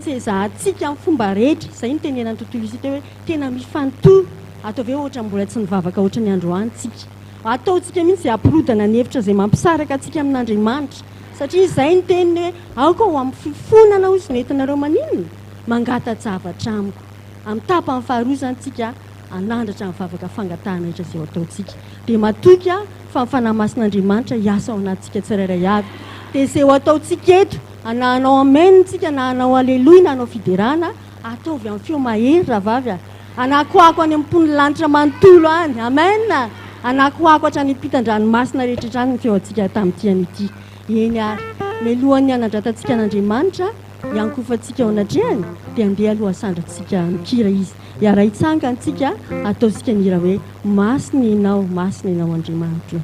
Zahantsika amin'ny fomba rehetra izay ny tenenany tontolo izy teo hoe tena mifanotoa atao ve ohatra mbola tsy nivavaka ohatra ny androantsika ataontsika mihitsy izay ampirodana ny hevitra izay mampisaraka antsika amin'Andriamanitra satria izay ny teniny hoe aoka ho amin'ny fifonana ozy nentinareo maninona mangata-javatra amiko amin'ny tapany faharozantsika anandratra ny vavaka fangatahana rehetra izay ataontsika dia matoky fa ny fanamasin'Andriamanitra hiasa ao anatintsika tsirairay avy dia izay ho ataontsika eto ananao amentsika na anao aleloia na anao fiderana ataovy amin'ny feo mahery ravavy anakoako any amin'ny pony lanitra manontolo any amen anakoako hatrany ampitan-dranomasina rehetra any ny feo antsika tamin'ity an'ity eny ary mialohan'ny anandratantsika an'Andriamanitra iankofantsika ao anatrehany dia andeha aloha sandratsika mikira izy iara hitsangantsika ataontsika nira hoe masina ianao Andriamanitra.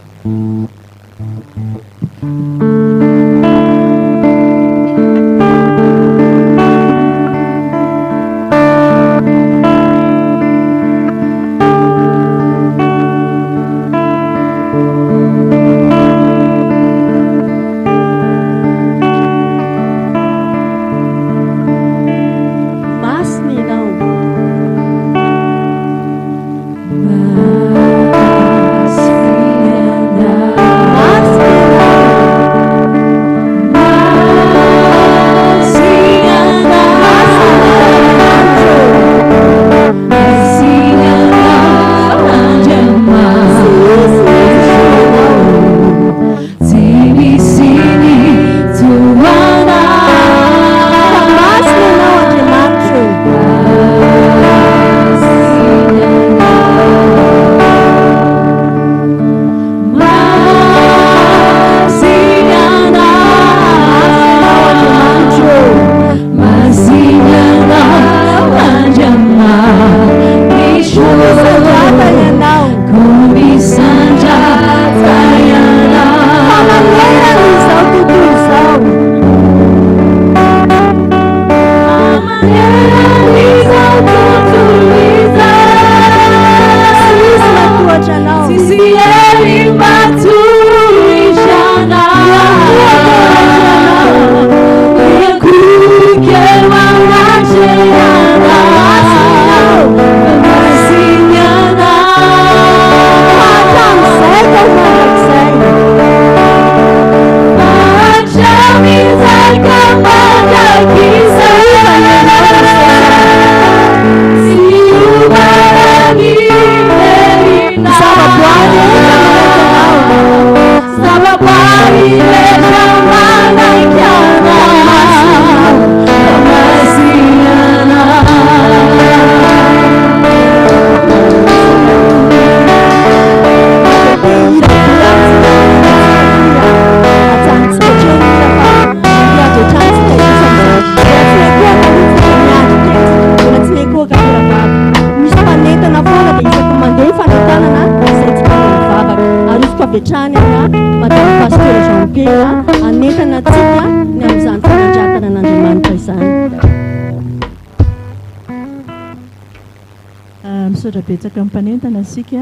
Betsaka mpanentana asika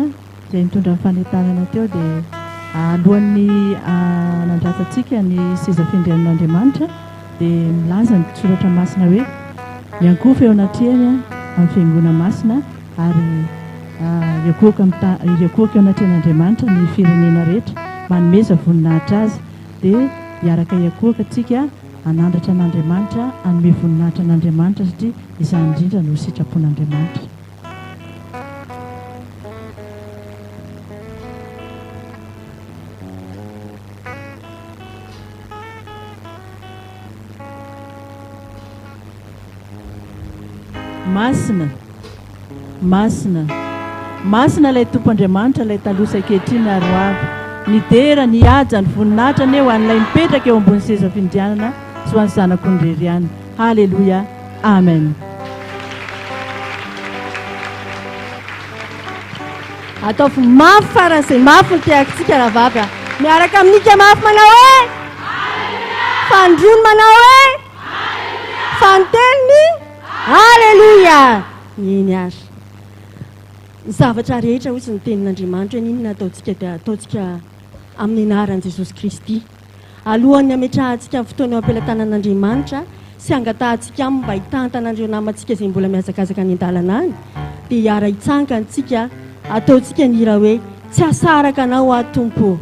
izay mitondra ny fanentanana teo dia alohan'ny anandratantsika ny seza findrian'Andriamanitra dia milaza ny soratra masina hoe miankofa eo anatrehany amin'ny fiangonana masina ary iakoaka eo anatrehan'Andriamanitra ny firenena rehetra manomeza voninahitra azy dia hiaraka iakoaka atsika anandratra an'Andriamanitra anome voninahitra an'Andriamanitra satria izany indrindra no sitrapon'Andriamanitra. Masina ilay tompo Andriamanitra ilay talosa ankehitriny aroavy nidera nihaja ny voninahitra ny eo an'ilay mipetraka eo ambony seza findrianana sy ho an'ny zanako ny reriany. Halleluja, amen. Ataovy mafy faran'izay mafy ny tiakantsika ravavy miaraka aminika mafy manao hoe fandrono manao hoe fanteniny halleluja. Iny ary zavatra rehetra ozy ny tenin'Andriamanitra hoe ninona ataontsika dia ataontsika amin'ny anaran'i Jesosy Kristy alohan'ny ametrahantsika amin'ny fotoana eo am-pelantanan'Andriamanitra sy angatahantsika aminy mba hitantanandreo namantsika izay mbola miazakazaka any an-dalana any dia hiara hitsangantsika ataontsika ny hira hoe tsy asaraka anao ahy tompo.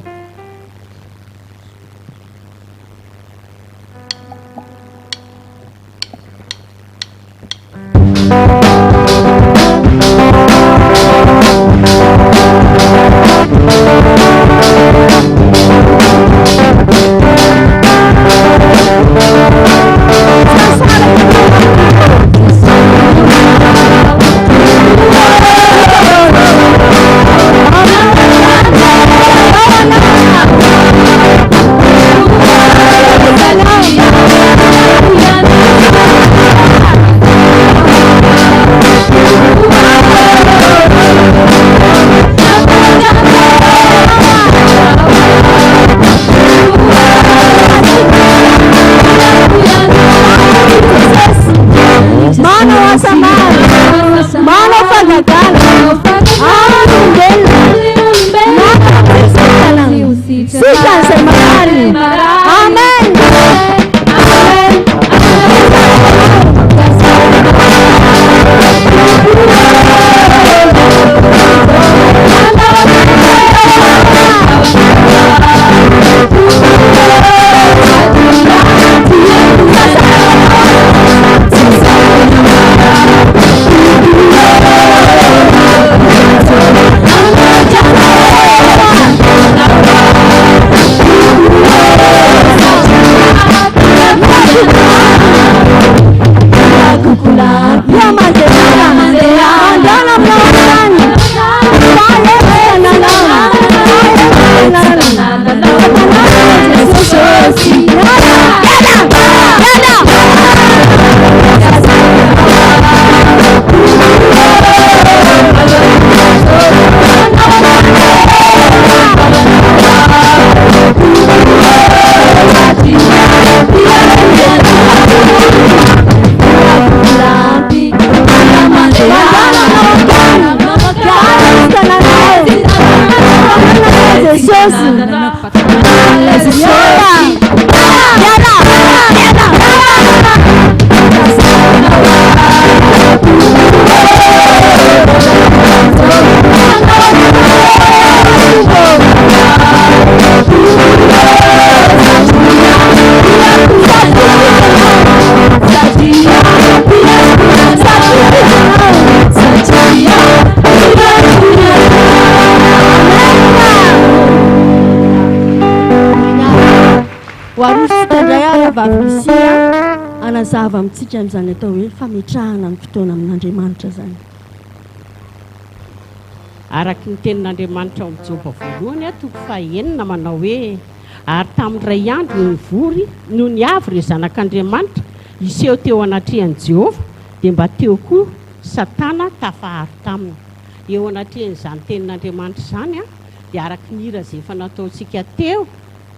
Anazava amintsika amin'izany atao hoe fametrahana ny fotoana amin'Andriamanitra zany. Araky ny tenin'Andriamanitra amin'ny Joba voalohany toko fahaenina manao hoe ary tamin'ny ray andro no nivory no niavy ireo zanak'Andriamanitra iseho teo anatrehan'i Jehova dia mba teo koa Satana tafahary taminy. Eo anatrehan'izany tenin'Andriamanitra zany dia araky ny hira izay efa nataontsika teo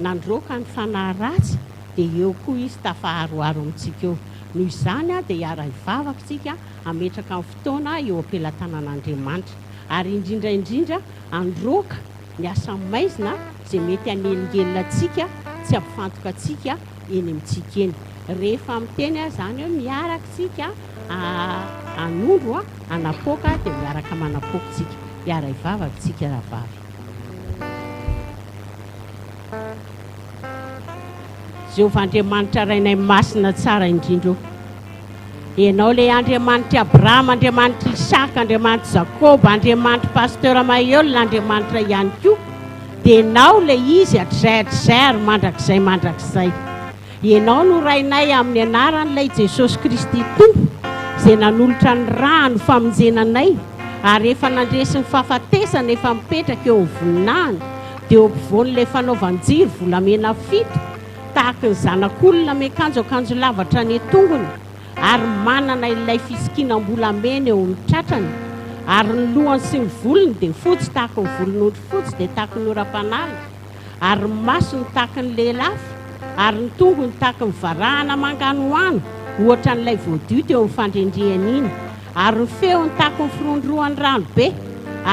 nandroaka ny fanahy ratsy dia eo koa izy tafaharoaro amintsika eo. Noho izany dia hiara hivavaka tsika ametraka amin'ny fotoana eo am-pelatanan'Andriamanitra ary indrindra androaka ny asa maizina izay mety hanelingelina atsika tsy ampifantoka atsika eny amintsika eny. Rehefa miteny zany hoe miaraka tsika anondro anapoka dia miaraka manapoka tsika, hiara hivavaka tsika ravavy. Jehovah Andriamanitra rainay masina tsara indrindra. Ianao le Andriamanitra Abraham, Andriamanitra Isaka, Andriamanitra Jakoba, Andriamanitra Pasteur Maïol, Andriamanitra ihany koa. Dia ianao le izy hatrizay ary mandrakizay. Ianao no rainay amin'ny anaran'ilay Jesosy Kristy Tompo izay nanolotra ny rano famonjenanay ary efa nandresy ny fahafatesana efa mipetraka eo amin'ny voninahiny dia eo ampovoan'ilay fanaovan-jiro volamena fito tahaka ny zanak'olona miakanjo lavatra ny tongony ary manana ilay fisikinam-bolamena eo amin'ny tratrany ary ny lohany sy ny volony dia fotsy tahaka ny volon'ondry fotsy dia tahaka ny oram-panala ary ny masony tahaka ny lelafy ary ny tongony tahaka ny varahana manganohano ohatra n'ilay voadio teo amin'ny fandrendrehany iny ary ny feony tahaka ny firondroan'ny ranobe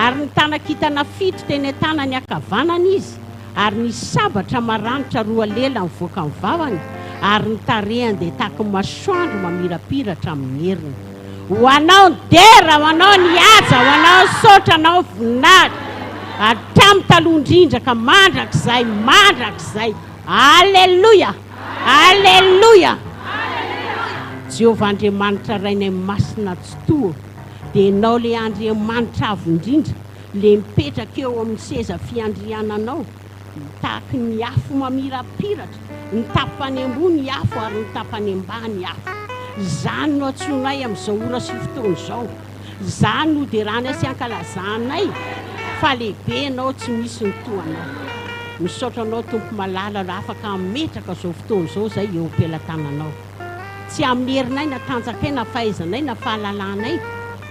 ary ny tanakitana fito teny an-tanany ankavanana izy ary ny sabatra maranitra roa lela mivoaka ny vavany ary ny tarehany dia tahaka masoandro mamirapiratra amin'ny heriny. Ho anao ny dera, ho anao ny aja, ho anao ny sotra, anao voninahitra, hatramin'ny taloha indrindra ka mandrakizay. Alleluia, alleluia. Jehovah Andriamanitra rainay masina tsy toa, dia ianao le Andriamanitra avo indrindra, le mipetraka eo amin'ny seza fiandriananao, tahaka ny afo mamirapiratra, ny tapany ambony afo ary ny tapany ambany afo. Zany no atsonay amin'izao ora sy fotoana izao. Zany no dia raha sy ankalazanay fa lehibe anao tsy misy ny toanao. Misaotra anao tompo malala raha afaka metraka izao fotoana izao zay eo am-pelantananao. Tsy amin'ny herinay na tanjakay na fahaizanay na fahalalanay,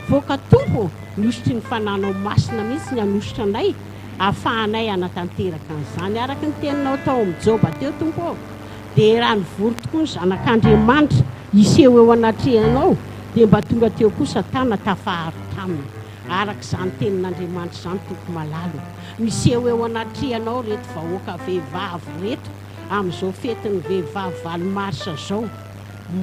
voaka tompo niositry ny fananao masina mihitsy ny anositra anay ahafahanay anatanteraka an'izany araka ny teninao tao amin'ny Joba teo tompo. Dia raha nivory tokoa ny zanak'Andriamanitra iseho eo anatrehanao, dia mba tonga teo kosa tana tafaharo taminy araka izany tenin'Andriamanitra izany tompo malalo. Miseho eo anatrehanao reto vahoaka vehivavy reto amin'izao fetin'ny vehivavy martsa izao.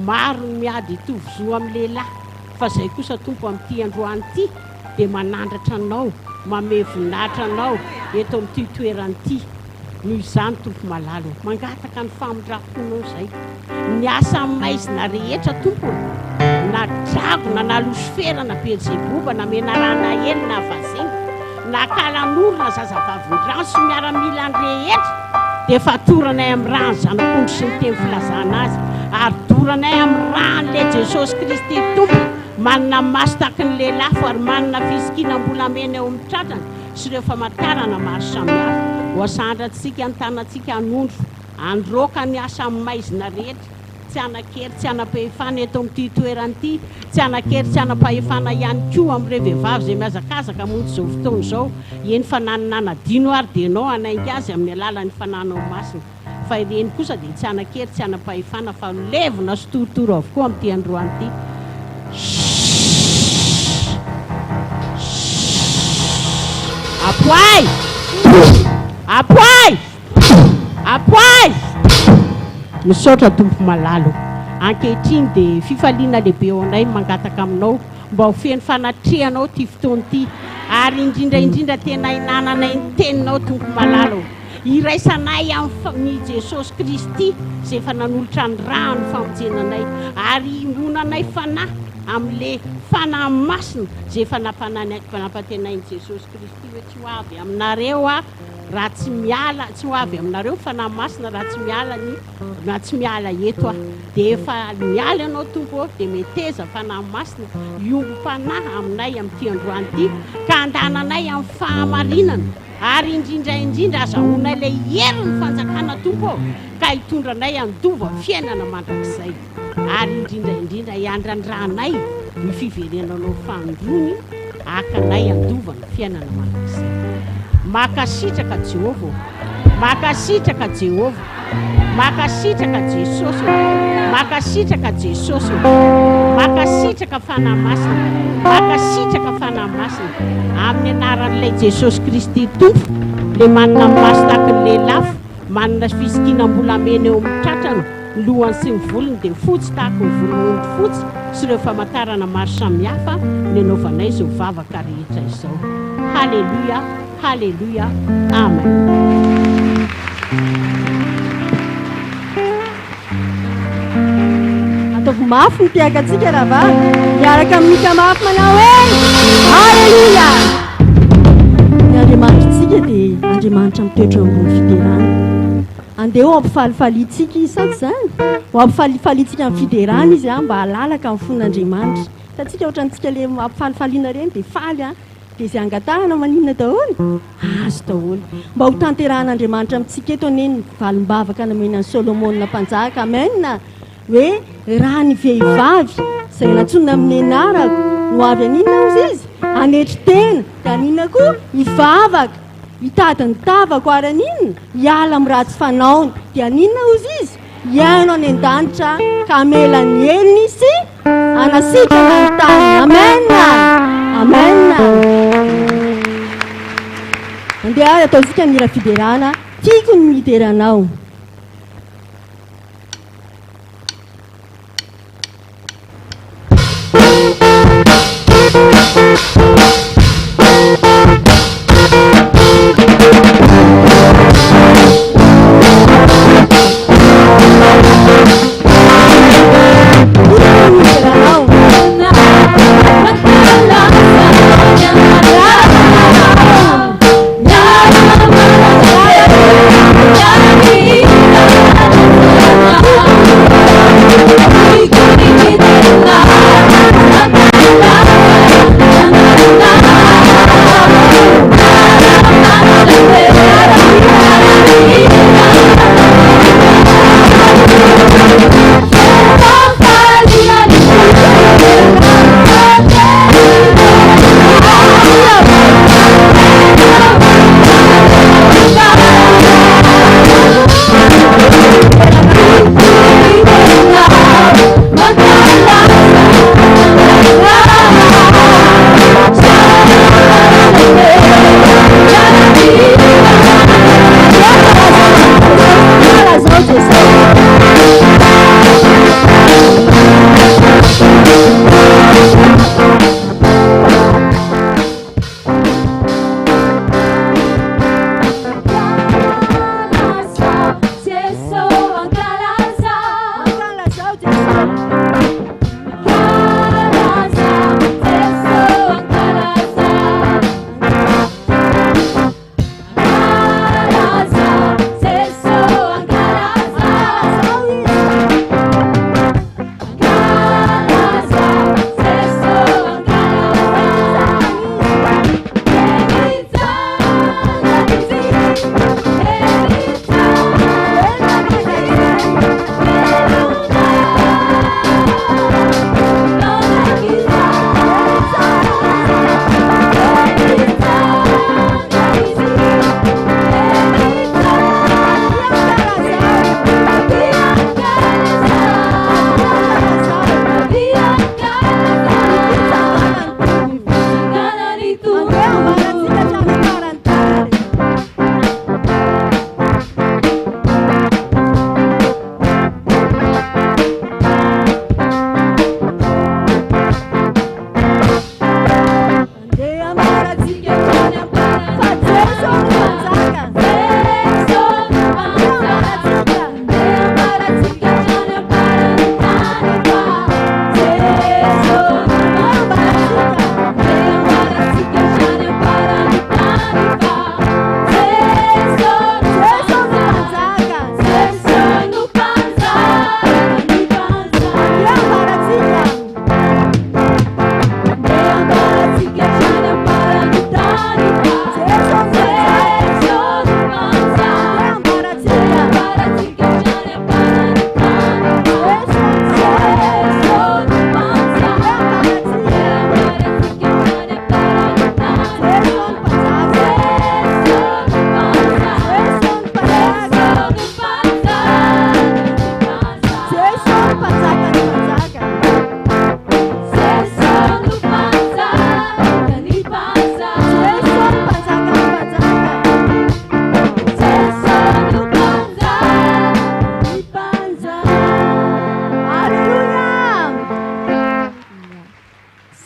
Maro ny miady hitovy amin'ny lehilahy, fa izay kosa tompo amin'ity androany ity dia manandratra anao, mamevonatra anao eto amin'ity toerany ity. Noho izany tompo malalo, mangataka ny famindrafonao izay. Ny asa maizina rehetra tompo, na dragona na losifera na Beelzeboba na menarana hely na vazeny, na kalan'olona zazavavin-drano sy miaramila ny rehetra, dia fatoranay amin'ny rano zanak'ondry sy ny teny filazana azy, ary doranay amin'ny ran'le Jesosy Kristy tompo, manana maso tahaka ny lehilahy ary manana fisikinam-bolamena eo amin'ny tratrany sy ireo famantarana maro samihafa. Hoasandratsika ny tanantsika anondro, androaka ny asa maizina rehetra, tsy anakery tsy anam-pahefana eto amin'ity toerany ity, tsy anakery tsy anam-pahefana ihany koa amin'ireo vehivavy izay miazakazaka monty izao fotoana izao. Eny fa nananadino ary dia ianao anainga azy amin'ny alalan'ny fananao masina, fa ireny kosa dia tsy anakery tsy anam-pahefana fa levona sy torotoro avokoa amin'ity androany ity. Apoay! Apoay! Apoay! Misaotra tompo malalo. Ankehitriny dia fifaliana lehibe eo anay mangataka aminao mba ho feno fanatrehanao ty fotoana ity, ary indrindra tena hinananay ny teninao tompo malalo. Iraisanay amin'ny Jesosy Kristy izay efa nanolotra ny rano famonjenanay, ary imbonanay fanahy amin'le fanahy masina izay efa nampatenain'i Jesosy Kristy hoe tsy ho avy aminareo raha tsy miala, tsy ho avy aminareo fanahy masina raha tsy miala na tsy miala eto dia efa miala ianao tompo, dia meteza fanahy masina iombo-panahy aminay amin'ity androany ity, ka andananay amin'ny fahamarinana, ary indrindra azahoanay ilay herin'ny fanjakana tompo, ka hitondranay handova fiainana mandrakizay, ary indrindra iandran-dranay ny fiverenanao fandrony akanay handova ny fiainana mandrakizay. Makasitraka Jehovah, makasitraka Jehovah, makasitraka Jesosy, makasitraka Jesosy, makasitraka fanahy masina, makasitraka fanahy masina amin'ny anaran'ilay Jesosy Kristy tompo, le manana maso tahaka ny lehilahy, manana fisikinam-bolamena eo amin'ny tratrany, ny lohany sy ny volony dia fotsy tahaka ny volon'ondry fotsy sy ireo famantarana maro samihafa ny anaovanay izao vavaka rehetra izao. Halleluia, halleluia, amen. Ataovy mafy ny tiakatsika raha va miaraka amin'nika mafy manao hoe halleluia. Ny Andriamanitrantsika dia Andriamanitra mitoetra ambony fiderana. Andeha ho ampifalifalitsika isaky izany, ho ampifalifalitsika amin'ny fiderana izy mba halalaka amin'ny fon'Andriamanitra. Tatsika ohatrantsika le ampifalifaliana reny dia faly dia izay angatahana maninona daholo azo daholo mba ho tanterahan'Andriamanitra amintsika eto aneny valim-bavaka namenan'ny Solomona mpanjaka. Amen. Hoe raha ny vehivavy izay natsonina amin'ny anarako no avy aninona ozy izy anetry tena, dia aninona koa hivavaka, hitady ny tavako ary aninona hiala amin'ny ratsy fanaony, dia aninona ozy izy hiaino any an-danitra ka amela ny heliny sy anasitrana ny tany. Amen, amen. Andeha ataontsika mira fiderana, tiako ny mideranao.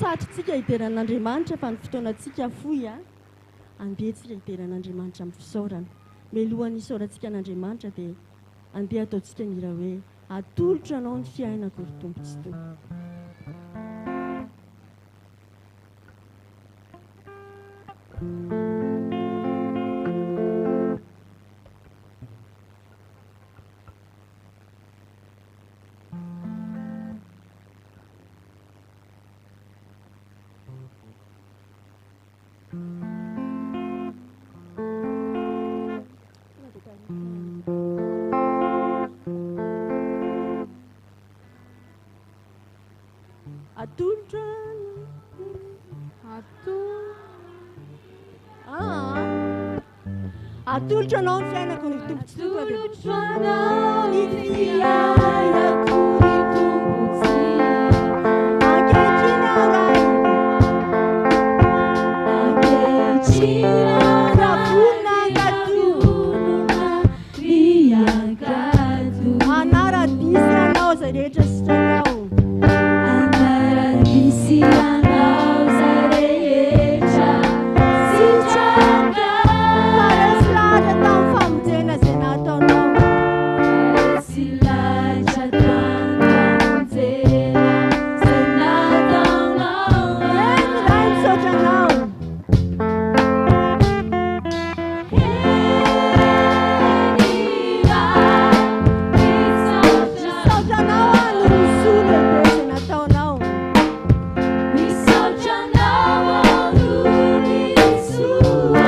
satrytsika hideran'Andriamanitra fa ny fotoanantsika foy a andehantsika hideran'Andriamanitra amin'ny fisaorana. Mialohan'ny hisaorantsika an'Andriamanitra dia andeha ataontsika ny raha hoe atolotra anao ny fiainako ry Tompo tsy toy. Atolotra anao ny fiainako ny Tompo tsy toy. Atolotra anao ny fiainako ny Tompo tsy ankehitriny aray ankehitriny rafona angatonona riangato anaradisy anao zay rehetra sitranao anaradisy anao zay rehetra sitranao famonjena zay nataonao silatra tanfamonjena zay nataonao eny ray misaotranao misaotranao ano misolo ebe zay nataonao misaotranao ano misoa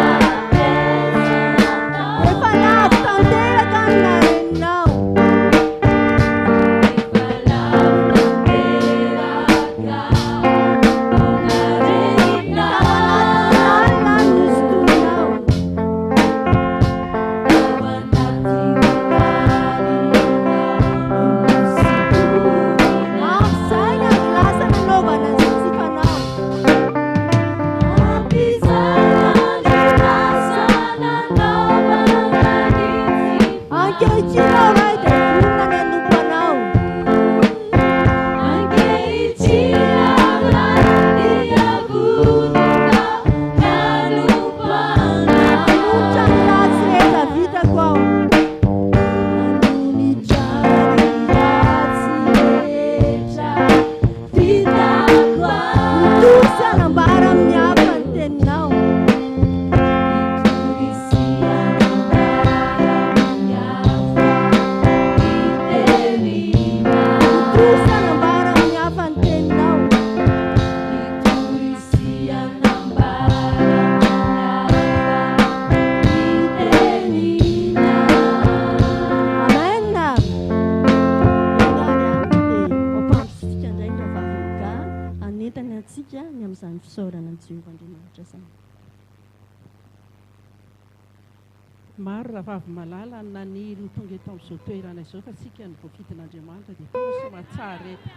maro rahavavy malala naniry ho tonga eto amin'izao toerana izao fa tsika ny voakitin'Andriamanitra dia tena somatsara eto.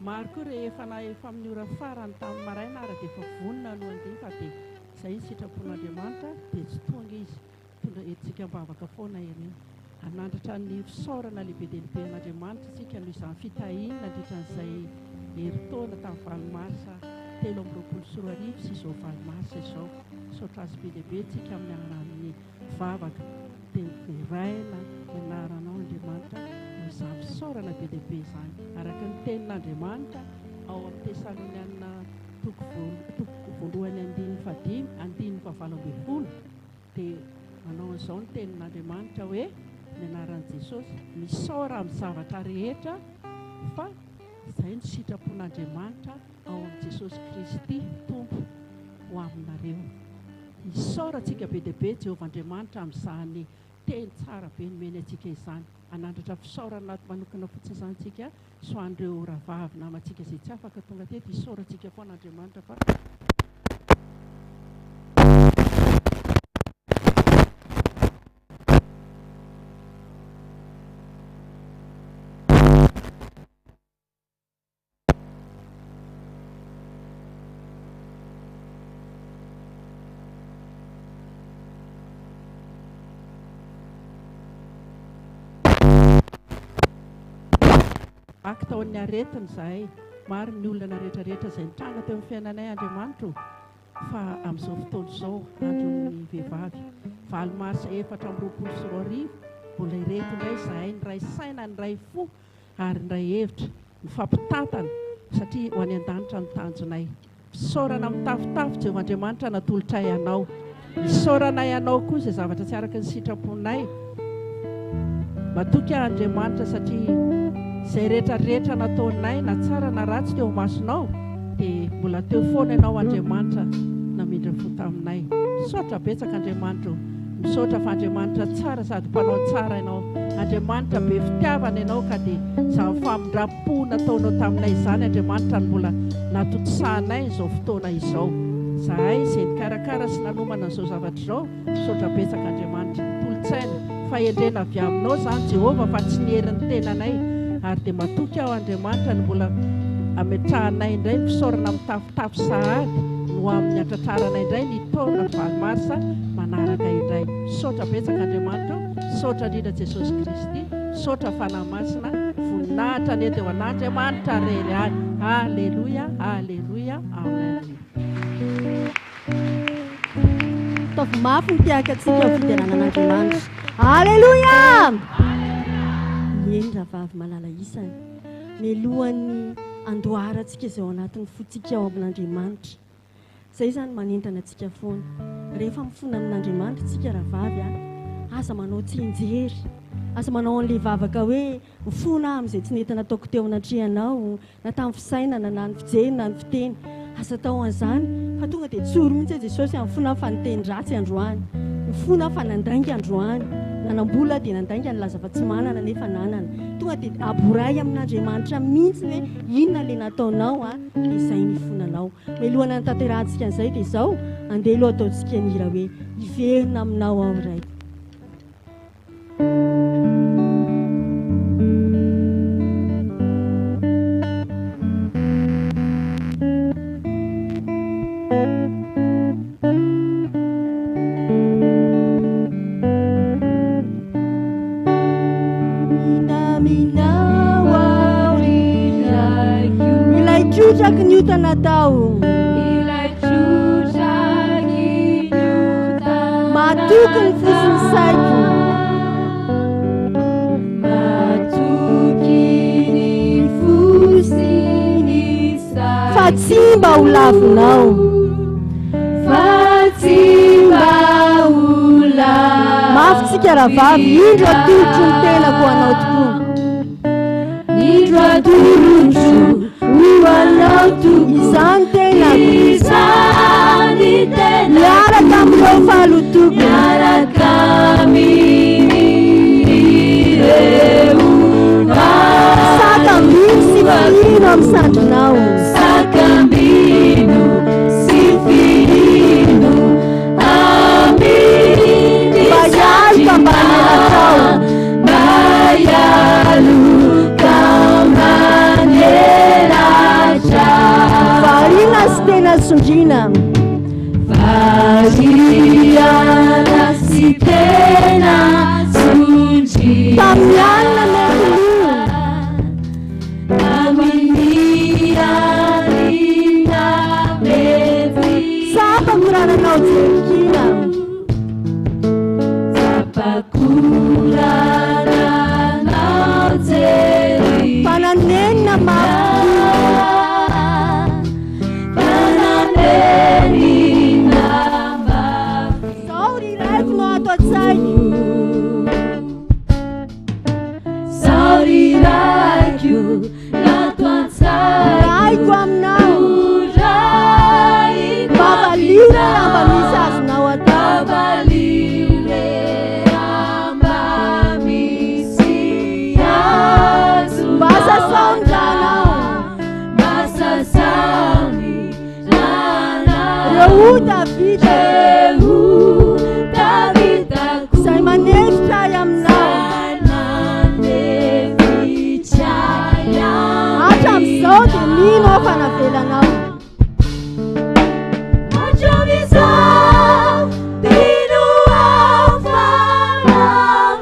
Maro koa rehefa efa amin'ny ora farany tamin'ny maraina ary dia efa vonona no andeha fa dia izay ny sitrapon'Andriamanitra dia tsy tonga izy tonga entsika mbavaka foana ireny anandratra ny fisaorana lehibe dia lehibe an'Andriamanitra isika no izany fitahiana nandritran'izay heritaona tamin'ny valomarsa 3 sy izao valomarsa izao saotra azy be lehibe tsika amin'ny anaran'ny vavaka dia iraina ianaranao Andriamanitra no izany fisaorana be lehibe izany araka ny tenin'Andriamanitra ao amin'ny Tesaloniana toko voalohany 2:5 dia manao an'izao ny tenin'Andriamanitra hoe ny anaran'i Jesosy misaora amin'ny zavatra rehetra fa izay ny sitrapon'Andriamanitra ao amin'ny Jesosy Kristy Tompo ho aminareo. Misaorantsika be dia be Jehovah Andriamanitra amin'izany teny tsara be nomeny antsika izany. Anandratra fisaorana manokana fotsiny izany tsika so an'ireo rahavavy namantsika izay tsy afaka tonga teto isaorantsika foana Andriamanitra fa aky taon'ny aretiny izahay maro ny olona rehetrarehetra izay nitranga teo amin'ny fiainanay Andriamanitra fa amin'izao fotoana izao andron'ny vehivavy 7 marsa 2024 mbola ireto indray zahay ny ray saina ny ray fo ary ny ray hevitra mifampitatana satria ho any an-danitra ny tanjonay. Misaorana mitafitafy Jehovandriamanitra natolotra ianao, misaorana ianao koa izay zavatra tsy araka ny sitraponay. Matoky Andriamanitra satria izay rehetrarehetra nataonay na tsara na ratsy teo masonao dia mbola teo foana ianao Andriamanitra namindra fo taminay. Misaotra betsaka Andriamanitra, misaotra fa Andriamanitra tsara sady mpanao tsara ianao. Andriamanitra be fitiavana ianao ka dia izany famindram-po nataonao taminay izany Andriamanitra ny mbola natotsahanay izao fotoana izao. Zahay izay nikarakara sy nanomana an'izao zavatra izao, misaotra betsaka Andriamanitra. Tolotsaina fahendrena avy aminao izany Jehova fa tsy ny herin'ny tenanay ary dia matoky aho Andriamanitra ny mbola ametrahanay indray misaorana mitafitafy sahady no amin'ny atratraranay indray ny taona 7 marsa manaraka indray. Misaotra betsaka Andriamanitra, misaotra indrindra Jesosy Kristy, misaotra fanahy masina, voninahitra ny ety eo an'Andriamanitra rery any. Alleluia, alleluia, amen. Taovy mafy mitiaka antsika ho fiderana an'Andriamanitra. Alleluia! Eny ravavy malala isany mialohan'ny andoharantsika izay ao anatin'ny fotsika ao amin'Andriamanitra. Izay zany manentana antsika foana. Rehefa mifona amin'Andriamanitra tsika ravavy aza manao tsenjery, aza manao an'ilay vavaka hoe mifona amin'izay tsy nety nataoko teo anatrehanao na tamin'ny fisainana na ny fijery na ny fiteny. Aza tao an'izany fa tonga dia tsoro mihitsy Jesosy mifona fa niteny ratsy androany, mifona fa nandainga androany, nanambola dia nandainga ny laza fa tsy manana nefa nanana. Tonga dia aboray amin'Andriamanitra mihitsy hoe inona ilay nataonao dia izay nifonanao. Mialohana ny tanterahantsika an'izay dia izao andeha aloha ataontsika ny hira hoe hiverina aminao aho iray. Ilay nyuta natao matuky ny fosiny saiko fa tsy mba ho lavinao mafy tsika ravavy indro atolotro ny tenako anao tokoa indro atolotro izany tenako miaraka aminao fahalotoko sakambino sy firino amin'ny sandrinao Varina sy tena sondrina Variana sy tena sondrina Tamianina Aminirarina mety Sapakurananao jerikina Sapakurananao jerikina Pananenina Raiko aminao Bavalire amba misy azonao atao Basa saondranao Reu Davida Zay manefitra ay aminao Hatramin'izao dia mino aho fa navelanao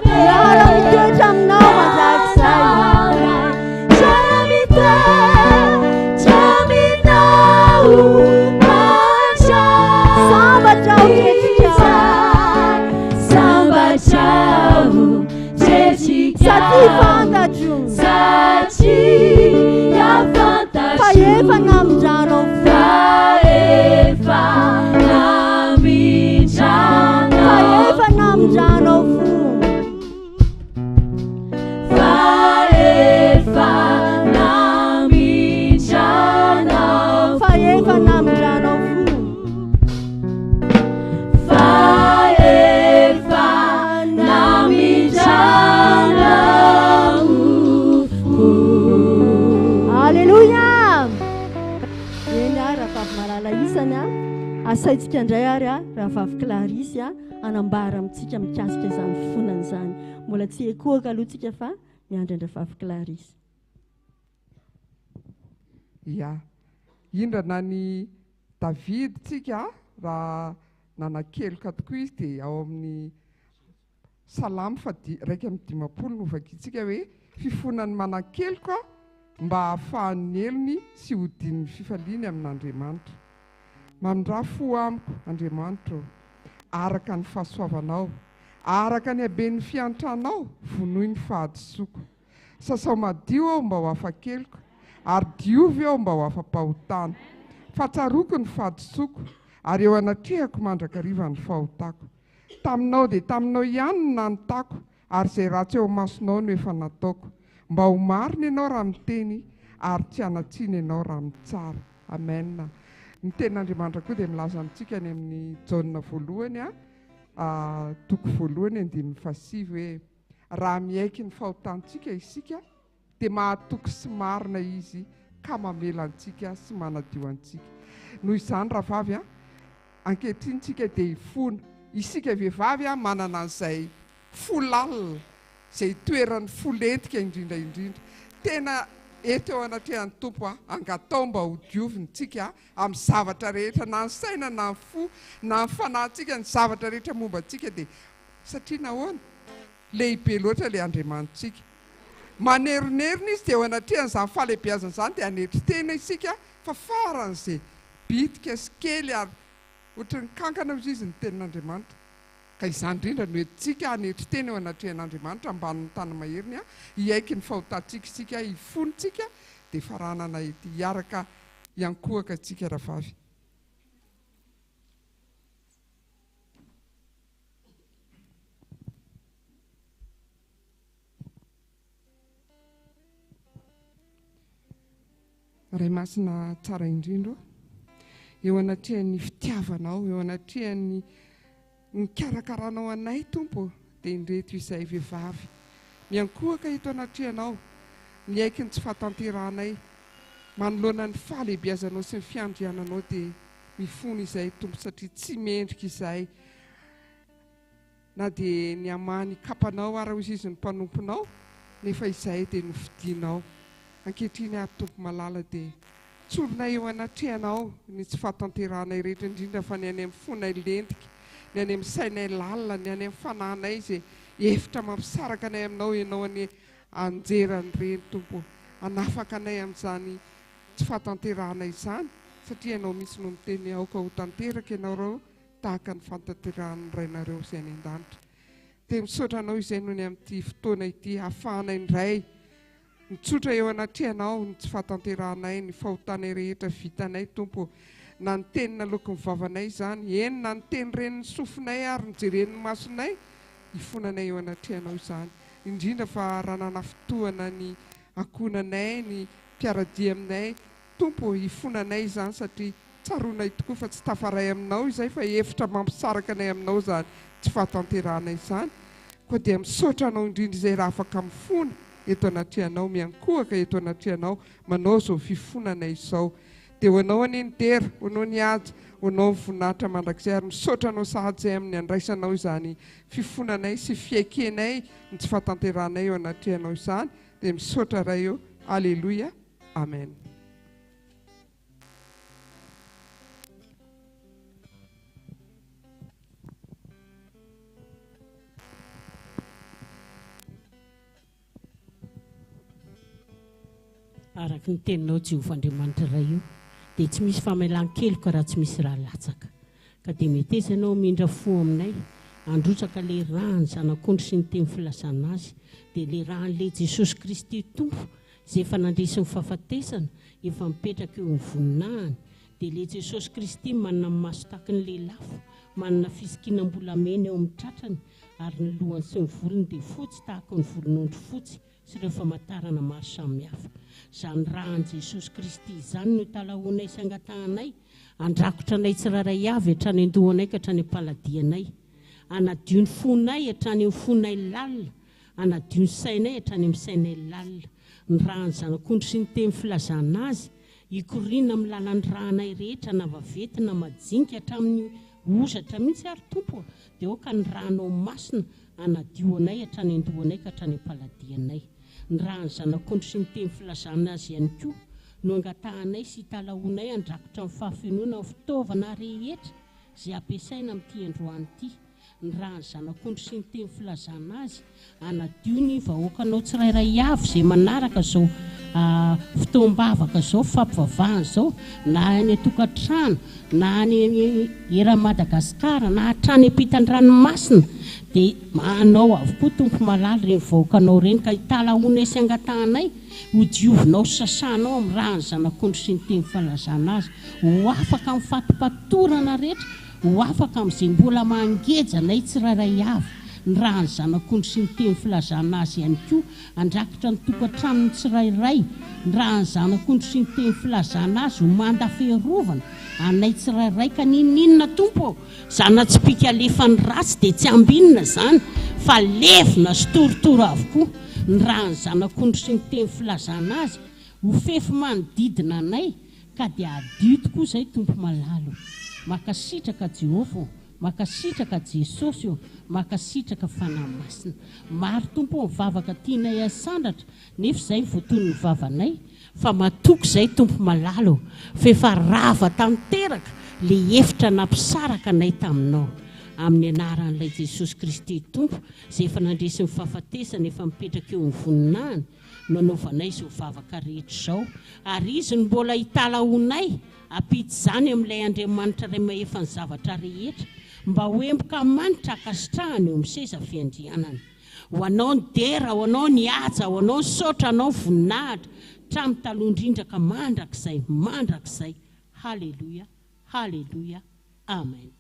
Miara mitoetra aminao mandrakizay Asaitsika indray ary raha vavy Clarisy anambara amintsika mikasika izany fonana izany. Mbola tsy ekoaka aloha tsika fa miandrandra vavy Clarisy. Ya, indrana ny David tsika raha nanakeloka tokoa izy dia ao amin'ny Salamy 1:5 no vakiantsika hoe fifonany manakeloka mba hahafahan'ny elony sy hodin'ny fifaliany amin'Andriamanitra. Mamindra fo amiko Andriamanitra, araka ny fahasoavanao, araka ny haben'ny fiantranao, vonoy ny fahadisoako. Sasao madio aho mba ho afa-keloka, ary diovy aho mba ho afa-pahotana. Fatsaroako ny fahadisoako, ary eo anatrehako mandrakariva ny fahotako. Taminao dia taminao ihany no nanontako, ary izay ratsy eo masonao no efa nataoko. Mba ho marina ianao raha miteny, ary tsy hanatsiana ianao raha mitsara. Amen. Ny tenin'Andriamanitra koa dia milaza amintsika ny amin'ny Jaona 1 toko 1:7 hoe raha miaiky ny fahotantsika isika dia mahatoky sy marina izy ka mamela antsika sy manadio antsika. Noho izany raha vavy ankehitriny tsika dia hifona. Isika vehivavy manana an'izay folalina, izay toerany folentika indrindra. Tena eto eo anatrehan'ny Tompo angatao mba ho diovintsika amin'ny zavatra rehetra, na ny saina na ny fo na ny fanahintsika, ny zavatra rehetra momba antsika. Dia satria nahoana lehibe loatra ilay Andriamanitsika, manerinerina izy dia eo anatrehan'izany fahalehibeazana izany dia anetry tena isika fa faran'izay bitika sy kely ary ohatran'ny kankana izy ny tenin'Andriamanitra. Ka izany indrindra no entsika anetry tena eo anatrehan'Andriamanitra ambanin'ny tany maheriny hiaiky ny fahotantsika isika, hifonitsika dia faranana ety hiaraka hiankohaka antsika raha vavy. Ray masina tsara indrindra eo anatrehan'ny fitiavanao, eo anatrehan'ny nikarakaranao anay Tompo, dia indreto izay vehivavy miankohaka eto anatrehanao, miaiky ny tsy fahatanteranay, manoloana ny fahalehibeazanao sy ny fiandriananao dia mifony izay Tompo, satria tsy mendrika izay na dia ny amany kapanao ary hozy izy ny mpanomponao, nefa izay dia nofidianao. Ankehitriny ary Tompo malala dia tsorinay eo anatrehanao ny tsy fahatanteranay rehetra, indrindra fa ny any amin'ny fonay lentika, ny any amin'ny sainay lalina, ny any amin'ny fanahinay izay efitra mampisaraka anay aminao, ianao any anjerany reny Tompo. Anafaka anay amin'izany tsy fahatanteranay izany, satria ianao misy no miteny aoka ho tanteraka ianao reo tahaka ny fahatanteran'ny rainareo izay any an-danitra. Dia misaotra anao izay noho ny amin'ity fotoana ity hahafahanay indray mitsotra eo anatrehanao ny tsy fahatanteranay, ny fahotanay rehetra vitanay Tompo, na ny tenina lokon'ny vavanay izany, eny na ny teny ren'ny sofinay ary nijeren'ny masonay, hifonanay eo anatrehanao izany. Indrindra fa raha nanafotoana ny ankonanay, ny mpiaradia aminay Tompo, hifonanay izany satria tsaronay tokoa fa tsy tafaray aminao izay fa efitra mampisaraka anay aminao izany tsy fahatanteranay izany. Koa dia misaotra anao indrindra izay raha afaka mifona eto anatrehanao, miankohaka eto anatrehanao, manao izao fifonanay izao. Dia ho anao any tera, ho anao ny haja, ho anao voninahitra mandrakizay, ary misaotra anao sahatsy amin'ny andraisanao izany fifonanay sy fiaikenay ny tsy fahatanteranay eo anatrehanao izany. Dia misaotra ray eo. Alleluia. Amen. Araka ny teninao Jehovah Andriamanitra ray io dia tsy misy famelan-keloka raha tsy misy raha latsaka. Ka dia meteza ianao mindra fo aminay androtsaka le rany zanak'ondry sy ny teny filazana azy, dia le ran'le Jesosy Kristy tompo izay efa nandresy ny fahafatesana efa mipetraka eo amin'ny voninahiny. Dia le Jesosy Kristy manana maso taky ny lelafo, manana fisikinam-bolamena eo amin'ny tratrany, ary ny lohany sy ny volony dia fotsy tahaka ny volon'ondry fotsy sy ireo famantarana maro samihafa. Izany rahan'i Jesosy Kristy izany no talaonay sy angatahanay, andrakotra anay tsiraray avy hatrany andohanay ka hatrany am-paladianay, anadio ny fonay hatrany amin'ny fonay lalina, anadio ny sainay hatrany amin'ny sainay lalina. Ny rahan'ny zanak'ondry sy ny teny filazana azy ikorina amin'ny lalan'ny rahanay rehetra na vaventy na majinika hatramin'ny ozatra mihitsy ary tompo, dia oka ny rahanao masina anadio anay hatrany andohanay ka hatrany am-paladianay. Ny rahan'ny zanak'ondry sy ny teny filazana azy ihany koa no angatahanay sy talaonay andrakotra amin'ny fahafenoana amin'ny fitaovana rehetra izay ampiasaina amin'ity androany ity. Ny rahan'ny zanak'ondry sy ny teny filazana azy anadio ny vahoakanao tsirairay avy izay manaraka izao fotoam-bavaka izao, fampivavahana izao, na any atokantrano na any era Madagasikara na hatrany ampitan-dranomasina, dia manao avokoa tompo malala reny vahoakanao reny. Ka talaonay sy angatahanay ho diovinao sy sasanao amin'ny rahan'ny zanak'ondry sy ny teny filazana azy, ho afaka amin'ny fatipatorana rehetra, ho afaka amin'izay mbola mangejanay tsirairay avy. Ny rahan'ny zanak'ondry sy ny teny filazana azy ihany koa andrakotra ny tokantranony tsirairay. Ny rahan'ny zanak'ondry sy ny teny filazana azy ho mandafiarovana anay tsirairay ka ninona tompo, zana tsy pika alefa ny ratsy dia tsy ambinina izany fa levina sy torotoro avokoa. Ny rahan'ny zanak'ondry sy ny teny filazana azy ho fefy manodidina anay ka dia adio tokoa izay tompo malalo. Makasitraka Jehovah, makasitraka Jesosy, makasitraka fanahy masina. Maro tompo mivavaka tianay asandatra nefa izay voatoy ny vavanay, fa matoko izay tompo malalo, fa efa rava tanteraka le efitra nampisaraka anay taminao. Amin'ny anaran'ilay Jesosy Kristy tompo izay efa nandresy ny fahafatesana efa mipetraka eo amin'ny voninahiny no anaovanay izao vavaka rehetra izao, ary izy no mbola hitalaonay ampity izany amin'ilay Andriamanitra ray mahefa ny zavatra rehetra, mba ho emboka manitra akasitrahany eo amin'ny seza fiandrianany. Ho anao ny dera, ho anao ny haja, ho anao ny saotra, anao voninahitra, hatramin'ny taloha indrindra ka mandrakizay. Halleluja, halleluja, amen.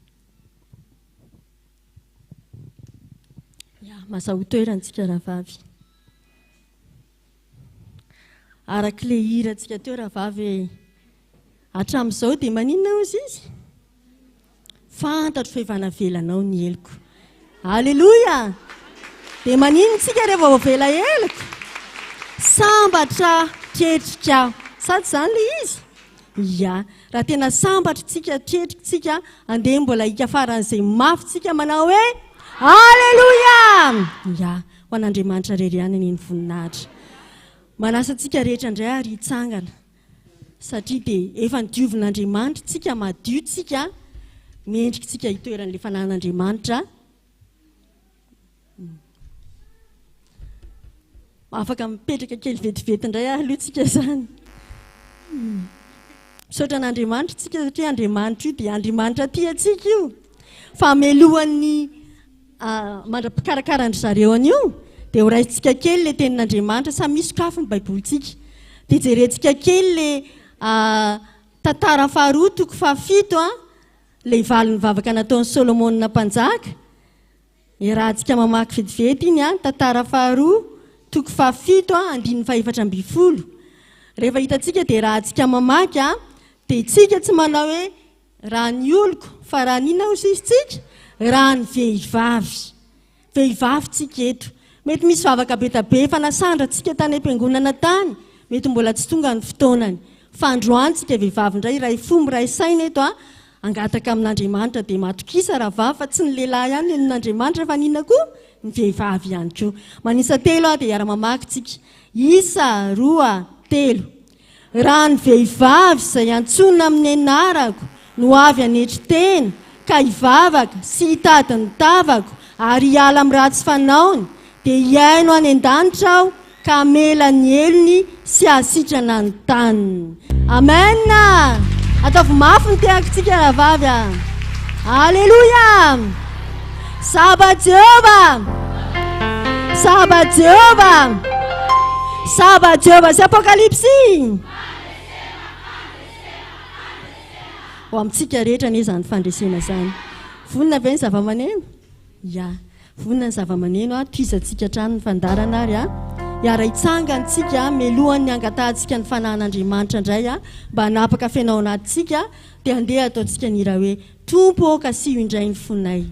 Masaho toerantsika rahavavy. Arak'ile hirantsika teo rahavavy hatramin'izao dia maninona ozy izy? Fantatro fa efa navelanao ny eloko. Halleluja! Dia maninontsika rehefa vavela eloko? Sambatra ketrika. Sady izany le izy? Ya, raha tena sambatra tsika ketrika andeha mbola hika faran'izay mafitsika manao hoe halleluja! Ya, ho an'Andriamanitra rery ihany ny voninahitra. Manasa tsika rehetra indray ary hitsangana. Satria dia efa nidiovin'Andriamanitra, tsika madio tsika, mendrika tsika hitoeran'ilay fanahin'Andriamanitra. Afaka mipetraka kely vetivety indray aloha tsika izany. Misaotra an'Andriamanitra tsika satria Andriamanitra io dia Andriamanitra tiantsika io. Fa melohan'ny mandra-pikarakarany zareo an'io dia ho raisitsika kely le tenin'Andriamanitra, samy misy sokafy ny baibolitsika. Dia jerentsika kely le tantara faharoa toko fahafito, le valiny vavaka nataon'ny Solomona mpanjaka. Rahantsika mamaky vetivety iny, tantara faharoa toko fahafito, 1:4. Rehefa hitantsika dia rahantsika mamaky, dia tsika tsy manao hoe raha ny oloko, fa raha nina ozy izy tsika? Raha ny vehivavy. Vehivavy tsika eto. Mety misy vavaka betabe efa nasandratsika tany am-piangonana tany, mety mbola tsy tonga ny fotoanany. Fa androany tsika vehivavy indray iray fomba iray saina eto, angataka amin'Andriamanitra dia matokisa rahavavy, fa tsy ny lehilahy ihany nen'Andriamanitra fa nina koa ny vehivavy ihany koa. Manisa telo dia ara-mamaky tsika. Isa, 2, 3. Raha ny vehivavy izay antsona amin'ny anarako no avy anetry tena, ka hivavaka sy hitady ny tavako ary hiala amin'ny ratsy fanaony, dia hiaino any an-danitra aho ka mela ny elony sy hasitrana ny taniny. Amen! ataovy mafy ny teakotsika rahavavy a. Alleluia. Saba Jehova. Saba Jehova. Saba Jehova. C'est Apokalypsy. Ho amintsika rehetra ne zany fandresena zany. Vonina ve ny zava-maneno? Ya. Vonina ny zava-maneno a toizantsika trano ny fandarana ary a. Iara itsangantsika melohan'ny angatahantsika ny fanahin'Andriamanitra indray a mba hanapaka fiainao anatintsika dia andeha ataontsika nira hoe Tompo kasiho indray ny fonay.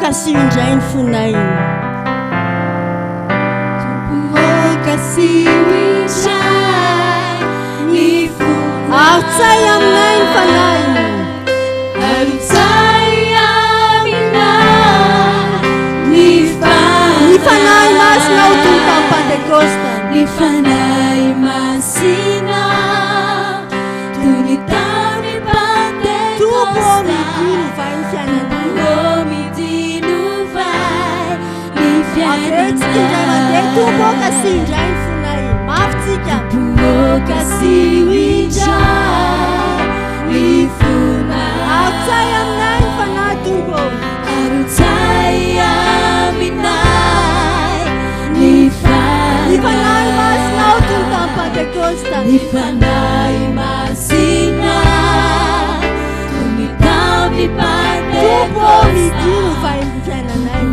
Kasiho indray ny fonay. Kasiho indray ny fonay. Arotsay aminay ny fanay. Arotsay aminay ny fanay. Ny fanay masina ho tonga tamin'ny Pentekosta. Ny fanay masina tony tamin'ny Pentekosta. Tompo midino vai ny fiainanay. Afetsika indray mandeha Tompo kasiho indray ny fonay. Mafitsika. Tompo kasiho indray ny fonay. Arotsay aminay ny fanahy Tompo. Arotsay aminay ny fanay. Ny fanahy masina ho tonga tamin'ny Pentekosta. Ny fanay masina tony tamin'ny Pentekosta. Tompo midino vai ny fiainanay.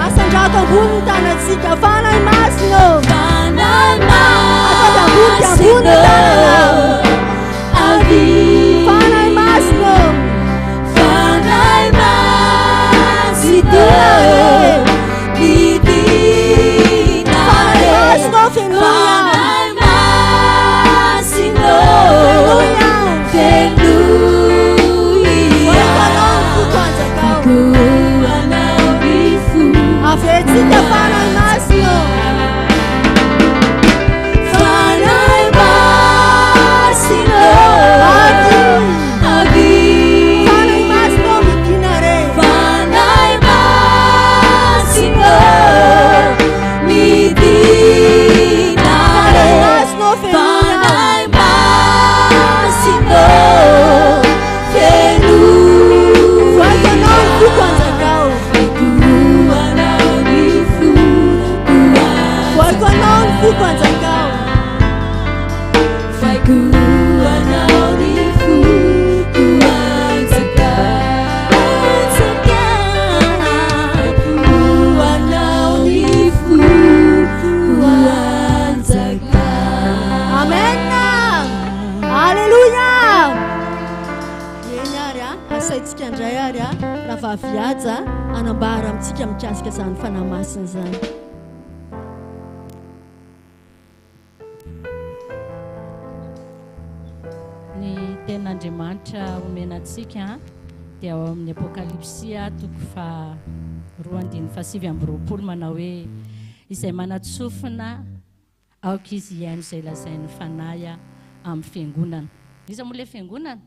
Asandrato ambony tanatsika fanay masina. Fanay masina. Ambony tanana. Fanay masina. Fanay masina. Midina. Fanay masina fenuia. Fanay masina. Fenuia. Afetsika fanay masina. Fanay masina. Fanay masina midina re. Fanay masina. Midina re. Fanay masina. Fenuia. Voitanao ny foko anjakao. Voitanao ny foko anjakao. Voitanao ny foko anjakao. Voitanao ny foko anjakao. Amen. Alleluia. Eny ary a asaitsika indray ary a raha vaviaja anambara amintsika mikasika zany fanahy masina zany. Ny ten'Andriamanitra omenantsika dia ao amin'ny Apokalypsy toko fa 2:7 manao hoe izay manatsofina aoka izy iaino izay lazain'ny fanahy amin'ny fiangonana. Iza moa ilay fiangonana?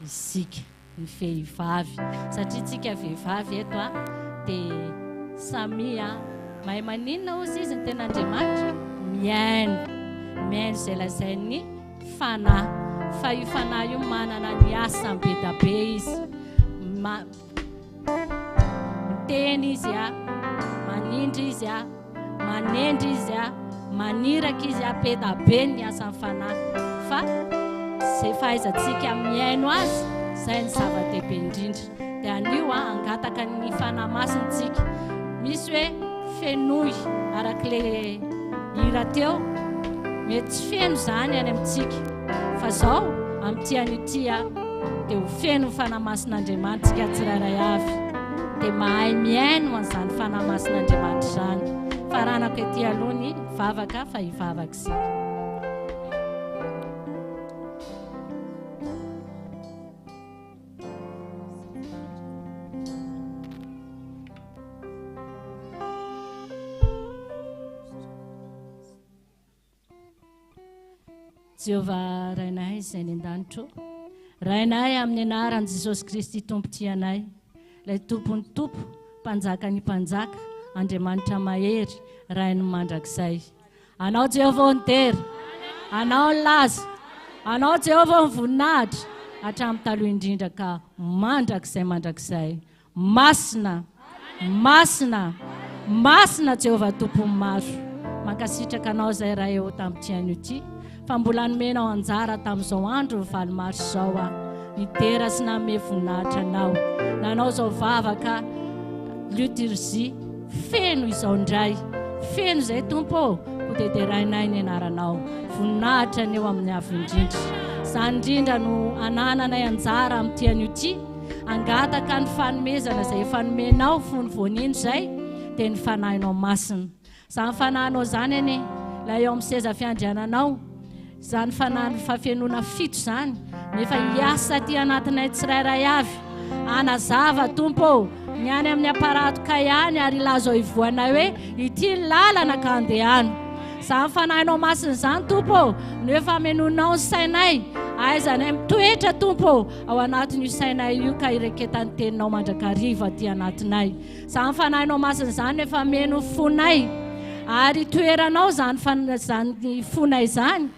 Isika ny vehivavy, satria tsika vehivavy eto dia samy mahay maninona ozy izy ny ten'Andriamanitra miaino izay lazain'ny fanahy. Fa io fanahy io manana ny asany be da be izy. Miteny izy manindry izy manendry izy maniraka izy be da be ny asany fanahy. Fa zay fahaizantsika miaino azy zay ny zava-dehibe indrindra. Dia anio angataka ny fanahy masintsika. Misy hoe fenoy arak'ilay hira teo mety tsy feno zany any amintsika. Fa zao amin'ity an'ity dia ho feno ny fanahy masin'Andriamanitra tsirairay avy. Dia mahay miaino an'izany fanahy masin'Andriamanitra izany. Faranako ety aloha ny vavaka fa hivavaka sika. Jehovah rainay izay ny an-danitro, rainay amin'ny anaran'i Jesosy Kristy tompoty anay, ilay tompony tompo, mpanjaka ny mpanjaka, Andriamanitra mahery, rainy mandrakizay. Anao Jehovah ny tera, anao ny laza, anao Jehovah ny voninahitra, hatramin'ny taloha indrindra ka mandrakizay. Masina, masina, masina Jehovah tompony maro. Mankasitraka anao izay raha eo tamin'ity ity, fa mbola nomenao anjara tamin'izao andro ny valimaro izao nitera sy nanome voninahitra anao. Nanao izao vavaka liturgie feno izao indray, feno izay tompo kodederainay ny anaranao, voninahitra ny eo amin'ny avy indrindra. Izany indrindra no anananay anjara amin'ity ity, angataka ny fanomezana izay efa nomenao fony voanino izay dia ny fanahinao masina. Izany fanahinao izany anie ilay eo amin'ny seza fiandriananao, izany fanahy fafenona fito izany, nefa hiasa ty anatinay tsirairay avy, anazava tompo ny any amin'ny aparatoka ihany ary ilazo ivoana hoe ity lalana ka andehana. Izany fanahinao masina izany tompo, nefa menonao ny sainay, aizanay mitoetra tompo ao anatin'io sainay io ka ireketan'ny teninao mandrakariva ty anatinay. Izany fanahinao masina izany nefa meno fonay, ary toeranao zany fonay izany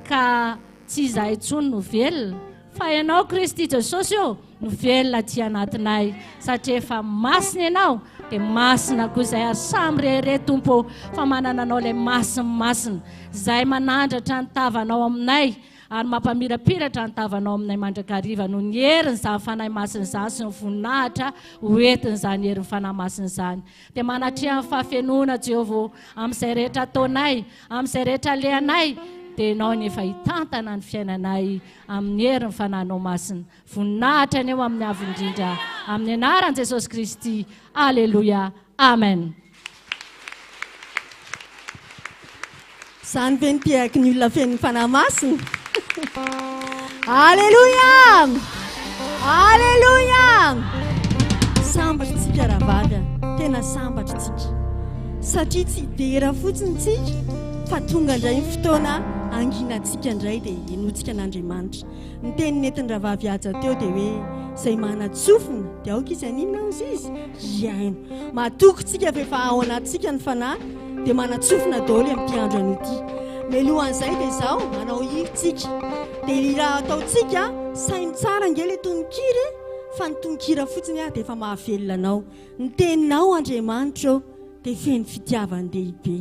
ka tsy izahay intsony no velona, fa ianao Kristy Jesosy io no velona ty anatinay, satria efa masina ianao dia masina koa izay, ary samy rere tompo fa manana anao ilay masina izay manandratra ny tavanao aminay ary mampamirapiratra ny tavanao aminay mandrakariva no ny heriny izany fanahy masina izany sy ny voninahitra hoentiny izany heriny fanahy masina izany. Dia manatria ny fahafenona Jehovah amin'izay rehetra ataonay, amin'izay rehetra alehanay, dia ianao nefa hitantana ny fiainanay amin'ny heriny fanahinao masina. Voninahitra ny eo amin'ny avy indrindra, amin'ny anaran'i Jesosy Kristy. Alleluia, amen. Izany ve ny tiaky ny olona feno fanahy masina? Alleluia! Alleluia! Sambatritsika rahavavy, tena sambatritsika. Satria tsy dera fotsiny tsika, fa tonga indray ny fotoana anginantsika indray dia enotsika an'Andriamanitra. Ny teny nentin'ny rahavavy aja teo dia hoe izay manatsofina dia aoka izy aninona izy iaino. Matokontsika fa efa ao anatsika ny fanahy dia manatsofina daholo amin'ity andro an'ity. Melohan'izay dia izao manao hirintsika, dia raha ataontsika sainy tsara ngely tononkira, fa ny tononkira fotsiny dia efa mahavelona anao. Ny teninao Andriamanitra dia feno fitiavany lehibe.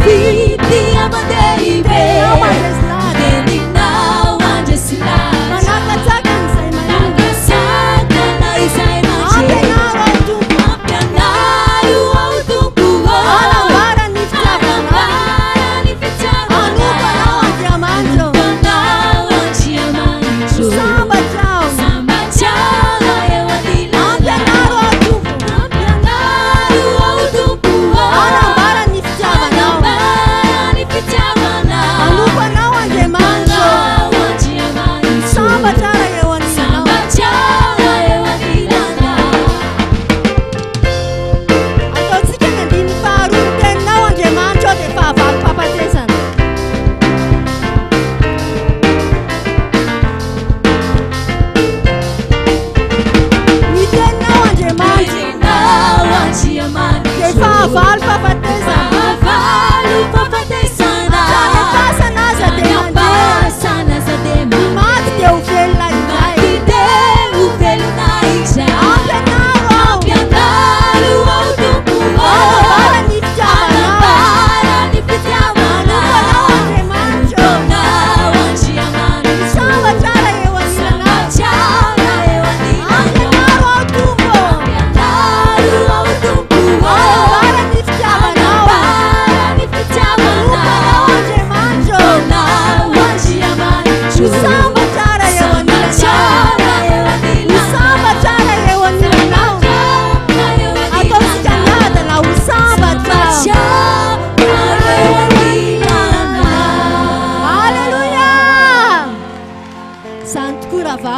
Fiti amandehibe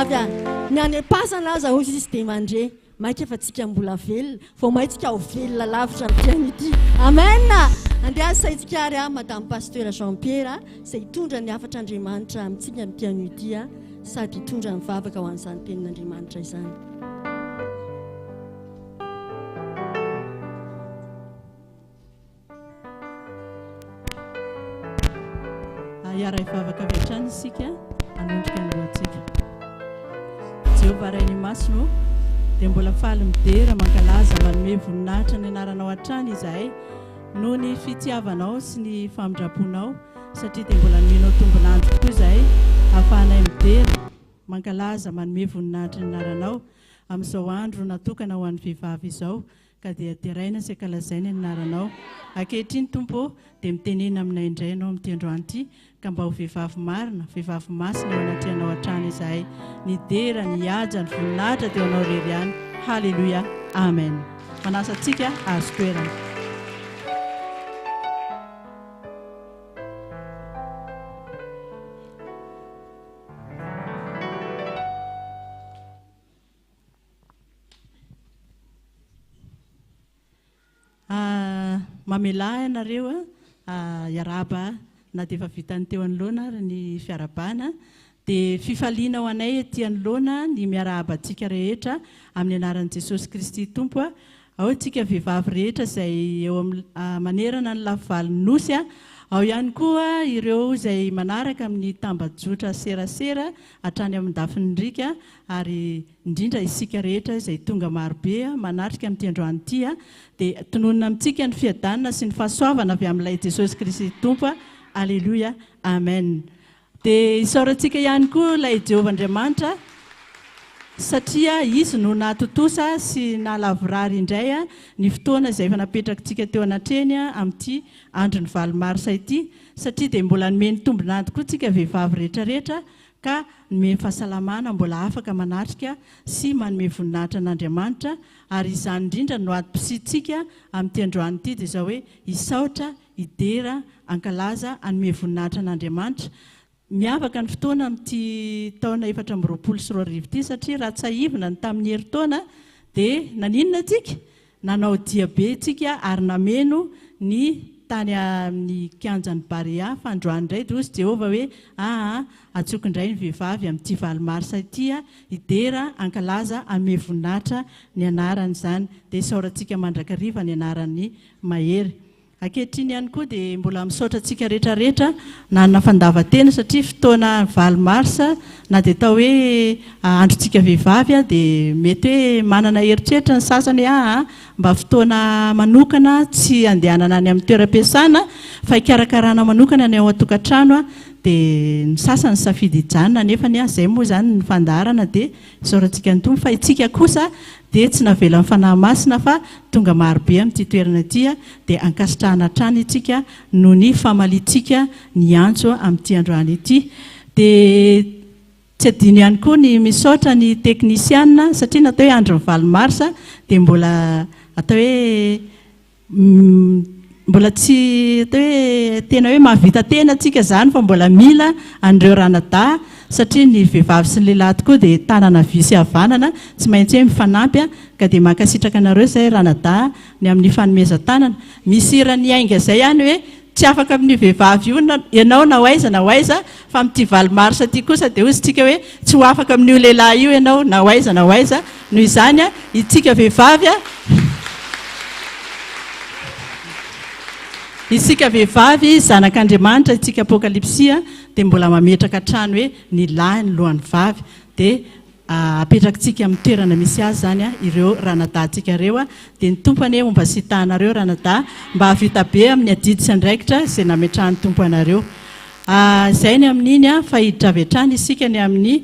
vehivavy ny any pasana aza ozy izy dia mandre maika efa tsika mbola velona vao maitsika ho velona lavitra mitiany ity amen andeha saitsika ary madame pasteur Jean Pierre izay hitondra ny hafatra Andriamanitra amintsika mitiany ity sady hitondra ny vavaka ho an'izany tenin'Andriamanitra izany. Iara ivavaka avy hatrany isika anondrika ny lohantsika. Jehovah ray ny masino dia mbola faly midera mankalaza manome voninahitra ny anaranao hatrany izahay noho ny fitiavanao sy ny famindraponao satria dia mbola nomenao tombonandro tokoa izahay ahafahanay midera mankalaza manome voninahitra ny anaranao amin'izao andro natokana ho an'ny vehivavy izao ka dia teraina sy ankalazaina ny anaranao ankehitriny tompo dia mitenena aminay indray ianao amin'ity androany ity ka mba ho vehivavy marina vehivavy masina eo anatrianao hatrany izahay ny dera ny haja ny voninahitra teo anao rery ihany halleluia amen. Manasa antsika azo toerana. Mamela ianareo iaraba na dia efa vitany teo anoloana ary ny fiarabana dia fifaliana ho anay ety anoloana ny miarabantsika rehetra amin'ny anaran'i Jesosy Kristy Tompo ao antsika vehivavy rehetra izay eo manerana ny lafivaliny nosy ao ihany koa ireo izay manaraka amin'ny tambajotra serasera hatrany amin'ny dafin'nyrika ary indrindra isika rehetra izay tonga marobe manatrika amin'ity androany ity dia tononona amintsika ny fiadanana sy ny fahasoavana avy amin'ilay Jesosy Kristy Tompo alleluia amen. Dia isaorantsika ihany koa ilay Jehovah Andriamanitra satria izy no nahatotosa sy nahalavorary indray ny fotoana izay efa napetrakantsika teo anatreny amin'ity andro ny valo marsa ity satria dia mbola nomeny tombonandro koa tsika vehivavy rehetrarehetra ka nomeny fahasalamana mbola afaka manatrika sy manome voninahitra an'Andriamanitra ary izany indrindra no atom-pisintsika amin'ity androany ity dia izao hoe isaotra idera ankalaza anome voninahitra an'Andriamanitra miavaka ny fotoana amin'ity taona 2024 ity satria raha tsy haivina ny tamin'ny herintaona dia naninona tsika nanao dia be tsika ary nameno ny tany amin'ny kianjan'ny Barea fa androany indray dia ozy Jehovah hoe atsoky indray ny vehivavy amin'ity valo marsa ity idera ankalaza anome voninahitra ny anarany izany dia isaorantsika mandrakariva ny anaran'ny mahery. Ankehitriny ihany koa dia mbola misaotra antsika rehetrarehetra na nafandavan-tena satria fotoana valo marsa na dia tao hoe androntsika vehivavy dia mety hoe manana heritreritra ny sasany mba fotoana manokana tsy andehanana any amin'ny toeram-piasana fa hikarakarana manokana ny ao an-tokantrano dia ny sasany safidy hijanona nefa ny izay moa izany ny fandaharana dia isaorantsika ny tompo fa itsika kosa dia tsy navela ny fanahy masina fa tonga marobe amin'ity toerana ity dia ankasitrahana hatrany itsika no ny famalitsika ny antso amin'ity androany ity dia tsy adino ihany koa ny misaotra ny teknisiana satria natao hoe andro ny valo marsa dia mbola atao hoe mbola tsy atao hoe tena hoe mahavita tena tsika izany fa mbola mila an'ireo ranada satria ny vehivavy sy ny lehilahy tokoa dia tanana vy sy havanana tsy maintsy hoe mifanampy ka dia mankasitraka anareo izay ranada ny amin'ny fanomezan-tanana misy irany ainga izay ihany hoe tsy afaka amin'ny vehivavy io ianao na hoaiza fa amin'ity valo marsa ity kosa dia ozy tsika hoe tsy ho afaka amin'io lehilahy io ianao na hoaiza noho izany itsika vehivavy isika vehivavy zanak'Andriamanitra itsika Apokalypsia dia mbola mametraka trano hoe ny lahy ny lohan'ny vavy dia apetrakantsika amin'ny toerana misy azy izany ireo ranadahntsika ireo dia ny tompony momba sitahanareo ranadahy mba havita be amin'ny adidy sy andraikitra izay nametrahan'ny tompo anareo. Izay ny amin'iny fahiditra avy hatrany isika ny amin'ny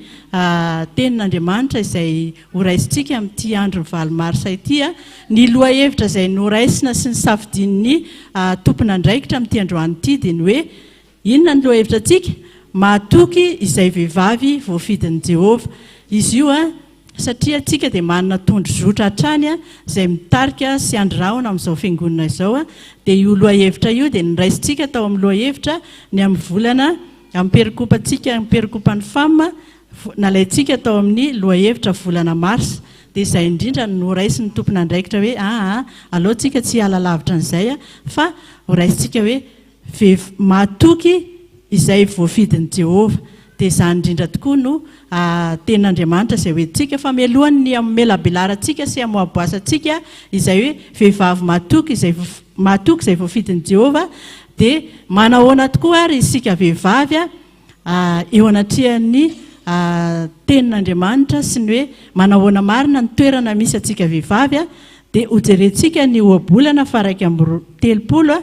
tenin'Andriamanitra izay horaisintsika amin'ity andro ny valo marsa ity ny loha hevitra izay noraisina sy ny safidin'ny tompon'andraikitra amin'ity androany ity dia ny hoe inona ny loha hevitra antsika mahatoky izay vehivavy voafidin'i Jehovah izy io satria antsika dia manana tondro zotra hatrany izay mitarika sy andrahona amin'izao fiangonana izao dia io loha hevitra io dia niraisintsika tao amin'ny loha hevitra ny amin'ny volana amin'ny perikopantsika amin'ny perikopan'ny F.A.M nalaintsika tao amin'ny lohahevitra volana mars dia izay indrindra noraisy ny tompona andraikitra hoe alohantsika tsy ala lavitra n'izay fa horaisitsika hoe matoky izay voafidin'i Jehova dia izany indrindra tokoa no tenin'Andriamanitra izay hoentsika fa mialohany ny amelabelantsika sy amoaboasantsika izay hoe vehivavy matoky izay voafidin'i Jehova dia manahoana tokoa ary isika vehivavy eo anatrihan'ny tenin'Andriamanitra sy ny hoe manahoana marina ny toerana misy atsika vehivavy dia hojerentsika ny oabolana faraiky amby 30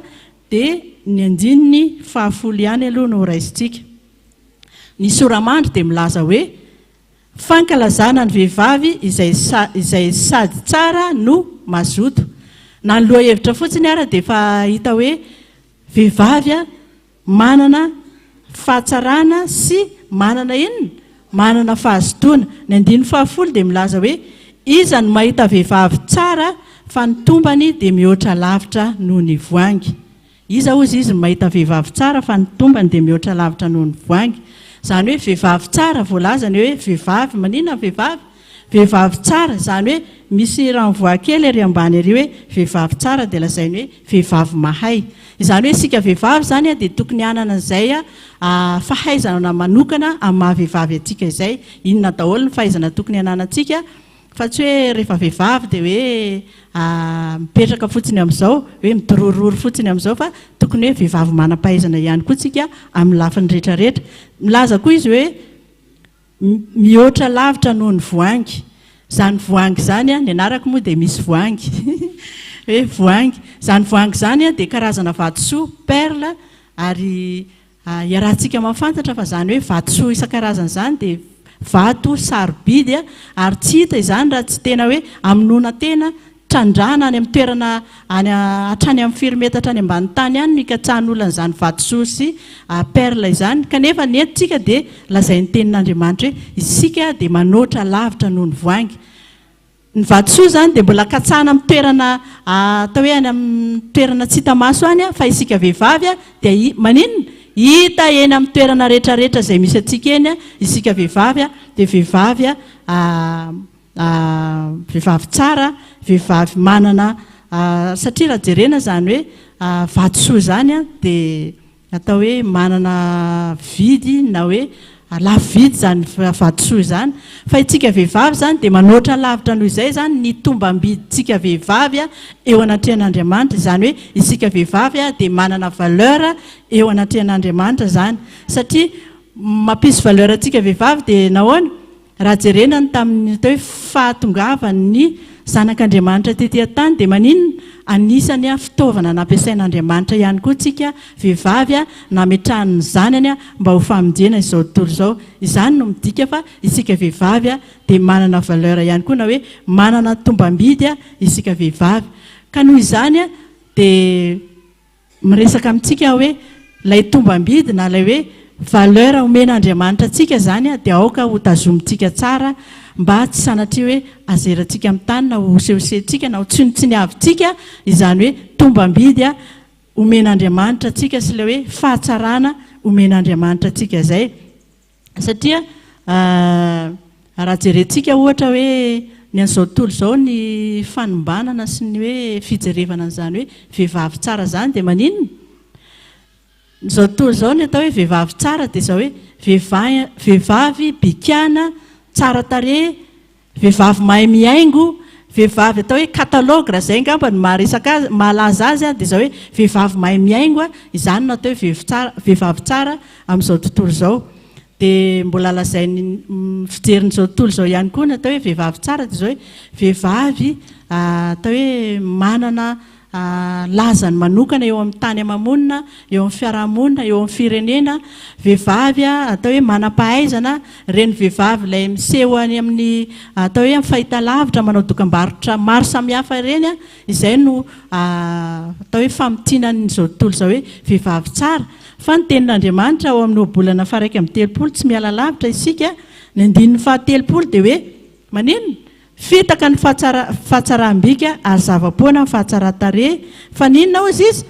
dia ny andininy 10 ihany aloha no horaisitsika. Ny soramandry dia milaza hoe fankalazana ny vehivavy izay sady tsara no mazoto. Na ny lohahevitra fotsiny ara dia efa hita hoe vehivavy manana fahatsarana sy manana fahazotoana. Ny 10 dia milaza hoe iza no mahita vehivavy tsara fa ny tombany dia mihoatra lavitra noho ny voangy. Iza ozy izy no mahita vehivavy tsara fa ny tombany dia mihoatra lavitra noho ny voangy. Izany hoe vehivavy tsara voalazany hoe vehivavy maninona vehivavy tsara, izany hoe misy ranvoakely ery ambany ery hoe vehivavy tsara dia lazainy hoe vehivavy mahay. Izany hoe isika vehivavy zany dia tokony hanana izay fahaizana manokana amin'ny mahavehivavy atsika izay. Inona daholo ny fahaizana tokony hananantsika fa tsy hoe rehefa vehivavy dia hoe mipetraka fotsiny amin'izao hoe midororory fotsiny amin'izao fa tokony hoe vehivavy manam-pahaizana ihany koa tsika amin'ny lafiny rehetrarehetra. Milaza koa izy hoe mihoatra lavitra noho ny voangy. Izany voangy zany ny anarako moa dia misy voangy hoe voangy. Izany voangy zany dia karazana vatosoa perla ary iarahantsika mafantatra fa zany hoe vatosoa isan-karazana zany dia vato sarobidy ary tsy hita izany raha tsy tena hoe aminona tena trandrana any amin'ny toerana hatrany amin'ny firimetatra any ambany tany any no ikatsahan'olona izany vatosoa sy perla izany. Kanefa ny entintsika dia lazainy tenin'Andriamanitra hoe isika dia manoatra lavitra noho ny voangy. Ny vatosoa zany dia mbola katsahana amin'ny toerana atao hoe any amin'ny toerana tsy hita maso any fa isika vehivavy dia maninona hita eny amin'ny toerana rehetrarehetra izay misy atsika eny isika vehivavy dia vehivavy tsara, vehivavy manana satria raha jerena zany hoe vatosoa zany dia atao hoe manana vidy na hoe lafo vidy zany vatosoa zany. Fa itsika vehivavy zany dia manoatra lavitra noho izay zany ny tombam-biditsika vehivavy eo anatrehan'Andriamanitra. Izany hoe isika vehivavy dia manana valeur eo anatrehan'Andriamanitra zany satria mampisy valeur atsika vehivavy dia nahoana raha jerena ny tamin'ny atao hoe fahatongavan'ny zanak'Andriamanitra tetỳ tany dia maninona anisany fitaovana nampiasain'Andriamanitra ihany koa tsika vehivavy nametrahany zanany mba ho famonjena izao tontolo izao. Izany no midika fa isika vehivavy dia manana valeur ihany koa na hoe manana tombam-bidy isika vehivavy. Ka noho izany dia miresaka amintsika hoe ilay tombam-bidy na ilay hoe valeur omen'Andriamanitra atsika zany dia aoka ho tazomintsika tsara mba tsy sanatria hoe azerantsika amin'ny tany na hosehosentsika na ho tsinotsiniavintsika. Izany hoe tombam-bidy omen'Andriamanitra atsika sy ilay hoe fahatsarana omen'Andriamanitra atsika izay. Satria raha jerentsika ohatra hoe ny an'izao tontolo izao ny fanombanana sy ny hoe fijerevana an'izany hoe vehivavy tsara zany dia maninona izao tontolo izao ny atao hoe vehivavy tsara dia izao hoe vehivavy bikana tsara tarehy, vehivavy mahay mihaingo, vehivavy atao hoe catalogue raha izay ngamba ny mahalaza azy dia izao hoe vehivavy mahay mihaingo izany no atao hoe vehivavy tsara amin'izao tontolo izao. Dia mbola lazainy fijerin'izao tontolo izao ihany koa ny atao hoe vehivavy tsara dia izao hoe vehivavy atao hoe manana lazany manokana eo amin'ny tany amamonina, eo amin'ny fiarahamonina, eo amin'ny firenena. Vehivavy atao hoe manam-pahaizana, reny vehivavy ilay miseho any amin'ny atao hoe amin'ny fahitalavitra manao dokam-barotra maro samihafa ireny izay no atao hoe famotinan'izao tontolo izao hoe vehivavy tsara. Fa ny tenin'Andriamanitra ao amin'ny oabolana faraiky amin'ny 30 tsy miala lavitra isika ny 9 dia hoe maninona fitaka ny fahatsarambika ary zava-poana ny fahatsaran-tarehy fa ninona ozy izy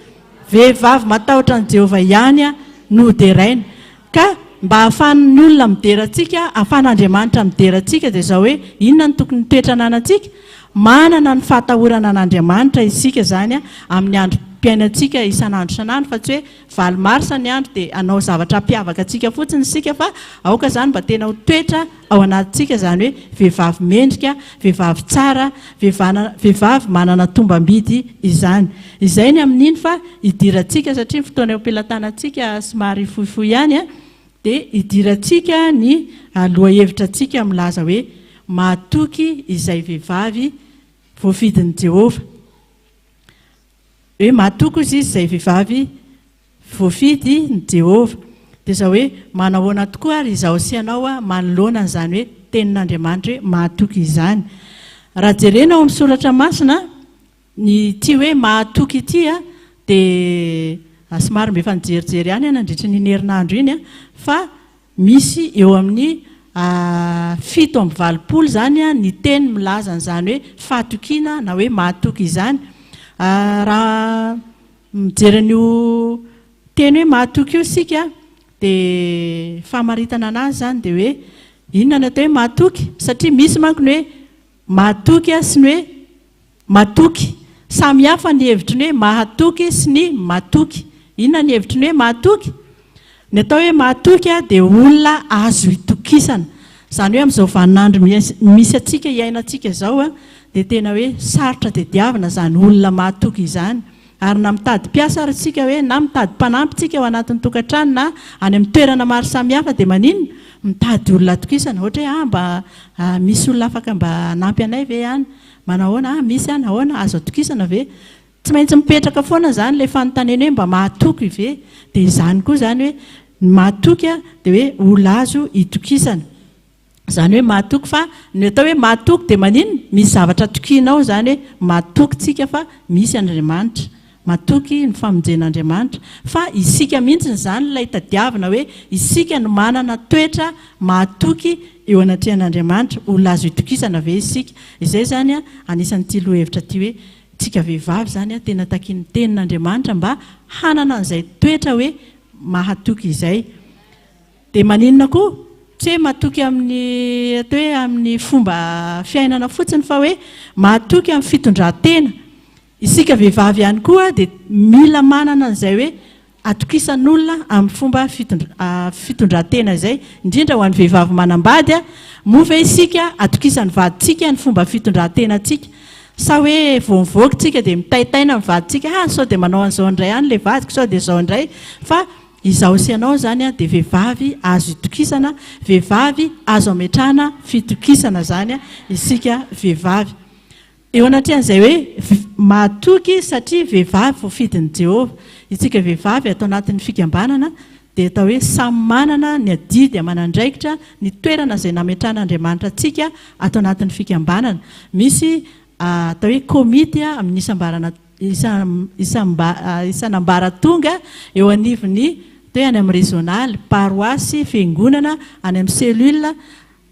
vehivavy matahotra ny Jehova ihany no deraina. Ka mba ahafan'ny olona mideratsika ahafan'andriamanitra mideratsika dia zao hoe inona ny tokony toetra ananantsika manana ny fahatahorana an'andriamanitra isika zany amin'ny androm-piainantsika isan'andro isan'andro fa tsy hoe valy marsa ny andro dia anao zavatra mpiavaka atsika fotsiny isika fa aoka zany mba tena ho toetra ao anatintsika zany hoe vehivavy mendrika, vehivavy tsara, vehivavy manana tombam-bidy izany. Izay ny amin'iny fa idirantsika satria fotoana eo am-pelantanantsika somary fohifohy ihany dia idirantsika ny loha hevitra antsika milaza hoe mahatoky izay vehivavy voafidin'i Jehova. Hoe mahatoky izy izay vehivavy voafidy ny Jehova. Dia zao hoe manahoana tokoa ary izaho sy ianao manoloana izany hoe tenin'Andriamanitra hoe mahatoky izany. Raha jerena ao amin'ny soratra masina ny ity hoe mahatoky ity dia somary mba efa nijerijery ihany nandritra ny herinandro iny fa misy eo amin'ny 7:20 zany ny teny milaza an'izany hoe fahatokiana na hoe mahatoky izany. Raha mijeran'io teny hoe mahatoky io sika dia fahamaritana anazy zany dia hoe inona ny atao hoe mahatoky satria misy manko ny hoe mahatoky sy ny hoe matoky. Samy hafa ny hevitry ny hoe mahatoky sy ny matoky. Inona ny hevitry ny hoe mahatoky? Ny atao hoe mahatoky dia olona azo itokisana. Zany hoe amin'izao vaninandro misy atsika iainantsika zao dia tena hoe sarotra dia diavina zany olona mahatoky izany. Ary na mitady mpiasa ary tsika hoe na mitady mpanampy tsika ao anatin'ny tokantrano na any amin'ny toerana maro samihafa dia maninona mitady olona atokisana. Ohatra hoe mba misy olona afaka mba hanampy anay ve ihany, manahoana misy ihany ahoana azo atokisana ve, tsy maintsy mipetraka foana zany ilay fanontaniana hoe mba mahatoky ve. Dia izany koa zany hoe mahatoky dia hoe olona azo itokisana. Zany hoe mahatoky fa ny atao hoe mahatoky dia maninona misy zavatra tokianao zany hoe mahatoky tsika fa misy Andriamanitra. Mahatoky ny famonjen'Andriamanitra fa isika mihitsy zany ilay tadiavina hoe isika no manana toetra mahatoky eo anatrehan'Andriamanitra, olona azo itokisana ve isika. Izay zany anisan'ity lohahevitra ty hoe tsika vehivavy zany tena takiany tenin'Andriamanitra mba hanana an'izay toetra hoe mahatoky izay. Dia maninona koa tsy hoe mahatoky amin'ny atao hoe amin'ny fomba fiainana fotsiny fa hoe mahatoky amin'ny fitondran-tena. Isika vehivavy ihany koa dia mila manana an'izay hoe atokisan'olona amin'ny fomba fitondran-tena izay, indrindra ho an'ny vehivavy manambady mova isika atokisan'ny vaditsika ny fomba fitondran-tenantsika. Sa hoe voavoaka tsika dia mitaitaina amin'ny vaditsika sao dia manao an'izao indray ihany ilay vadiko sao dia izao indray, fa izaho sy ianao zany dia vehivavy azo itokisana, vehivavy azo ametrahana fitokisana zany isika vehivavy. Eo anatrehan'izay hoe mahatoky satria vehivavy voafidin'i Jehova. Isika vehivavy atao anatin'ny fikambanana dia atao hoe samy manana ny adidy aman'andraikitra ny toerana izay nametrahan'Andriamanitra antsika atao anatin'ny fikambanana. Misy atao hoe komity amin'ny isan'ambaratonga eo anivon'ny toe any amin'ny régional, paroasy, fiangonana, any amin'ny cellule,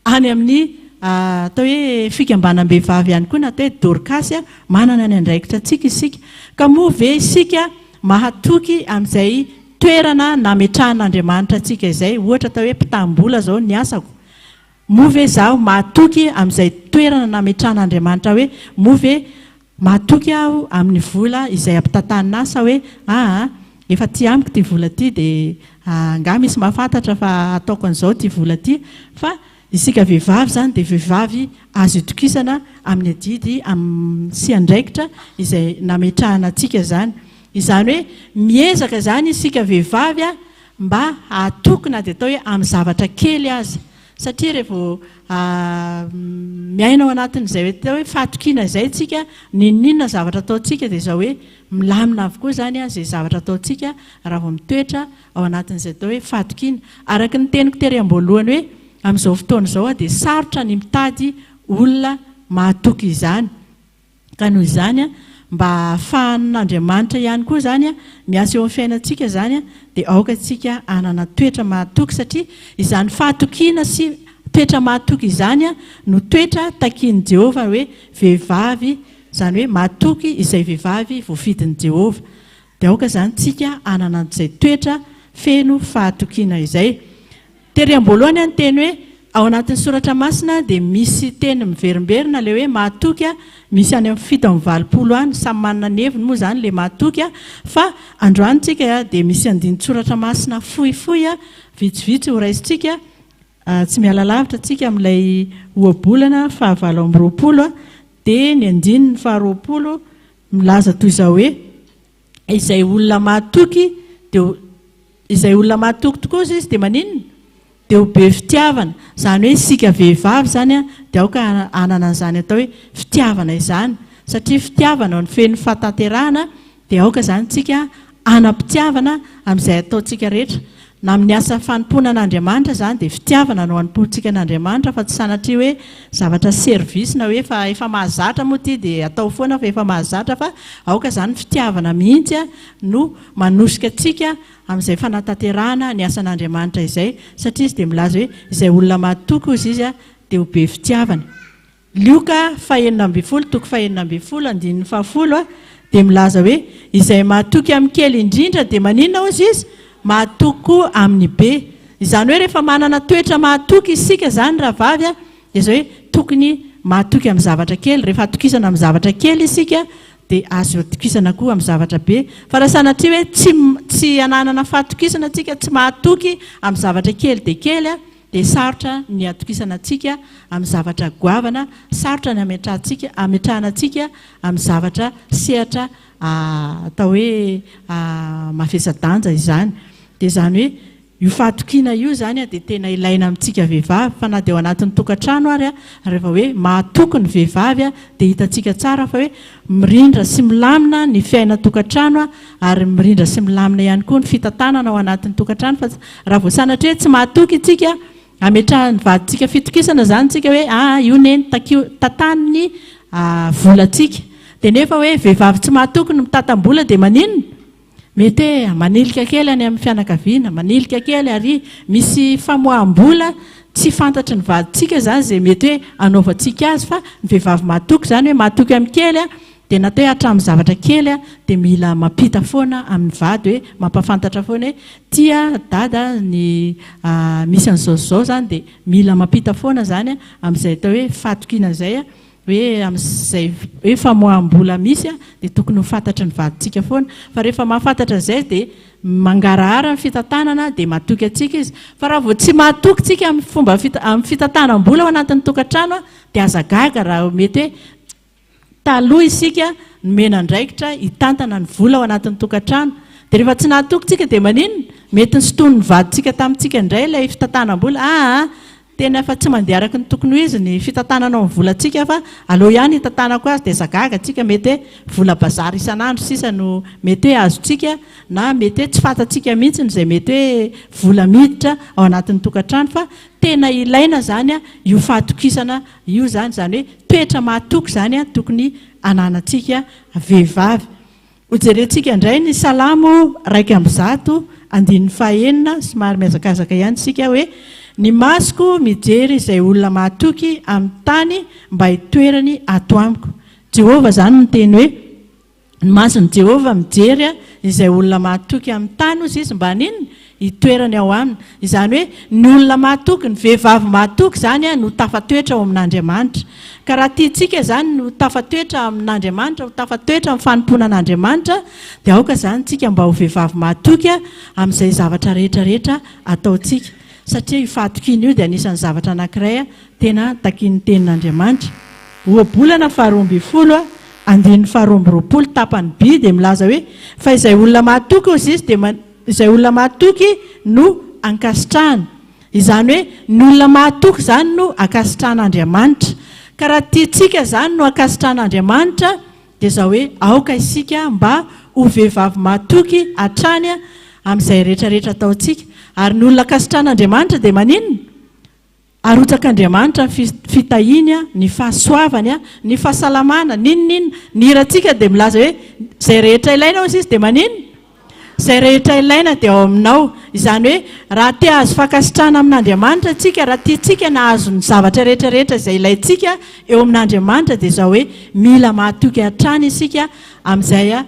any amin'ny atao hoe fikambanam-behivavy ihany koa na atao hoe dorcasy manana ny andraikitra antsika isika. Ka moa ve isika mahatoky amin'izay toerana nametrahan'Andriamanitra antsika izay, ohatra atao hoe mpitam-bola zao ny asako. Moa ve zaho mahatoky amin'izay toerana nametrahan'Andriamanitra hoe moa ve mahatoky aho amin'ny vola izay ampitantanina sa hoe efa ty amiko ty vola ty dia nga misy mahafantatra fa ataoko an'izao ty vola ty. Fa isika vehivavy zany dia vehivavy azo itokisana amin'ny adidy sy andraikitra izay nametrahana antsika zany. Izany hoe miezaka zany isika vehivavy mba atokona dia atao hoe amin'ny zavatra kely azy. Satria rehefa miaina ao anatin'izay atao hoe fahatokiana izay tsika, ninona zavatra ataontsika dia izao hoe milamina avokoa zany izay zavatra ataontsika raha vao mitoetra ao anatin'izay atao hoe fahatokiana. Araka ny teniko tery am-boalohany hoe amin'izao fotoana izao dia sarotra ny mitady olona mahatoky izany. Ka noho izany mba ahafahan'Andriamanitra ihany koa zany miasa eo amin'ny fiainantsika zany dia aoka tsika anana toetra mahatoky satria izany fahatokiana sy toetra mahatoky izany no toetra takian'i Jehova hoe vehivavy, zany hoe mahatoky izay vehivavy voafidin'i Jehova. Dia aoka zany tsika anana an'izay toetra feno fahatokiana izay. tery am-boalohany any teny hoe ao anatin'ny soratra masina dia misy teny miverimberina le hoe mahatoky a misy any amin'ny 7:20 any samy manana neviny moa zany le mahatoky a fa androany tsika dia misy andinin-tsoratra masina fohifohy a vitsivitsy ho raisitsika tsy miala lavitra tsika amin'ilay oabolana 7:20 dia ny andininy 20 milaza toy izao hoe izay olona mahatoky dia izay olona mahatoky tokoa izy dia maninona dia ho be fitiavana zany hoe isika vehivavy zany a dia aoka anana an'izany atao hoe fitiavana izany satria fitiavana ny feno fahatanterahana dia aoka zany tsika anam-pitiavana amin'izay ataontsika rehetra na amin'ny asa fanompoana an'Andriamanitra zany dia fitiavana no hanompontsika an'Andriamanitra fa tsy sanatria hoe zavatra service na hoe efa mahazatra moa ty dia atao foana fa efa mahazatra fa aoka zany fitiavana mihitsy a no manosika tsika amin'izay fanatanterahana ny asan'Andriamanitra izay satria izy dia milaza hoe izay olona mahatoky izy izy a dia ho be fitiavana. Lioka 9:12 toko 9:12 andininy 10 dia milaza hoe izay mahatoky amin'ny kely indrindra dia maninona izy izy mahatoky koa amin'ny be. Izany hoe rehefa manana toetra mahatoky isika zany raha vavy a dia izao hoe tokony mahatoky amin'ny zavatra kely, rehefa atokisana amin'ny zavatra kely isika dia azo atokisana koa amin'ny zavatra be. Fa raha sanatria hoe tsy ananana fahatokisana tsika tsy mahatoky amin'ny zavatra kely dia kely a dia sarotra ny atokisana atsika amin'ny zavatra goavana, sarotra ny ametrahana atsika amin'ny zavatra sehatra atao hoe mafesa-danja izany. Dia zany hoe io fahatokiana io zany a dia tena ilaina amintsika vehivavy fa na dia ao anatin'ny tokantrano ary a rehefa hoe mahatoky ny vehivavy a dia hitantsika tsara fa hoe mirindra sy milamina ny fiaina tokantrano a ary mirindra sy milamina ihany koa ny fitantanana ao anatin'ny tokantrano fa raha vao sanatria hoe tsy mahatoky itsika ametrahany vadintsika fitokisana zany tsika hoe io neny tatany volatsika dia nefa hoe vehivavy tsy mahatoky ny mitatam-bola dia maninona mety hoe manilika kely any amin'ny fianakaviana, manilika kely ary misy famoaham-bola tsy fantatry ny vadintsika zany izay mety hoe anaovantsika azy fa ny vehivavy mahatoky zany hoe mahatoky amin'ny kely a dia natao hoe hatramin'ny zavatra kely a dia mila mampita foana amin'ny vady hoe mampafantatra foana hoe tia dada ny misy an'izao zany dia mila mampita foana zany a amin'izay atao hoe fahatokiana izay a hoe amin'izay hoe famoaham-bola misy a dia tokony ho fantatry ny vadintsika foana fa rehefa mahafantatra izay dia mangarahara ny fitantanana dia mahatoky atsika izy fa raha vao tsy mahatoky tsika amin'ny fomba amin'ny fitantanam-bola ao anatin'ny tokantrano a dia azagaga raha mety hoe taloha isika nomena andraikitra hitantana ny vola ao anatin'ny tokantrano dia rehefa tsy nahatoky tsika dia maninona mety ny sotoany ny vadintsika tamintsika indray ilay fitantanam-bola tena fa tsy mandeha araka ny tokony ho izy ny fitantanana amin'ny volantsika fa aleo ihany hitantanako azy dia zagaga tsika mety hoe vola bazary isan'andro sisa no mety hoe azontsika na mety hoe tsy fantatsika mihitsy izay mety hoe vola miditra ao anatin'ny tokantrano fa tena ilaina zany a io fahatokisana io zany hoe toetra mahatoky zany a tokony ananantsika vehivavy. Hojerentsika indray ny Salamo 1:100 andininy 9 somary miazakazaka ihany sika hoe ny masoko mijery izay olona mahatoky amin'ny tany mba hitoerany ato amiko. Jehovah zany no teny hoe ny mason'i Jehovah mijery izay olona mahatoky amin'ny tany ozy izy mba ninona hitoerany ao aminy. Izany hoe ny olona mahatoky, ny vehivavy mahatoky zany no tafatoetra ao amin'Andriamanitra. Ka raha tiantsika zany no tafatoetra amin'Andriamanitra, ho tafatoetra amin'ny fanompoana an'Andriamanitra dia aoka zany tsika mba ho vehivavy mahatoky amin'izay zavatra rehetrarehetra ataontsika. Satria io fahatokiana io dia anisan'ny zavatra anankiray tena takian'ny tenin'Andriamanitra. Oabolana 12 andininy 12 tapany B dia milaza hoe fa izay olona mahatoky izy izy dia izay olona mahatoky no ankasitrahana. Izany hoe ny olona mahatoky zany no ankasitrahan'Andriamanitra. Ka raha tiantsika zany no ankasitrahan'Andriamanitra dia izao hoe aoka isika mba ho vehivavy mahatoky hatrany amin'izay rehetrarehetra ataontsika. Ary ny olona ankasitrahan'Andriamanitra dia maninona? Arotsak'Andriamanitra ny fitahiny, ny fahasoavany, ny fahasalamana, ninonina. Ny hirantsika dia milaza hoe izay rehetra ilaina izy dia maninona? izay rehetra ilaina dia ao aminao. Izany hoe raha te azo fankasitrahana amin'Andriamanitra tsika, raha tiatsika nahazo ny zavatra rehetrarehetra izay ilayntsika eo amin'Andriamanitra dia izao hoe mila mahatoky hatrany isika amin'izay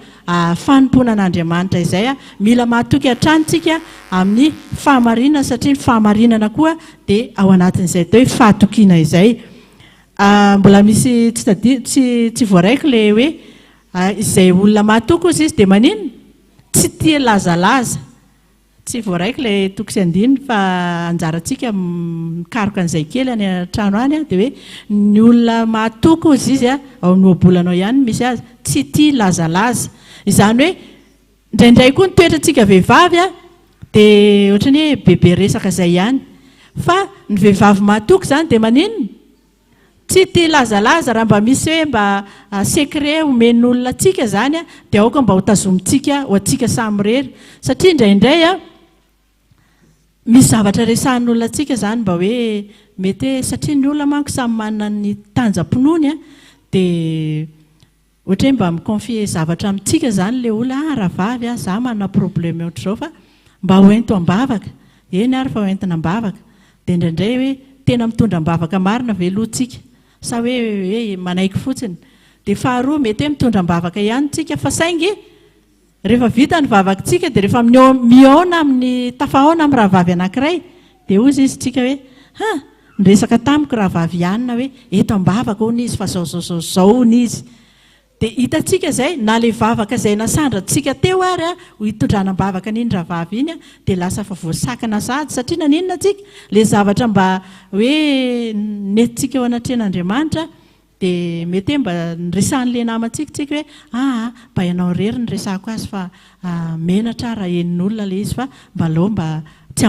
fanompoana an'Andriamanitra izay. Mila mahatoky hatrany tsika amin'ny fahamarinana, satria ny fahamarinana koa dia ao anatin'izay atao hoe fahatokiana izay. Mbola misy tsy voaraiko ilay hoe izay olona mahatoky izy dia maninona? Tsy tia lazalaza. Tsy voaraiko ilay toko sy andiny fa anjarantsika mikaroka an'izay kely any an-trano any dia hoe ny olona mahatoky izy ao amin'ny ohabolanao ihany misy azy, tsy tia lazalaza. Izany hoe indraindray koa ny toetrantsika vehivavy dia ohatrany hoe bebe resaka izay ihany. Fa ny vehivavy mahatoky izany dia maninona? Tsy tia lazalaza. Raha mba misy hoe mba secret omen'olona tsika izany dia aoka mba ho tazomintsika ho antsika samy rery. Satria indraindray misy zavatra resahan'olona tsika izany mba hoe mety satria ny olona manko samy manana ny tanjam-pinoany dia ohatra hoe mba miconfie zavatra amintsika izany ilay olona raha vavy za manana problème ohatr'izao fa mba hoento am-bavaka. Eny ary fa hoentina am-bavaka. Dia indraindray hoe tena mitondra am-bavaka marina velohantsika sa hoe manaiky fotsiny. Dia faharoa mety hoe mitondra am-bavaka ihany tsika fa saingy rehefa vita ny vavakantsika dia rehefa mihaona amin'ny tafahaona amin'ny raha vavy anankiray dia ozy izy tsika hoe niresaka tamiko raha vavy ihany na hoe eto am-bavaka hono izy fa zao hono izy. Dia hitantsika izay na ilay vavaka izay nasandrantsika teo ary ho hitondrana am-bavaka n'iny raha vavy iny dia lasa fa voasakana sady satria naninona tsika ilay zavatra mba hoe netintsika eo anatrehan'Andriamanitra dia mety hoe mba niresahan'ilay namantsika tsika hoe mba ianao rery niresahako azy fa menatra raha enin'olona ilay izy fa mba aleo mba tsy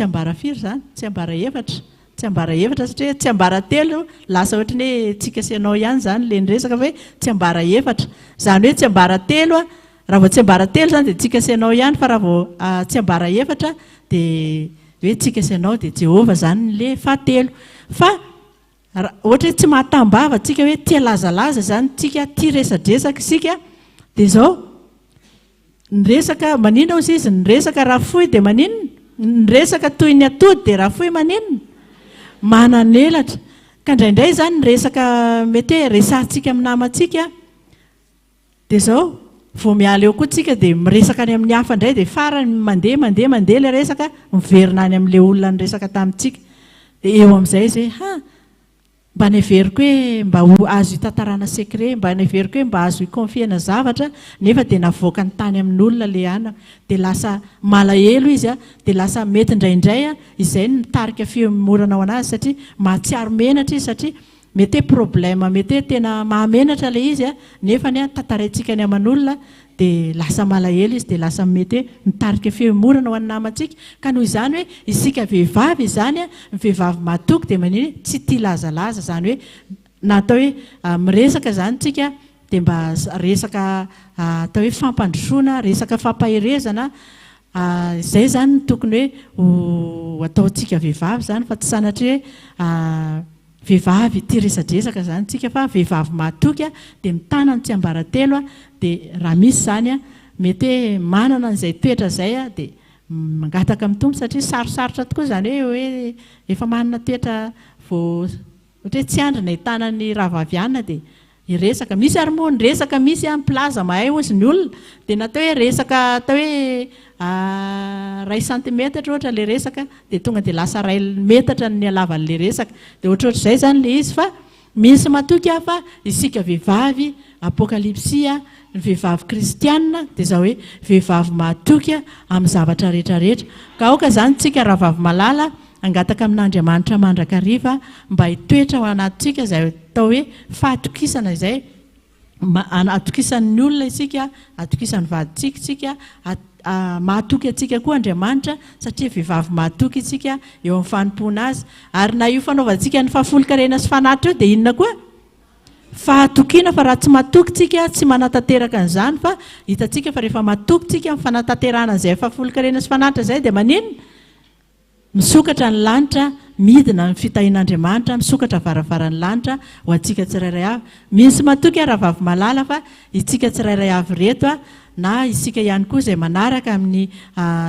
ambara firy izany, tsy ambara efatra. Tsy ambara efatra satria tsy ambara telo lasa ohatrany hoe tsika sy ianao ihany izany ilay niresaka hoe tsy ambara efatra. Izany hoe tsy ambara telo raha vao tsy ambara telo izany dia tsika sy ianao ihany, fa raha vao tsy ambara efatra dia hoe tsika sy ianao dia Jehovah izany ilay fahatelo. Fa ohatra hoe tsy mahatambava tsika hoe tia lazalaza izany tsika, tia resadresaka isika dia izao niresaka maninona ozy izy niresaka rafoy dia maninona? Niresaka toy ny atody dia rafoy maninona? Mananelatra. Ka indraindray izany niresaka mety hoe resahantsika amin'ny namantsika dia izao vao miala eo koa tsika dia miresaka any amin'ny hafa indray dia farany mandeha ilay resaka miverina any amin'ilay olona niresaka tamintsika. Dia eo amin'izay izy hoe mba neveriko hoe mba azo hitantarana secret, mba neveriko hoe mba azo hiconfiena zavatra nefa dia navoaka ny tany amin'olona ilay anako. Dia lasa malahelo izy dia lasa mety indraindray izay nitarika fiomoranao anazy satria mahatsiaro menatra izy satria mety hoe problème mety hoe tena mahamenatra ilay izy nefa tantaraintsika ny aman'olona dia lasa malahelo izy dia lasa mety hoe nitarika fiomorana ho any namantsika. Ka noho izany hoe isika vehivavy izany ny vehivavy mahatoky dia maniny tsy tia lazalaza, izany hoe natao hoe miresaka izany tsika dia mba resaka atao hoe fampandrosoana, resaka fampahirezana. Izay izany no tokony hoe ataontsika vehivavy izany fa tsy sanatria hoe vehivavy tia resadresaka izany tsika fa vehivavy mahatoky dia mitana ny tsy ambaratelo dia raha misy izany mety hoe manana an'izay toetra izay dia mangataka amin'ny tompo satria sarosarotra tokoa izany hoe efa manana toetra vao ohatra hoe tsy andrina hitanany raha vavianina dia iresaka. Misy ary moa niresaka misy amin'ny plaza mahay ozy ny olona dia natao hoe resaka atao hoe ray santimetatra ohatra ilay resaka dia tonga dia lasa ray metatra ny halavan'ilay resaka dia ohatrohatr'izay izany ilay izy. Fa misy matoky fa isika vehivavy apokalypsy ny vehivavy kristianina dia izao hoe vehivavy mahatoky amin'ny zavatra rehetrarehetra. Ka aoka izany tsika raha vavy malala angataka amin'Andriamanitra mandrakariva mba hitoetra ao anatintsika izay atao hoe fahatokisana izay atokisan'ny olona isika, atokisan'ny vaditsika isika, mahatoky atsika koa Andriamanitra satria vehivavy mahatoky isika eo amin'ny fanompoana azy. Ary na io fanaovantsika ny fahafolo-karena sy fanatitra eo dia inona koa? Fahatokiana. Fa raha tsy mahatoky tsika tsy manatateraka an'izany fa hitantsika fa rehefa mahatoky tsika amin'ny fanataterana izay fahafolo-karena sy fanatitra izay dia maninona? Misokatra ny lanitra, midina ny fitahin'Andriamanitra, misokatra varavaran'ny lanitra ho antsika tsirairay avy. Misy matoky raha vavy malala fa itsika tsirairay avy reto na isika ihany koa izay manaraka amin'ny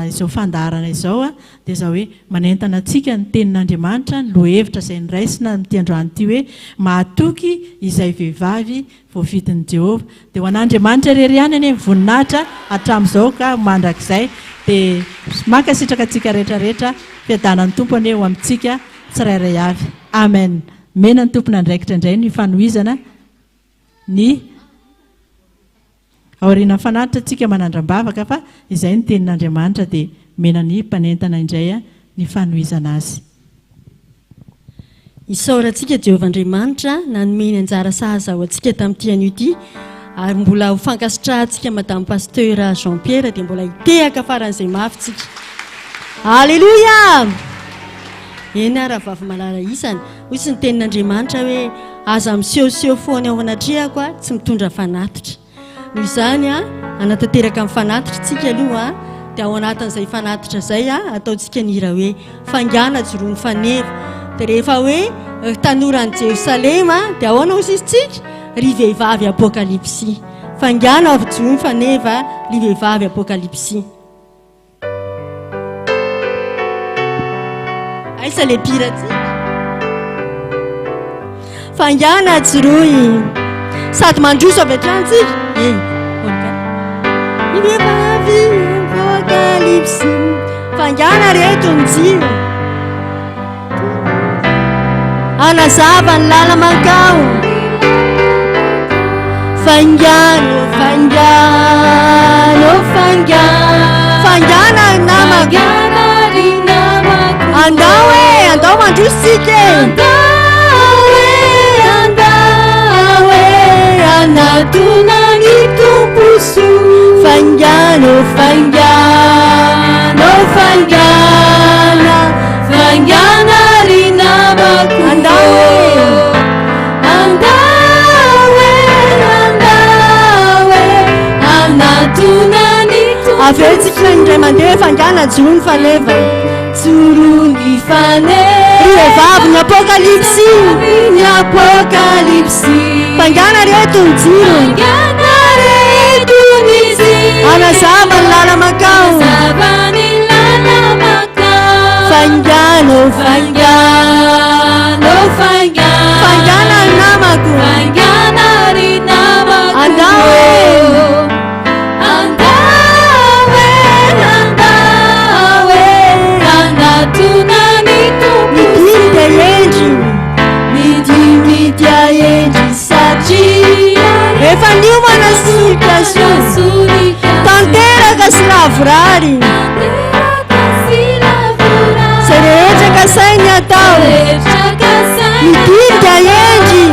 izao fandaharana izao a dia zao hoe manentana antsika ny tenin'Andriamanitra ny lohevitra izay niraisina amin'ity androany ity hoe mahatoky izay vehivavy voavidin'i Jehova. Dia ho an'Andriamanitra irery ihany anie voninahitra hatramin'izao ka mandrakizay. Dia mankasitraka antsika rehetrarehetra fiadanan'ny tompo anie eo amintsika tsirairay avy. Amen. Mena ny tompona ndraikitra indray ny fanohizana ny aoriana fanatitra antsika manandram-bavaka fa izay ny tenin'Andriamanitra dia mena ny mpanentana indray ny fanohizana azy. Isaorantsika Jehovahandriamanitra nanomeny anjara sahaza ho antsika tamin'ity anio ity ary mbola ho fankasitrahantsika madame pasteur Jean-Pierre dia mbola hitehaka faran'izay mafitsika. Alleluia! Eny ary vavy malala isany hoy sy ny tenin'Andriamanitra hoe aza misehoseho foana ao anatrehako tsy mitondra fanatitra. Noho izany anatanteraka amin'ny fanatitra tsika aloha dia ao anatin'izay fanatitra izay ataontsika ny hira hoe fangana joroany faneva. Dia rehefa hoe tanoran'i Jerosalema dia ahoana hozy izytsika ry vehivavy Apokalypsy. Fangana avy joroany faneva ry vehivavy Apokalypsy. Aisa le piratsika fangana joroy sady mandroso avy atrantsika. Vehivavy Apokalypsy fangana reto ny jiro anazava ny lala mankao. Fangano fangano fangano fangana namako andao andao mandrositsika anatona ny tomposo. Fangano fangano fangana fangana ry namako andao anatona ny tomposo. Avetsika indray mandeha fangana joroany faneva joroany faneva vehivavy ny Apokalypsy ny Apokalypsy. Fangana reto ny jiro anazava ny lala makao. Fangano fangano fangano fangana ny namako andao anatona ny tomposo. Midimidya endry satria efa niomana solika tanteraka sy lavorary zay rehetraka sainy atao. Midimidya endry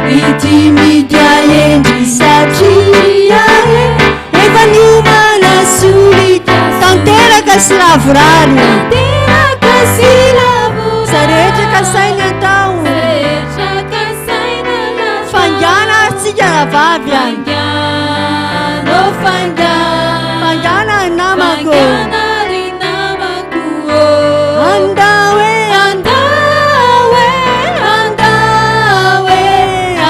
midimidya endry satria efa niomana solika tanteraka sy lavorary zay rehetraka sainy atao. Fangana tsika vavy fangana namako andawe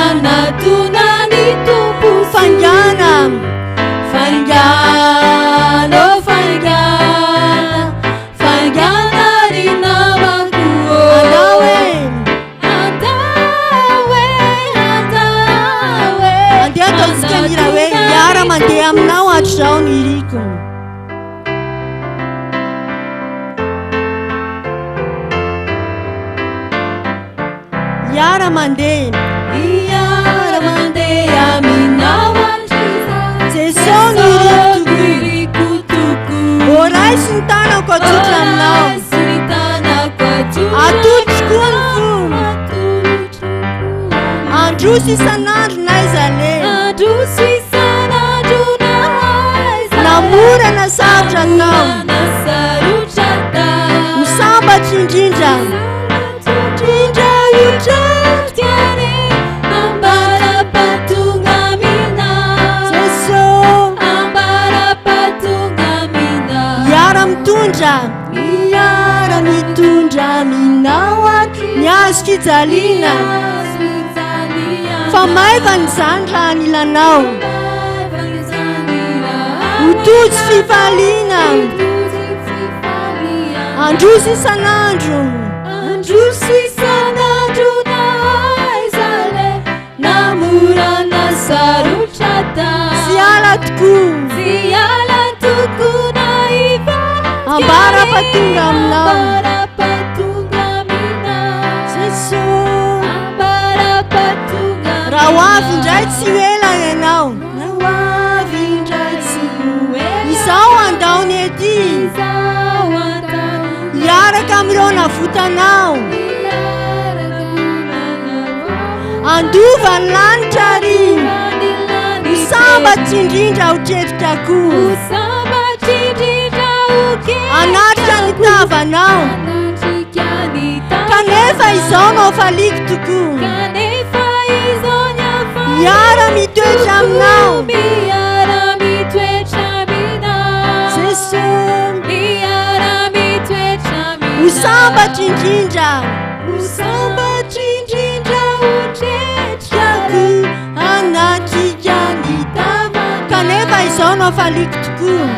anatuna ny tomposo. Fangana fangano fangana fangana ry namako andawe andeha ataontsika mira hoe hiara mandeha aminao atro zao ny iriko. Hiara mandeha aminao Jesosy ny iriko oray sy ny tanako atsotra aminao atolotroko ny fo androso isan'andro na izale namora na sarotra atao misambatry indrindra Iara mitondra minao niazo fijaliana fa maivany izany raha ny ilanao tojo fifaliana androso isan'andro androso isan'andro naizale namorana sarotrata ziala tokoa ziala tokoa naiva ambara-patonga aminao ambara-patonga aminao jeso ambara-patonga raha ho avy indray tsy hoela ianao avy indray tsy hoela izao andaony ety izao andao hiaraka amin'ireo navotanao andova ny lanitra ary hosambatry indrindra ho tretrikako anatrika ny tavanao kanefa izao no faliko tokoa miara mitoetra aminao jeso hosambatry indrindra anatrika ny tava kanefa izao no faliko tokoa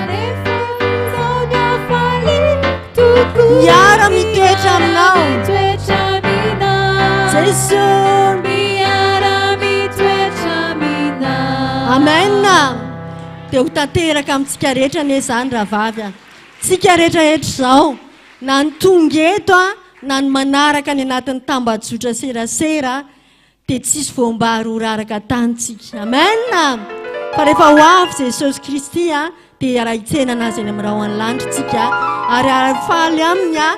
miara mitoetra aminao jeso amena dia ho tanteraka amintsika rehetra ane zany raha vavy a tsika rehetrarehetra izao na ny tonga eto a na ny manaraka ny anatin'ny tambajotra serasera dia tsisy voambary ho raraka tanitsika amena fa rehefa ho avy jesosy kristy a dia raha hitsena anazy any amin'ny raha ho any lantritsika ary arafaly aminy a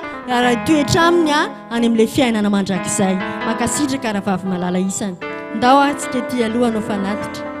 raha toetra aminy a any amin'ilay fiainana mandrakizay makasitraka raha vavy malala isany ndao a tsika ety aloha anao fanatitra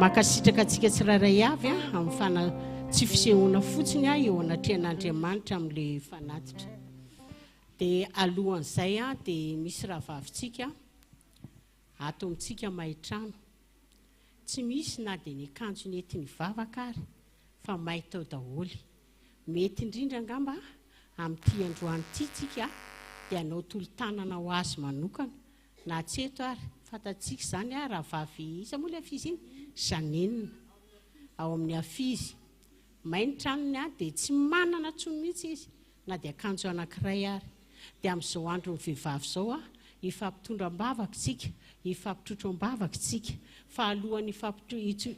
makasitraka atsika tsirairay avy a amin'ny fana tsy fisehoana fotsiny a eo anatrehan'Andriamanitra amin'ilay fanatitra dia alohan'izay a dia misy raha vavintsika ato amintsika mahitrano tsy misy na dia ny akanjo nety ny vavaka ary fa mahay tao daholy mety indrindra angamba amin'ity androany ity tsika dia anao tolo-tanana ho azy manokana na tseto ary fatatsika zany a raha vavy isa moa le afizy iny zanenina ao amin'ny afizy mainitranony a dia tsy manana tsony mihitsy izy na dia akanjo anankiray ary dia amin'izao andro ny vehivavy izao a ifampitondram-bavaka tsika ifampitrotro-m-bavaka tsika fa alohan'ny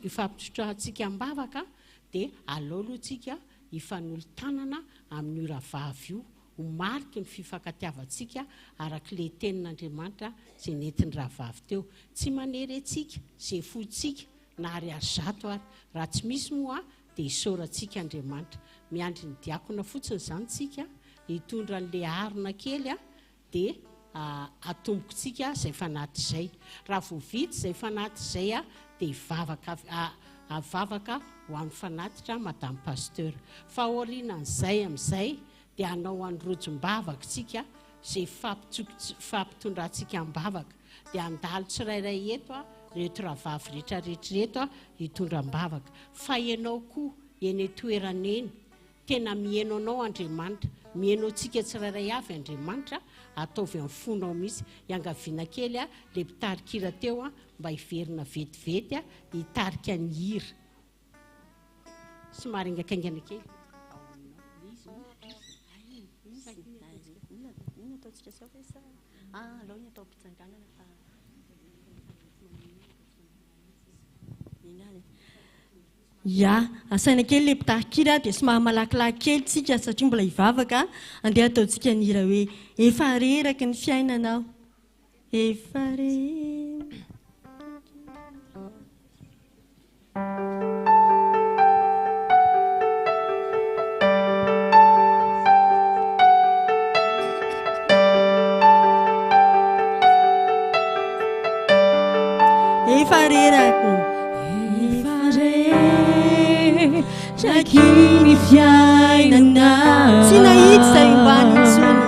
ifampitrotrantsika am-bavaka dia alao aloha tsika ifanolo-tanana amin'ny ora vavy io ho mariky ny fifankatiavantsika arak'ilay tenin'Andriamanitra izay nentin'ny rahavavy teo tsy manery antsika izay fotsika na ary azato ary raha tsy misy moa dia hisorantsika Andriamanitra miandry ny diakona fotsiny zany tsika hitondra n'ilay arina kely a dia atombokontsika izay fanaty izay raha voavity izay fanaty izay a dia avavaka ho an'ny fanatitra madame pasteur fa aorianan'izay amin'izay dia anao androjom-bavaka tsika izay fampitondrantsika am-bavaka dia andalo tsirairay eto a rehetra rahavavy rehetrarehetra reto a hitondram-bavaka fa ianao koa eny toerana eny tena mihaino anao Andriamanitra mihaino antsika tsirairay avy Andriamanitra ataovy amin'ny fonao mihitsy iangaviana kely a le mpitarikira teo a mba hiverina vetivety a hitarika ny hira somary ingaikaingana kely ataontsika sao sa alao ny atao mpitsanganana fa ya asaina kely le mpitahikiry dia somary malakilaky kely tsika satria mbola hivavaka andeha ataontsika nira hoe efa reraky ny fiainanao efa reraka Kini fiainana tsy nahity izay ombany intsony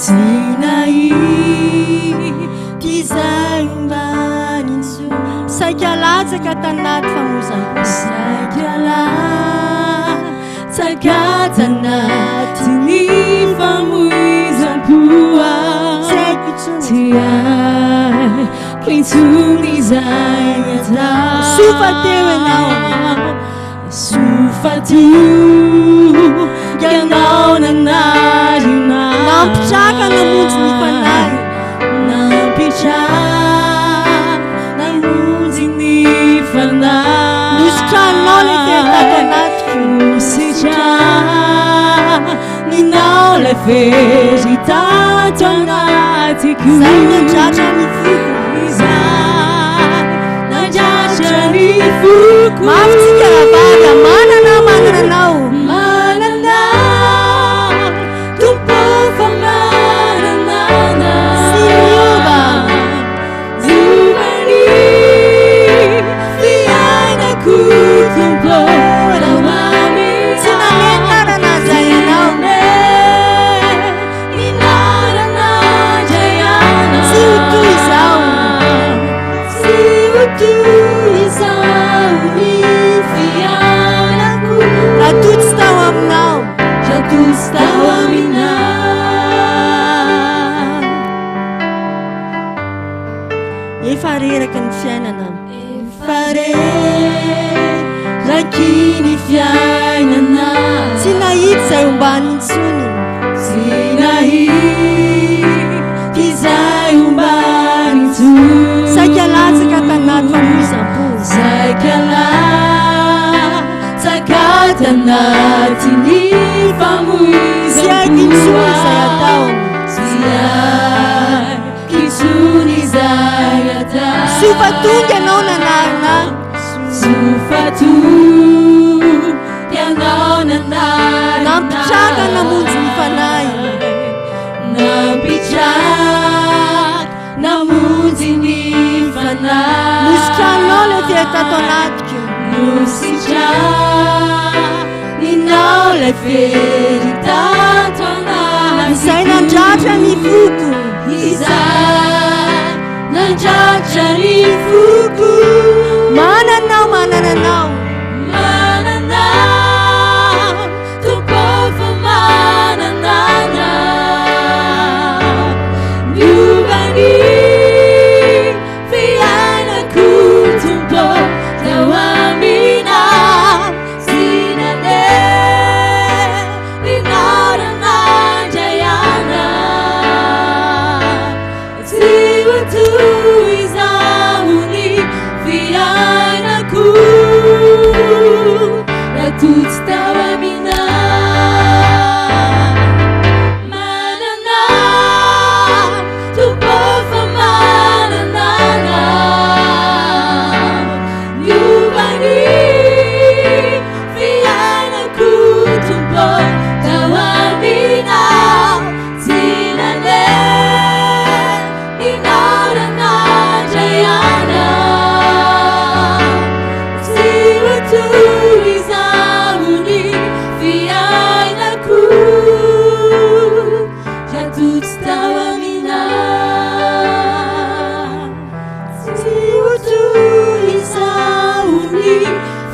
tsy nahity izay ombany intsony saika latsaka tanaty famozam-po saika latsaka tanaty ny famozam-poa tsy haiko intsony tsy haiko intsony izay atao sofa teo ianao Sufatu Yanao nanarina nampitraka namonjy ny fanahy Nampitraka namonjy ny fanahy Nositranao le feritato anatiko Nositranao le feritato anatiko Zay nandratra ny foko Nandratra ny foko Mafitsika ravaka manana anao Manana Tumpo fa manana Si miova Zubani Fiainako tumpo Rawami Tsy namenarana zay ianao Minarana jayana Tsy ho toy izao Tsy ho toy izao Ny fiainako Ratotsy tao aminao Ratotsy tao aminao efa reraka ny fiainana Efa reraky ny fiainana tsy nahity izay ombany intsony Tsy nahity izay ombany intsony saika latsaka tanaty famozam-po Saika latsaka tanaty ny tsy haiko intsony izay atao Tsy haiko intsony izay atao sofa tonga ianao nanarina Sufatu Yanao nanarina nampitraka namonjy ny fanahy Nampitraka namonjy ny fanahy Nositranao le feritato anatiko Nositranao le feritato anatiko Izay nandratra ny foko Izay nandratra ny foko mananao Mananao Tumpo fa mananana Miubani Fiainako tumpo Tao amina Sinane Minarana jayana Tsy ho toy izao ny fiainako Ratotsy tao amina Manana Tumpo fa mananana Miubani Fiainako tumpo Tao amina Sinane Minarana jayana Tsy ho toy izao ny fiainako Ratotsy tao amina Tsy ho toy izao ny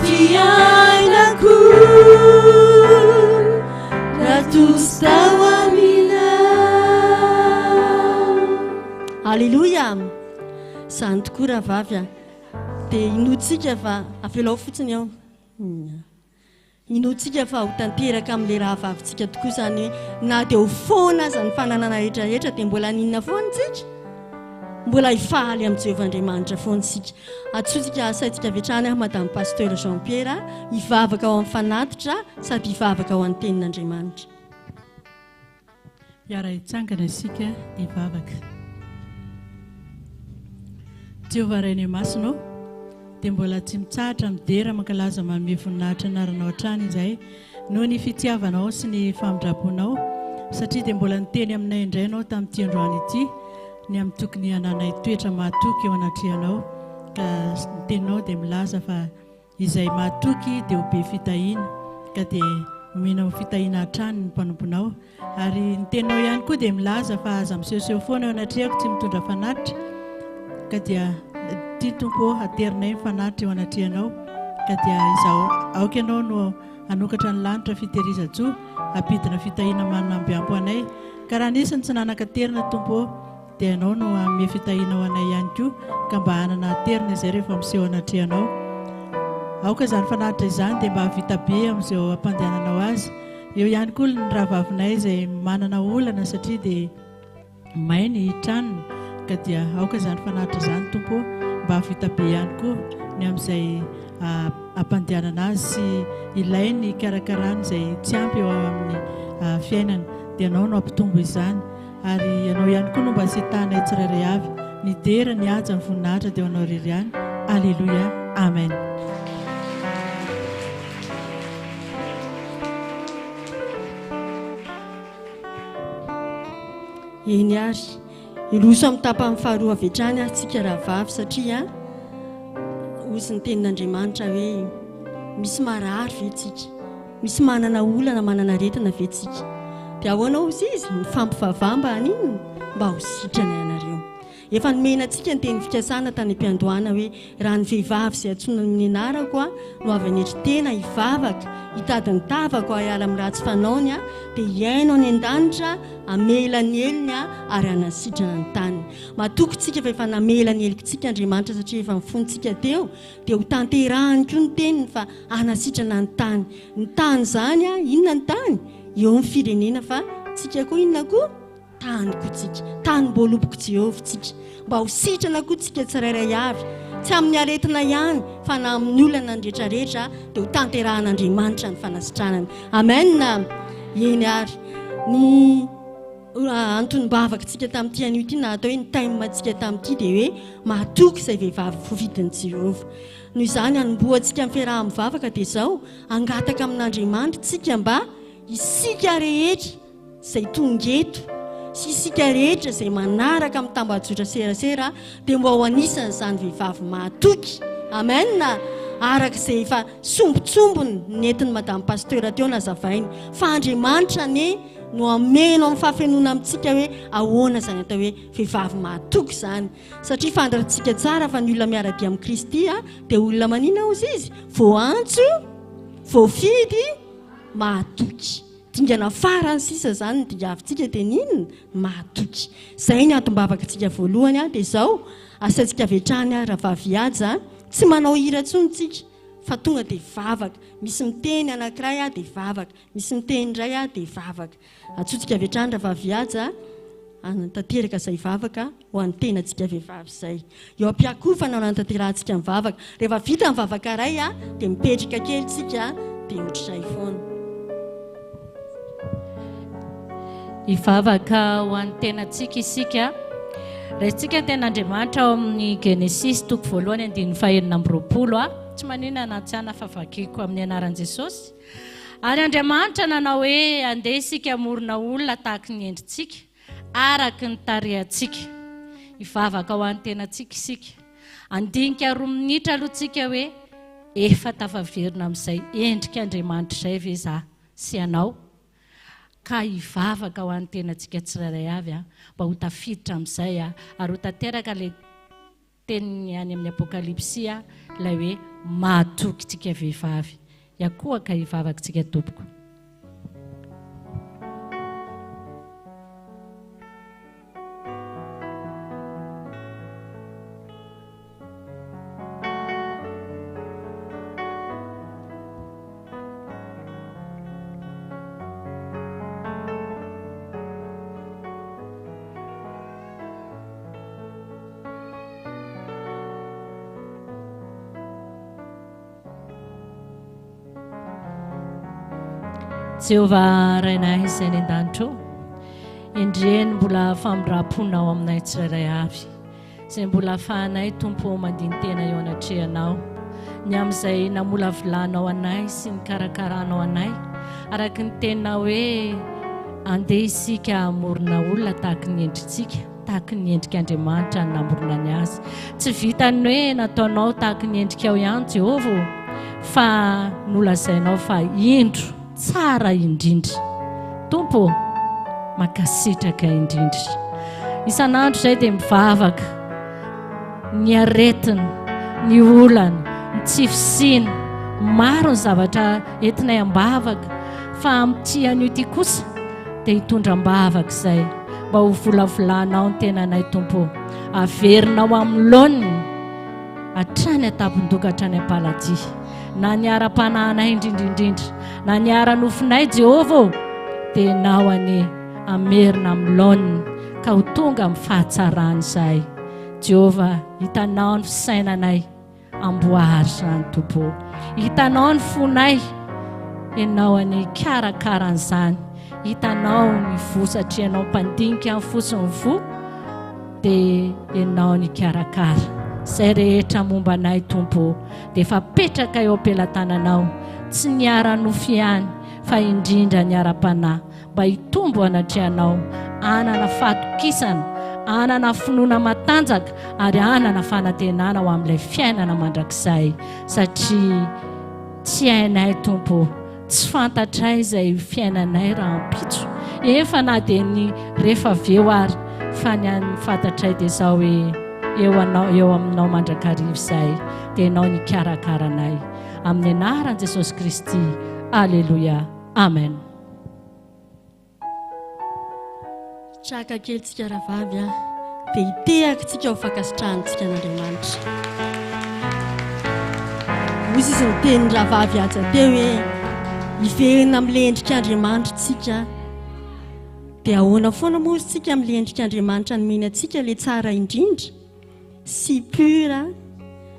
fiainako Ratotsy tao amina Alleluia zany tokoa rahavavy dia inotsika fa avelao fotsiny ao inotsika fa ho tanteraka amin'ilay raha vavintsika tokoa zany hoe na dia ho foana aza ny fananana rehetrarehetra dia mbola ninona foantsika mbola hifaly amin'ny Jehovah'Andriamanitra foantsika. Atsotsika asaitsika vetrany madame pasteur Jean Pierre hivavaka ao amin'ny fanatitra sady hivavaka ao amin'ny tenin'Andriamanitra. Iara hitsangana isika hivavaka. Jehovah Rainay Masina dia mbola tsy mitsahatra midera mankalaza manome voninahitra anaranao hatrany izay noho ny fitiavanao sy ny famindraponao satria dia mbola niteny aminay indray ianao tamin'ity androany ity ny amin'ny tokony hananay toetra mahatoky eo anatrehanao ka niteninao dia milaza fa izay mahatoky dia ho be fitahiana ka dia omena fitahiana hatrany ny mpanomponao ary niteninao ihany koa dia milaza fa aza misehoseho foana eo anatrehako tsy mitondra fanatitra ka dia ty tompo aterinay mifanatitra eo anatrehanao ka dia izao aoka ianao no anokatra ny lanitra fitehiriza-jo ampidina fitahiana manambiampo anay ka raha nisy ny tsy nanakaterina tompo dia ianao no ame fitahiana ho anay ihany koa ka mba hanana aterina izay rehefa miseho anatrehanao aoka izany fanatitra izany dia mba havita be amin'izao ampandehananao azy eo ihany koa ny rahavavinay izay manana olana satria dia mainy tranony ka dia aoka izany fanatitra izany tompo mba havita be ihany koa ny amin'izay ampandehanana azy sy ilay ny karakarany izay tsy ampy eo amin'ny fiainana dia ianao no ampitombo izany ary ianao ihany koa no mba setanay tsirairay avy ny dera ny aja ny voninahitra dia anao rery ihany. Alleluia, amen. Eny ary iroso amin'ny tapany faharoa avetrany atsika rahavavy satria ozy ny tenin'Andriamanitra hoe misy marary vetsika misy manana olana manana retina vetsika dia ahoana ozy izy mifampivavamba aniny mba ho sitrana ianareo efa nomena antsika ny teny fikasana tany am-piandohana hoe raha ny vehivavy izay antsoina amin'ny anarako no avy anetry tena hivavaka hitady ny tavako hiala amin'ny ratsy fanaony dia hiaino any an-danitra amela ny eliny ary hanasitrana ny tany. Matoky tsika fa efa namela ny elitsika Andriamanitra satria efa mifontsika teo dia ho tanterahany koa ny teniny fa hanasitrana ny tany. Ny tany izany inona ny tany? Eo amin'ny firenena fa tsika koa inona koa? Tany koa tsika. Tany mboalopoko Jehovah tsika. Mba ho sitrana koa tsika tsirairay avy. Tsy amin'ny aretina ihany fa na amin'ny olana ny rehetrarehetra dia ho tanterahan'Andriamanitra ny fanasitranany. Amen. Eny ary ny Androm-bavaky tsika tamin'ity anio ity na atao hoe ny taimatsika tamin'ity dia hoe mahatoky izay vehivavy vovidin'i Jehovah. Noho izany hanomboantsika amin'ny fiaraha-mivavaka dia izao hangataka amin'Andriamanitra tsika mba isika rehetra izay tonga eto sy isika rehetra izay manaraka amin'ny tambajotra serasera dia mba ho anisany izany vehivavy mahatoky. Amen. Araka izay efa sombotsombony nentin'ny madame pasteur teo nazavainy fa Andriamanitra no ameno amin'ny fahafenona amintsika hoe ahoana izany atao hoe vehivavy mahatoky izany satria fandratsika tsara fa ny olona miara-dia amin'ny Kristy dia olona manina ozy izy voantso voafidy mahatoky dingana farany sisa izany ny dingavintsika dia ninona mahatoky. Izay ny antom-bavakantsika voalohany dia izao asaintsika vetrany rahavavy aja tsy manao hira tsontsika fa tonga dia vavaka misy miteny anankiray dia vavaka misy miteny indray dia vavaka atsotsika vetrany rahavavy aja tanteraka izay vavaka ho an'ny tenantsika vehivavy izay eo ampiakofana no antanterantsika amin'ny vavaka rehefa vita amin'ny vavaka iray dia mipetrika kely tsika dia ohatr'izay foana. Hivavaka ho an'ny tenantsika isika raha ten'Andriamanitra ao amin'ny Genesis toko voalohany andininy fahaenina amby roapolo tsy maninona na tsy anafavakiko amin'ny anaran'i Jesosy ary Andriamanitra nanao hoe andeha isika amorona olona tahaka ny endritsika araka ny tarehantsika. Hivavaka ho an'ny tenantsika isika andinika 2 minitra aloha tsika hoe efa tafaverina amin'izay endrika Andriamanitra izay ve za sy anao ka hivavaka ho an'ny tenantsika tsirairay avy mba ho tafiditra amin'izay ary ho tanteraka ilay teniny any amin'ny Apokalypsy ilay hoe mahatoky tsika vehivavy yakoaka hivavaka tsika tompoko. Jehovah rainay izay ny an-danitro, indreny mbola famindra-ponina ao aminay tsirairay avy, izay mbola ahafahanay tompo mandiny tena eo anatrehanao, ny amin'izay namola volanao anay sy ny karakaranao anay, araka ny teninao hoe andeha isika amorona olona tahaka ny endritsika, tahaka ny endrika Andriamanitra ny namorona ny azy. Tsy vitany hoe nataonao tahaka ny endrikao ihany Jehovah, fa nolazainao fa indro tsara indrindra. Tompo, makasitraka indrindra. Isan'andro izay dia mivavaka ny aretina, ny olana, ny tsifisina, maro ny zavatra entinay ambavaka, fa amin'ity anio ity kosa dia hitondram-bavaka izay mba ho volavolanao ny tenanay Tompo, averinao amin'ny laoniny hatrany atapon-doka hatrany am-paladia, na ny ara-panahinay indrindraindrindra, na ny ara-nofinay Jehovah, dia nao any amerina amin'ny laoniny ka ho tonga amin'ny fahatsarany izay. Jehovah, hitanao ny fisainanay amboary izany Tompo, hitanao ny fonay ianao any karakaran'izany, hitanao ny fo satria ianao mpandinika amin'ny fosiny fo, dia ianao ny karakara izay rehetra momba anay Tompo, dia efa petraka eo am-pelantananao, tsy ny ara-nofy ihany fa indrindra ny ara-panahy, mba hitombo anatrehanao, anana fahatokisana, anana finoana matanjaka, ary anana fanantenana ho amin'ilay fiainana mandrakizay, satria tsy hainay Tompo, tsy fantatray izay fiainanay raha ampitso, efa na dia ny rehefa aveo ary, fa ny fantatray dia izao hoe eo aminao mandrakarivo izay, dia ianao ny karakaranay, amin'ny anaran'i Jesosy Kristy. Alleluia, amen. Traka kelintsika rahavavy dia hitehakantsika ho fankasitrahantsika n'Andriamanitra. Ozy izy ny teny rahavavy aja teo hoe hiverina amin'ilay endrik'Andriamanitra tsika, dia ahoana foana moa tsika amin'ilay endrik'Andriamanitra nomena antsika ilay tsara indrindra, si pura,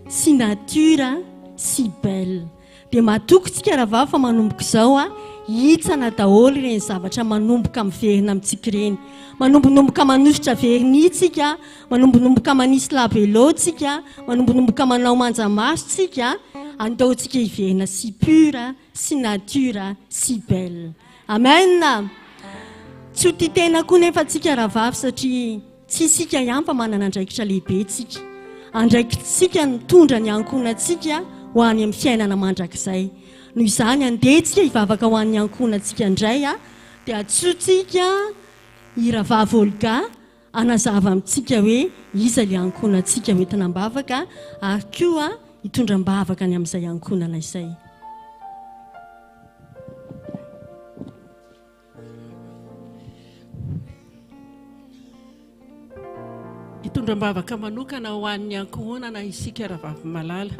si nature, si belle. Dia matoko tsika rahavavy fa manomboka izao hitsana daholo ireny zavatra manomboka miverina amintsika ireny, manombonomboka manositra verni tsika, manombonomboka manisy labelo tsika, manombonomboka manao manjamaso tsika, andaontsika hiverina si pura, si nature, si belle. Amen. Tsy ho titena koa nefa tsika rahavavy satria tsy isika ihany fa manana andraikitra lehibe tsika, andraikitsika nitondra ny ankonantsika ho any amin'ny fiainana mandrakizay. Noho izany andehantsika hivavaka ho an'ny ankonantsika indray dia atsotsika iravavy Olga anazava amintsika hoe iza ilay ankonantsika hoentina mbavaka, ary koa hitondram-bavaka ny amin'izay ankonana izay. Hitondram-bavaka manokana ho an'ny ankonana isika rahavavy malala.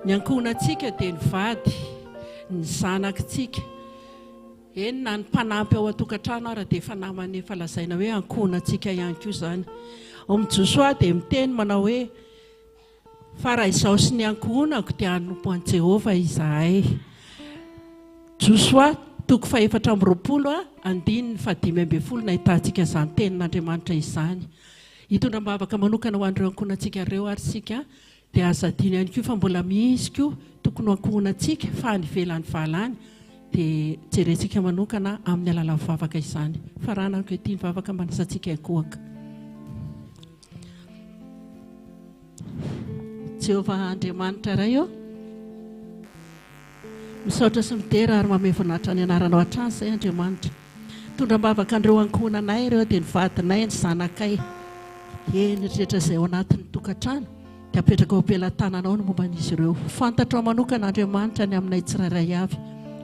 Ny ankonantsika dia ny vady, ny zanakitsika. Eny na ny mpanampy ao an-tokantrano ary dia efa namana efa lazaina hoe ankonantsika ihany koa izany. Ao amin'ny Josoa dia miteny manao hoe fa raha izao sy ny ankonako dia hanompo an'i Jehovah izahay. Josoa 4:20 nahitantsika izany tenin'Andriamanitra izany. Hitondram-bavaka manokana ho an'ireo ankonantsika ireo ary sika dia aza adino ihany koa fa mbola misy koa tokony ankonantsika fa ny velan'ny valany, dia jerentsika manokana amin'ny alalan'ny vavaka izany. Farana anko ety ny vavaka manasantsika akohaka. Jehovah Andriamanitra iray eo, misaotra sy midera ary mamay voninahitra ny anaranao hatrany izay Andriamanitra. Tondram-bavaka an'ireo ankonanay ireo dia ny vadinay, ny zanakay, eny rehetra izay ao anatin'ny tokantrano dia apetraka ao am-pelantananao no momba an'izy ireo. Fantatrao manokana Andriamanitra ny aminay tsirairay avy,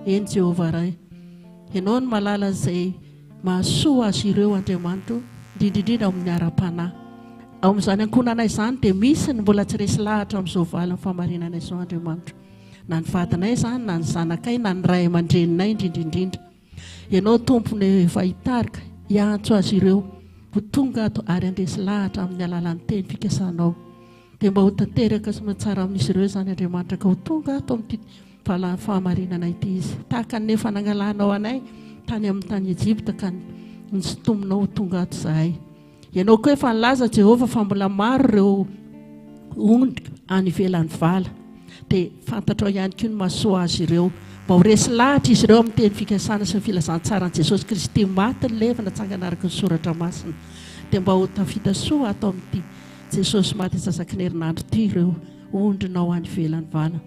eny Jehovah ray. Ianao ny malala izay mahasoa azy ireo Andriamanitra, indrindrindrindra amin'ny ara-panahy. Ao amin'izany ankonanay izany dia misy ny mbola tsy resy lahatra amin'izao valiny famarinana izao Andriamanitra, na ny vadinay izany, na ny zanakay, na ny ray aman-dreninay indrindrindrindra. Ianao tompony efa hitarika hiantso azy ireo ho tonga ato ary andresy lahatra amin'ny alalan'ny teny fikasanao, dia mba ho tanteraka sy mahatsara amin'izy ireo izany Andriamanitra, ka ho tonga ato amin'ity fahamarinana ity izy tahaka nefa nangalanao anay tany amin'ny tany Ejipta ka nsotominao tonga ato zahay. Ianao koa efa nilaza Jehovah fa mbola maro ireo ondry any ivelan'ny vala dia fantatrao ihany koa ny mahasoa azy ireo mba ho resy lahatra izy ireo amin'ny teny fikasana sy ny filazantsara ny Jesosy Kristy maty ny levana tsangana araka ny soratra masina dia mba ho tafita soa atao amin'ity Jesosy maty isasaky ny herinandro ity ireo ondrinao any ivelan'ny vala.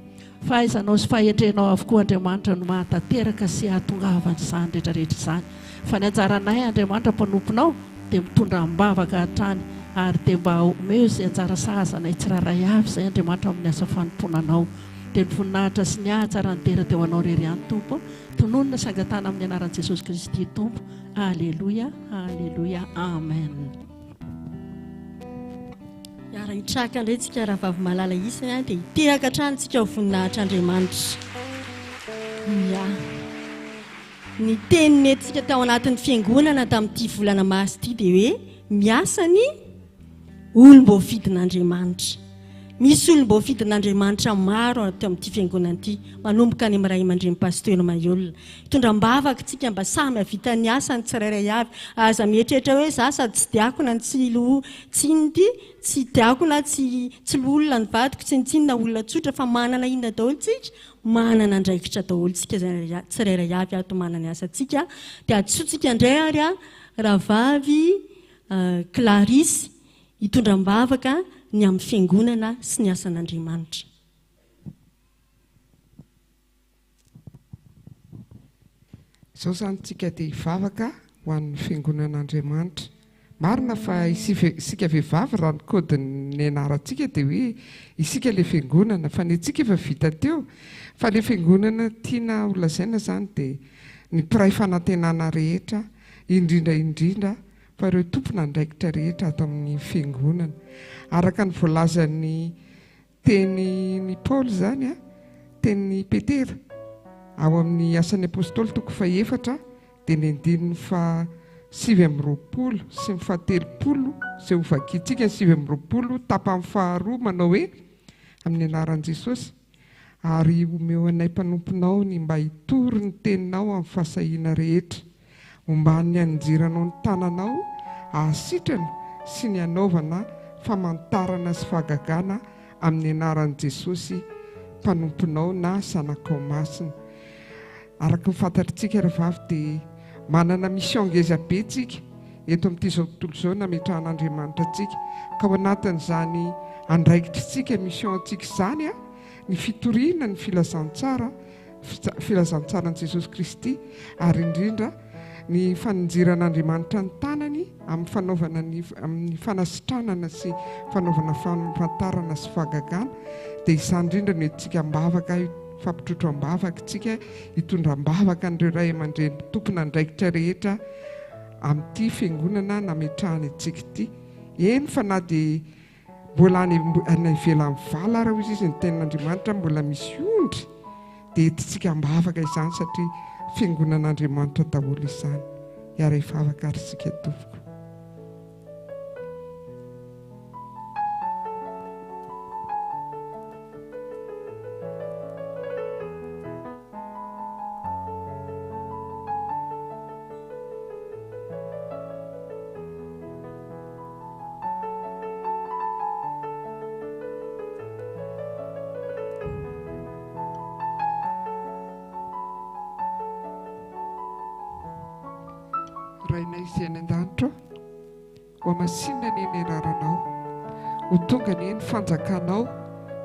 Fahaizanao sy fahendrenao avokoa Andriamanitra no mahatanteraka sy ahatongavany izany rehetrarehetra izany. Fa ny anjaranay Andriamanitra mpanomponao dia mitondra ambavaka hatrany ary dia mba omeo izay anjara sahazanay tsiraray avy izay Andriamanitra amin'ny asa fanomponanao. Dia ny voninahitra sy ny ahatsara ny tera teo anao rery ihany Tompo, tononona sy angatana amin'ny anaran'i Jesosy Kristy Tompo. Alleluia, alleluia, amen. Hitraka indray tsika raha vavy malala isany dia hiteraka hatrany tsika ho voninahitra Andriamanitra. Ny teniny antsika tao anatin'ny fiangonana tamin'ity volana Mars ity dia hoe miasa ny olom-boafidin'Andriamanitra. Misy olom-boafidin'Andriamanitra maro atao amin'ity fiangonana ity, manomboka any amin'ny ray aman-dren'ny pasteur Maiolina. Hitondram-bavaka tsika mba samy havita ny asany tsirairay avy. Aza mieritreritra hoe za sady tsy diakona tsy inty, tsy diakona tsy olona ny vadiko, tsy nitsinina olona tsotra fa manana inona daholo tsika, manana andraikitra daholo tsika tsirairay avy ato manana asa tsika. Dia atsotsika indray ary rahavavy Clarisse hitondram-bavaka ny amin'ny fiangonana sy ny asan'Andriamanitra. Izao zany tsika dia hivavaka ho an'ny fiangonan'Andriamanitra. Marina fa isika vehivavy raha ny kodiny anarantsika dia hoe isika ilay fiangonana, fa ny antsika efa vita teo. Fa ilay fiangonana tiana holazaina zany dia ny mpiray fanantenana rehetra, indrindra fa ireo tompona andraikitra rehetra ato amin'ny fiangonana. Araka ny voalazan'ny teny Paul zany teny Petera ao amin'ny asan'ny apôstôly toko faha-efatra dia ny andininy fa 7:20 sy ny faha-telopolo izay hovakiantsika ny 7:20 tapan'ny faharoa manao hoe amin'ny anaran'i Jesosy ary omeo anay mpanomponao ny mba hitory ny teninao amin'ny fahasahiana rehetra, ombany anjiranao ny tananao ahasitrana sy ny anaovana famantarana sy fahagagana amin'ny anaran'i Jesosy mpanomponao na zanakao masina. Araka ny fantatritsika rehefa dia manana mission ngeza be tsika eto amin'ity izao tontolo izao nametrahan'Andriamanitra antsika, ka ao anatin'izany andraikitritsika mission antsika izany ny fitoriana ny filazantsaran'i Jesosy Kristy ary indrindra ny fananjiran'Andriamanitra ny tanany amin'ny fanaovana amin'ny fanasitranana sy fanaovana famantarana sy fahagagana. Dia izany indrindra ny tsika mbavaka fampitrotro ambavaka tsika hitondram-bavaka n'ireo ray aman-dreny tompona andraikitra rehetra amin'ity fiangonana nametrahany antsika ity. Eny fa na dia mbola any ivelan'ny vala raha hozy izy ny tenin'Andriamanitra mbola misy ondry dia tsika mbavaka izany satria fiangonan'Andriamanitra daholo izany. Hiara hivavaka ary isika tompoko. Rainay izay any an-danitra ho amasinina ny eny raranao, ho tonga ny eny fanjakanao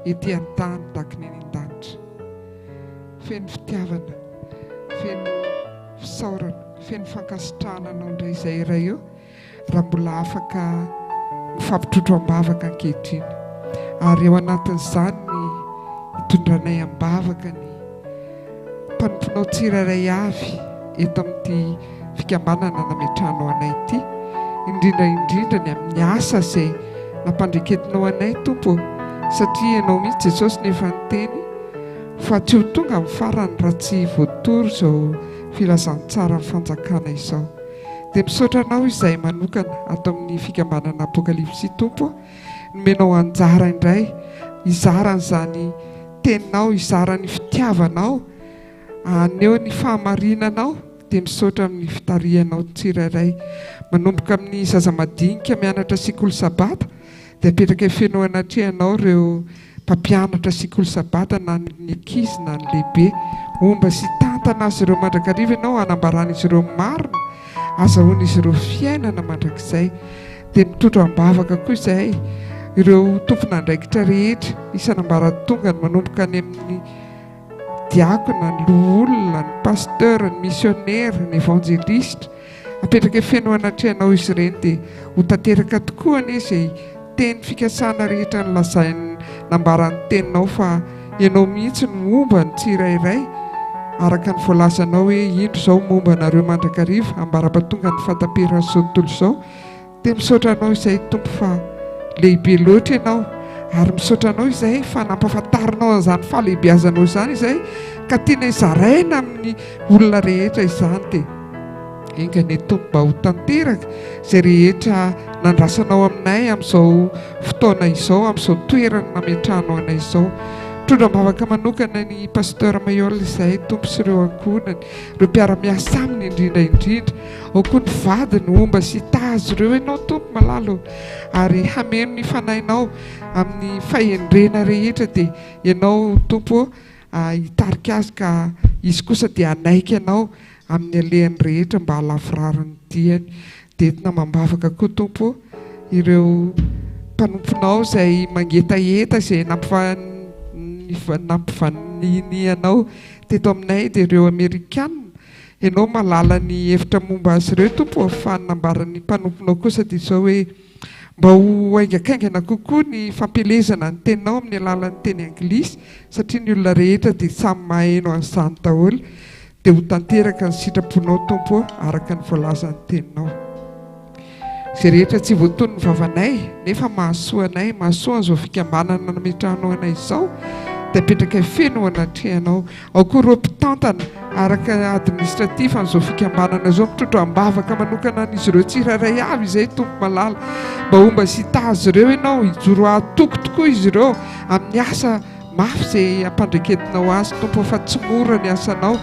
ety an-tany tahaka ny eny an-danitra. Feno fitiavana, feno fisaorana, feno fankasitrahana anao indray izay iray eo raha mbola afaka mifampitrotro ambavaka ankehitriny. Ary ao anatin'izany ny hitondranay ambavaka ny mpanomponao tsirairay avy eto amin'ity fikambanana nametrahanao anay ity, indrindra ny amin'ny asa izay nampandreketinao anay Tompo, satria ianao mihitsy Jesosy nefa niteny fa tsy ho tonga amin'ny farany raha tsy voatory izao filazantsara ny fanjakana izao. Dia misaotra anao izay manokana ato amin'ny fikambanana Apokalypsy Tompo, nomenao anjara indray izaran'izany teninao izara ny fitiavanao, aneo ny fahamarinanao dia misaotra amin'ny fitarianao tsirairay. Manomboka amin'ny zaza madinika mianatra sikolo sabata dia apetraka feno anatrehanao ireo mpampianatra sikolo sabata na ny ankizy na ny lehibe, omba sy tantana azy ireo mandrakariva ianao hanambarana izy ireo marina, azahoana izy ireo fiainana mandrakizay. Dia mitondra ambavaka koa izay ireo tompona andraikitra rehetra isan'ambaratonga manomboka any amin'ny diakona, ny loholona, ny pasteur, ny missionnaire, ny évangéliste, apetraka feno anatrehanao izy ireny dia ho tanteraka tokoa anie izay teny fikasana rehetra ny lazainy nambarany teninao fa ianao mihitsy ny momba ny tsirairay araka ny voalazanao hoe indro izao momba nareo mandrakariva ambara-patonga ny fahataperana izao tontolo izao. Dia misaotra anao izay tompo fa lehibe loatra ianao, ary misaotra anao izay fa nampafantarinao an'izany fahalehibeazanao izany izay ka tiana izaraina amin'ny olona rehetra izany. Dia engany tompo mba ho tanteraka izay rehetra nandrasanao aminay amin'izao fotoana izao, amin'izao toerana nametrahanao anay izao. Tondram-bavaka manokana ny pasteur Maiola izay tompo sy ireo ankonany, ireo mpiara-miasa aminy indrindra, ao koa ny vadiny omba sy tazo ireo ianao tompo malalo, ary hameno ny fanahinao amin'ny fahendrena rehetra dia ianao tompo hitarika azy ka izy kosa dia anaiky ianao amin'ny alehany rehetra mba halavorarany diany. Dia entina mambavaka koa tompo ireo mpanomponao izay mangetaeta izay nampivaninianao teto aminay dia ireo Amerikanina, ianao malala ny hevitra momba azy ireo tompo ahafahany nambarany mpanomponao kosa dia izao hoe mba ho aingakaingana kokoa ny fampelezana ny teninao amin'ny alalan'ny teny anglisy satria ny olona rehetra dia samy maheno an'izany daholo. Dia ho tanteraka ny sitraponao tompo araka ny voalazan'ny teninao. Izay rehetra tsy voatony ny vavanay nefa mahasoa anay, mahasoa an'izao fikambanana nametrahanao anay izao dia apetraka feno anatrehanao. Ao koa ireo mpitantana araka administratif an'izao fikambanana izao mitondra ambavaka manokana an'izy ireo tsirairay avy izay tompo malala, mba omba sy tazo ireo ianao hijoro atoko tokoa izy ireo amin'ny asa mafy izay ampandreketinao azy tompo fa tsy mora ny asanao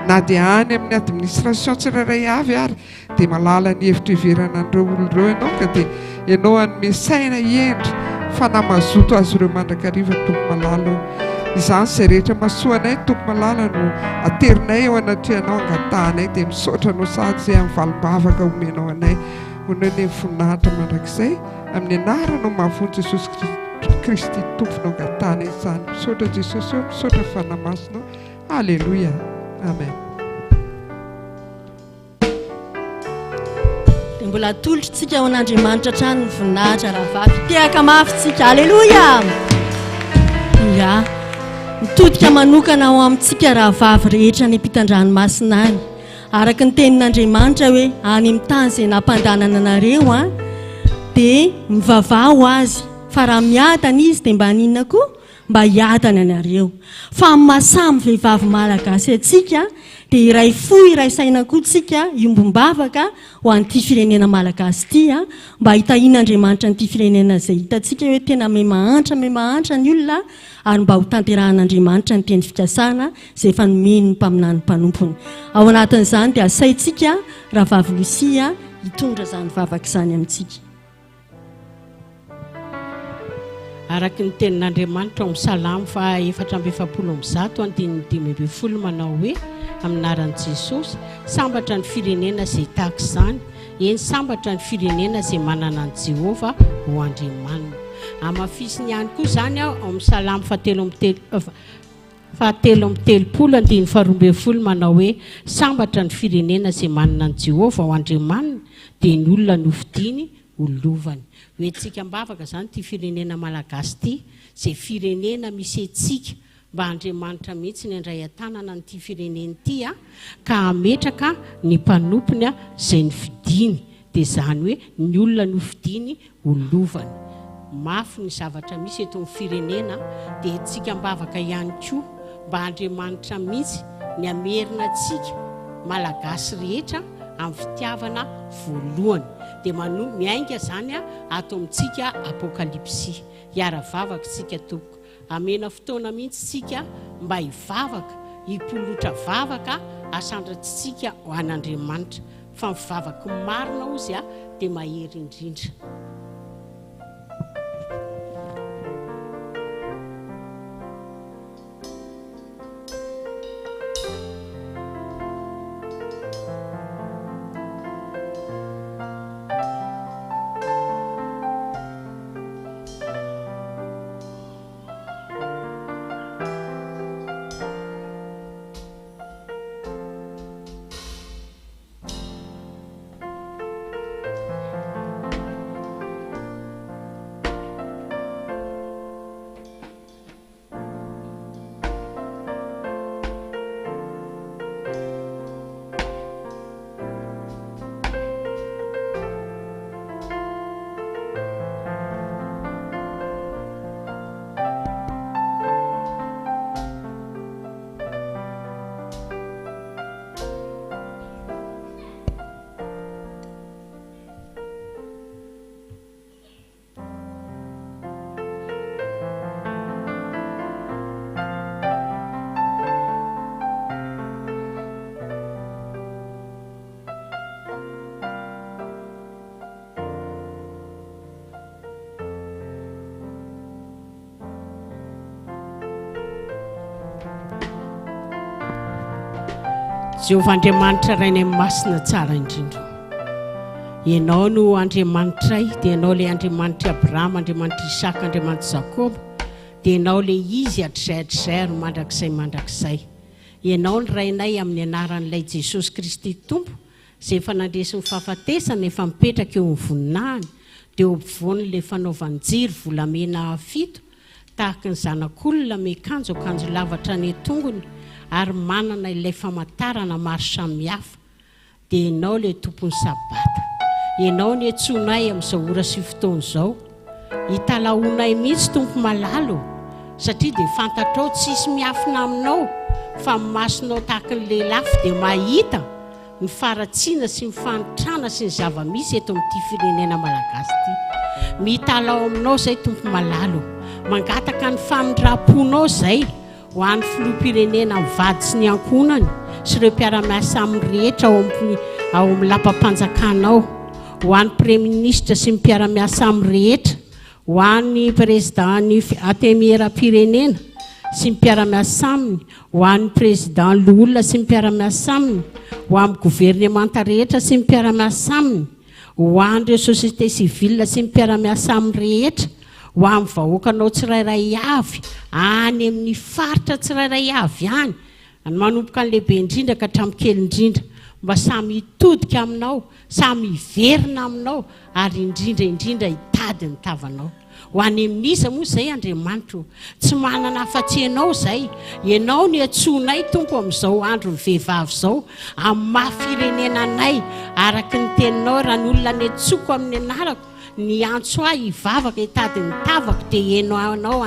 na dia any amin'ny administration tsirairay avy ary dia malala ny hevitra iverana an'ireo olona ireo ianao ka dia ianao anome saina endry fa namazoto azy ireo mandrakariva tompo malala. Izany izay rehetra mahasoa anay tompo malala no aterinay eo anatrehanao angatahanay dia misaotra anao sady izay amin'ny valim-bavaka omenao anay honony ny voninahitra mandrakizay amin'ny anaranao mahavonjy Jesosy Kristy tomponao angatahanay izany. Misaotra Jesosy eo, misaotra fanamasinao. Alleluia, amen. Dia mbola atolotritsika ao an'Andriamanitra trano ny voninahitra rahavavy tehaka mafitsika. Alleluia. Ya, mitodika manokana ao amintsika rahavavy rehetra ny ampitan-dranomasina any araka ny tenin'Andriamanitra hoe any amin'ny tany izay nampandanana anareo dia mivavao azy fa raha miadana izy dia mba haninona koa mba hiadana anareo. Fa mahasamy vehivavy malagasy atsika dia iray fo iray saina koa tsika iombom-bavaka ho an'ity firenena malagasy ity mba hitahian'Andriamanitra n'ity firenena izay hitantsika hoe tena mahantra ny olona ary mba ho tanteran'Andriamanitra ny teny fikasana izay efa nomeny ny mpaminany mpanompony. Ao anatin'izany dia asaintsika rahavavy Lucia hitondra izany vavaka izany amintsika. Araka ny tenin'Andriamanitra ao amin'ny Salamo 4:7 manao hoe amin'ny anaran'i Jesosy, sambatra ny firenena izay tahaka izany, eny sambatra ny firenena izay manana an Jehova ho Andriamanina. Amafisiny ihany koa izany ao amin'ny Salamo 7:12 manao hoe sambatra ny firenena izay manana an Jehova ho Andriamanina dia ny olona nofidiny ho lovany. Hoentsika mbavaka izany ity firenena malagasy ity, izay firenena misy etsika mba Andriamanitra mihitsy ny andray an-tanana n'ity firenena ity ka hametraka ny mpanompony izay nofidiny, dia izany hoe ny olona nofidiny ho lovany. Mafy ny zavatra misy eto amin'ny firenena dia etsika mbavaka ihany koa mba Andriamanitra mihitsy ny amerina antsika malagasy rehetra amin'ny fitiavana voalohany. Dia miainga izany ato amintsika apokalypsy. Hiara-vavaka tsika tompoko. amena fotoana mihitsy sika mba hivavaka hipolotra vavaka asandratsika ho an'Andriamanitra fa mivavaka marina ozy dia mahery indrindra. Jehovah Andriamanitra rainay masina tsara indrindra. Ianao no Andriamanitray, dia ianao le Andriamanitra Abraham, Andriamanitra Isaka, Andriamanitra Jakob, dia ianao le izy hatrizay mandrakizay. Ianao ny rainay amin'ny anaran'ilay Jesosy Kristy Tompo, izay efa nandresy ny fahafatesana efa mipetraka eo amin'ny voninahiny, dia eo ampovoany le fanaovan-jiry volamena 7 tahaka ny zanak'olona miakanjo akanjo lavatra ny tongony ary manana ilay famantarana maro samihafa. Dia ianao le tompony sabata, ianao ny antsonay amin'izao ora sy fotoana izao. Hitalaonay mihitsy tompo malalo, satria dia fantatrao tsisy miafina aminao, fa masonao tahaka ny lelafy dia mahita ny faratsiana sy ny fanitrana sy ny zava-misy eto amin'ity firenena malagasy ity. Mihitalao aminao izay tompo malalo, mangataka ny famindram-ponao izay ho an'ny filoham-pirenena mivady sy ny ankonany sy ireo mpiara-miasa aminy rehetra ao amin'ny lapam-panjakanao, ho an'ny premier-ministre sy ny mpiara-miasa aminy rehetra, ho an'ny président ny atemeram-pirenena sy ny mpiara-miasa aminy, ho an'ny président l'olona sy ny mpiara-miasa aminy, ho amin'ny gouvernemanta rehetra sy ny mpiara-miasa aminy, ho an'ireo société civile sy ny mpiara-miasa aminy rehetra, ho amin'ny vahoakanao tsirairay avy any amin'ny faritra tsirairay avy any, manomboka ny lehibe indrindra ka hatramikely indrindra, mba samy hitodika aminao, samy hiverina aminao, ary indrindra hitady ny tavanao. Ho any amin'iza moa izay Andriamanitra, tsy manana afa-tsy ianao izay. Ianao ny antsonay tompo amin'izao andro ny vehivavy izao, amin'ny maha-firenenanay, araka ny teninao raha ny olona ny antsoko amin'ny anarako, ny antso ahy hivavaka hitady ny tavako, dia ianao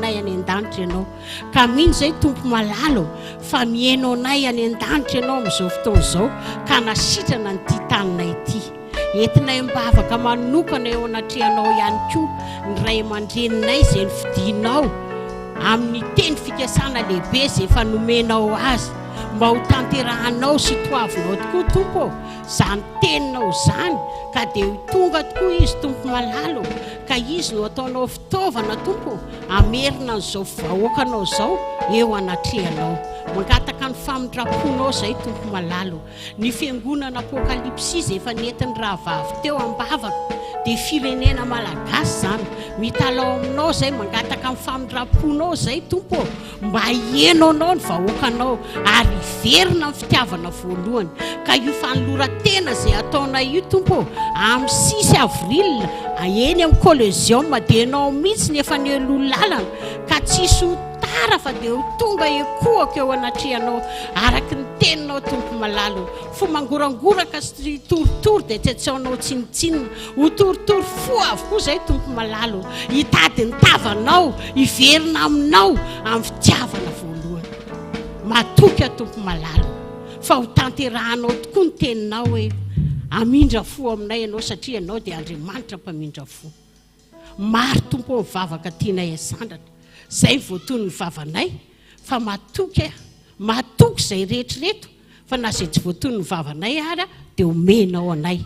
nay any an-danitra ianao. Ka mino izay tompo malalo, fa mihainao nay any an-danitra ianao amin'izao fotoana izao, ka nasitrana nyity taninay ity. Entinay mibavaka manokana eo anatrehanao ihany koa ny ray aman-dreninay izay nifidinao amin'ny teny fikasana lehibe izay efa nomenao azy, mba ho tanterahanao sy toavinao tokoa tompo izany teninao izany, ka dia tonga tokoa izy tompo malalo, ka izy no ataonao fitaovana tompo amerina n'izao vahoakanao izao eo anatrehanao. Mangataka ny famindram-ponao izay tompo malalo. Ny fiangonana Apokalypsy izay efa nentin'ny rahavavy teo am-bavaka, dia firenena malagasy izany. Mitalao aminao izay, mangataka ny famindram-ponao izay tompo, mba hienonao ny vahoakanao ary hiverina ny fitiavana voalohany. Ka io fanoloran-tena izay ataonay io tompo amin'ny 6 avril eny amin'ny Colosseum, dia ianao mihitsy nefa ny lalana, ka tsisy tara fa dia ho tonga ekoaka eo anatrehanao araka ny teninao tompo malalo. Fo mangorangoraka sy toritory dia tsy atsaonao tsinitsinina, ho toritory fo avokoa izay tompo malalo, hitady ny tavanao, hiverina aminao amin'ny fitiavana voalohany. Matoka tompo malalo, fa ho tanterahanao tokoa ny teninao hoe amindra fo aminay ianao, satria ianao dia Andriamanitra mpamindra fo. Maro tompo mivavaka tianay asandratra, zay voatony ny vavanay fa matoky izay rehetrareto fa na zay tsy voatony ny vavanay ara dia omenao anay.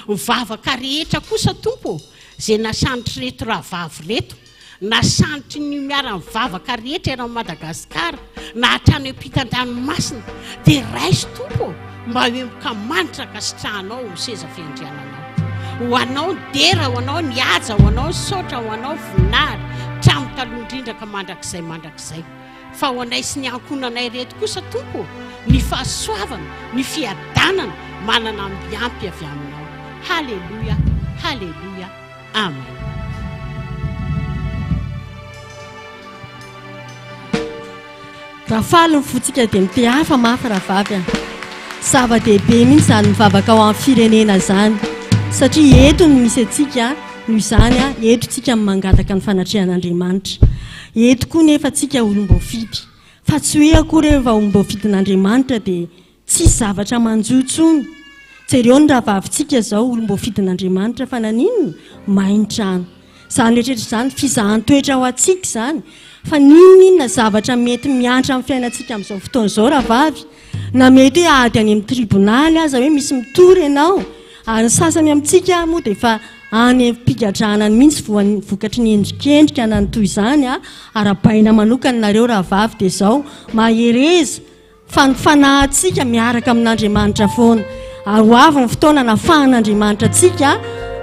Mivavaka rehetra kosa tompo zay nasandritry reto rahavavy reto, nasandritry ny miara-mivavaka rehetra eran'i Madagasikara na hatrany ampitan-dranomasina dia raisy tompo mba hoemoka manitra kasitrahanao ny seza fiandriananao. Ho anao dera, ho anao ny haja, ho anao sotra, ho anao voninahitra tramo taloha indrindra ka mandrakizay. Fa ho anay sy ny ankonanay reto kosa tompo ny fahasoavana, ny fiadanana manana mbiampy avy aminao. Halleluja, halleluja, amen. Raha faly ny fotsika dia mite hafa mafy raha vavy zava-dehibe mihitsy zany mivavaka ao amin'ny firenena zany satria eto no misy atsika noho izany eto tsika mangataka ny fanatrehan'Andriamanitra. Eto koa nefa tsika olom-boafidy fa tsy hoe akory rehefa olom-boafidin'Andriamanitra dia tsy zavatra manjotsony. Jereo ny rahavavitsika zao olom-boafidin'Andriamanitra fa naninona main-trano zany rehetrarehetra zany fizahan-toetra ao atsika zany fa ninona zavatra mety miantra amin'ny fiainantsika amin'izao fotoana izao rahavavy na mety hoe ady any amin'ny tribonaly aza hoe misy mitory ianao ary ny sasany amintsika moa dia efa any am-pigadrana mihitsy vokatry ny endrikendrika na ny toy izany arabaina manokana nareo rahavavy dia izao mahereza fa ny fanahintsika miaraka amin'Andriamanitra foana ary ho avy ny fotoana nafahan'Andriamanitra atsika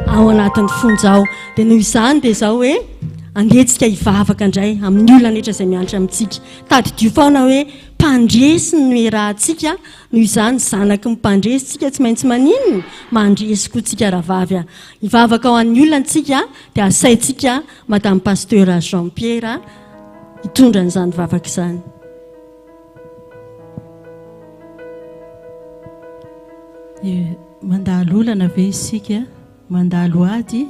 ao anatin'ny fonjao dia noho izany dia izao hoe andetsika hivavaka indray amin'ny olona rehetra izay mianatra amintsika. Tadidio foana hoe mpandresy no erahantsika noho izany zanaky ny mpandresy tsika tsy maintsy maninona mandresy koa tsika rahavavy. Hivavaka ao amin'ny olona antsika dia asaintsika Madame Pasteur Jean-Pierre hitondra an'izany vavaka izany. Mandalo olana ve isika, mandalo ady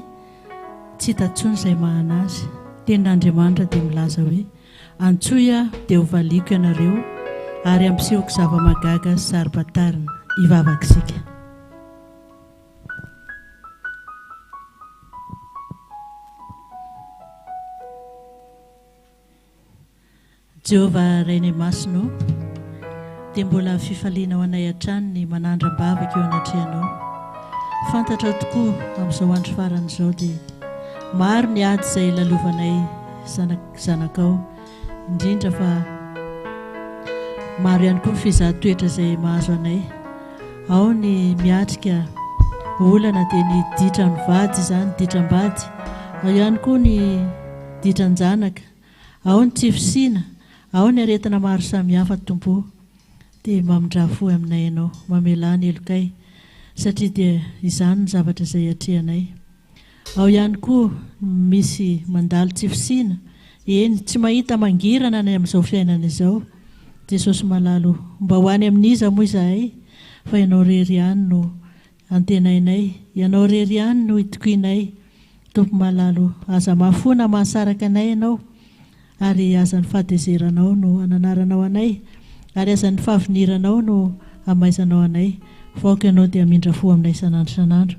tsy tatsony izay mahana azy. Tenin'Andriamanitra dia milaza hoe antsoia dia hovaliko ianareo ary ampisehoko zava-magaga sy saripatarina. Hivavaka isika. Jehovah Rainay Masino, dia mbola fifaliana ho anay hatrany ny manandram-bavaka eo anatrehanao. Fantatra tokoa amin'izao andro faran'izao dia maro ny ady izay lalovanay zanakao, indrindra fa maro ihany koa ny fizahan-toetra izay mahazo anay. Ao ny miatrika olana dia ny ditran'ny vady izany, ditram-bady. Ao ihany koa ny ditran-janaka, ao ny tsifisiana, ao ny aretina maro samihafa tompo. Dia mamindrafo aminay ianao, mamelany elokay satria dia izany ny zavatra izay atrehanay. Ao ihany koa misy mandalo tsifisiana, eny tsy mahita mangirana ny amin'izao fiainana izao. Jesosy malalo mba ho any amin'iza moa izahay fa ianao rery ihany no antenainay, ianao rery ihany no itokoinay. Tompo malalo, aza mahafona mahasaraka anay ianao ary aza ny fahadezeranao no ananaranao anay ary aza ny fahaviniranao no amaizanao anay. Vaoka ianao dia mindra fo aminay sanandro.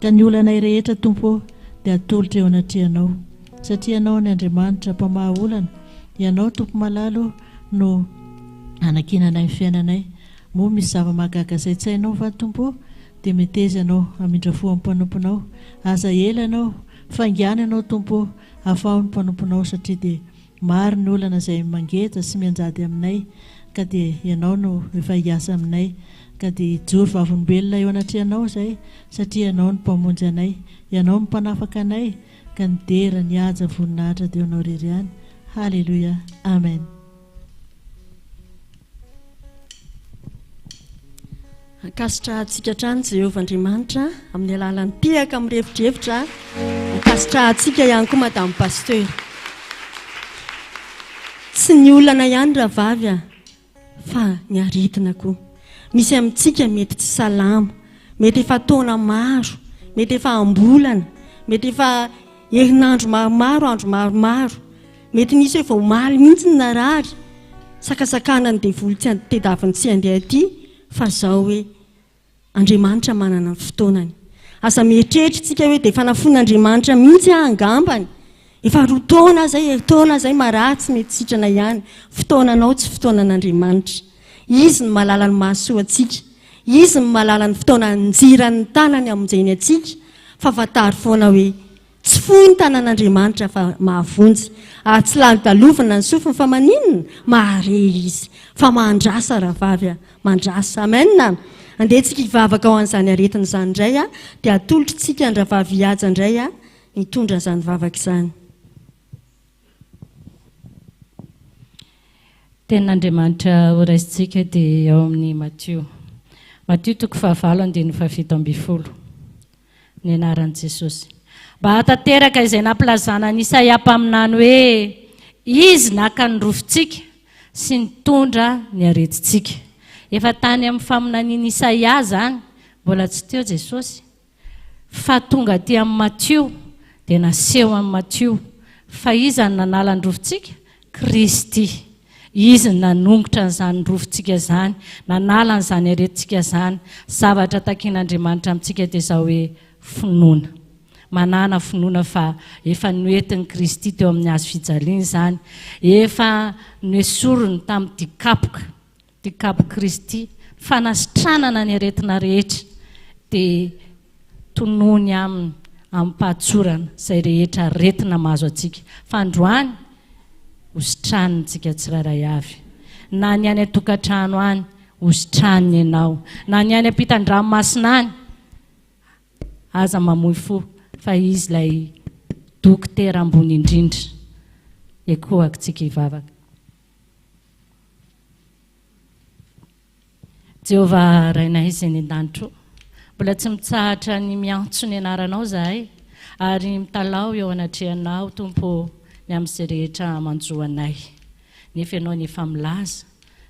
Ka ny olanay rehetra tompo dia atolotra eo anatrehanao satria ianao ny Andriamanitra mpamaha olana. Ianao tompo malalo no anakinanay ny fiainanay. Moa misy zava-magaga izay tsy hainao fa tompo dia meteza ianao amindra fo amin'ny mpanomponao. Aza ela ianao, fangana ianao tompo, afaho ny mpanomponao satria dia maro ny olana izay mangeta sy mianjady aminay ka dia ianao no efa hiasa aminay. Ka dia joro vavolombelona eo anatrehanao izay satria ianao ny mpamonjy anay, ianao ny mpanafaka anay ka ny dera ny haja voninahitra dia ianao rery ihany. Halleluja, amen. Ankasitra antsika hatrany Jehovah Andriamanitra amin'ny alalan'ny tehaka amin'ny revidrevitra. Ankasitra antsika ihany koa Madame Pasteur. Tsy ny olana ihany rahavavy fa ny aretina koa. Misy amintsika mety tsy salama, mety efa taona maro, mety efa ambolana, mety efa herinandro maromaro, andro maromaro, mety misy hoe vao maly mihitsy ny narary, sakasakana ny devoly tsy tedaviny tsy handeha aty, fa zao hoe Andriamanitra manana ny fotoanany. Aza mieritreritra tsika hoe dia fanafon'Andriamanitra mihitsy angambany efa roa taona zay maratsy mety sitrana ihany fotoananao tsy fotoanan'Andriamanitra izy ny mahalala ny mahasoa atsika izy ny mahalala ny fotoana anjirany tanany amonjeny atsika fa fatary foana hoe tsy fohy ny tanan'Andriamanitra fa mahavonjy ary tsy lalitalovana ny sofiny fa maninona maharery izy fa mandrasa rahavavy mandrasa amenna andehantsika hivavaka ao an'izany aretina izany indray dia atolotritsika ny rahavavy hihaja indray nitondra izany vavaka izany. Tenin'Andriamanitra horaisitsika dia ao amin'ny Matthieu 7:7-20 ny anaran'i Jesosy. Mba hatateraka izay nampilazana ny Isaia mpaminany hoe izy naka ny rofintsika sy nitondra ny aretintsika. Efa tany amin'ny faminanian'i Isaia zany, mbola tsy teo Jesosy. Fa tonga aty amin'ny Matthieu dia naseho amin'ny Matthieu fa iza ny nanala ny rofintsika? Kristy. Izy nanongotra n'izany rofintsika zany, nanala n'izany aretintsika zany. Zavatra takian'Andriamanitra amintsika dia izao hoe finoana. Manana finoana fa efa noentin'i Kristy teo amin'ny hazo fijaliana zany. Efa noesorony tamin'ny dikapoka Kristy fanasitranana ny aretina rehetra dia tonony aminy amin'ny pahatsorana izay rehetra aretina mahazo atsika. Fa androany hositranitsika tsiraray avy. Na ny any atokantrano any hositraniny ianao, na ny any ampitan-dranomasina any aza mamoy fo fa izy lay dokotera ambony indrindra ekoakitsika hivavaka. Jehovah rainay izay ny an-danitro, mbola tsy mitsahatra ny miantso ny anaranao zahay ary mitalao eo anatrehanao Tompo ny amin'izay rehetra manjoanay. Nefa ianao ny efa milaza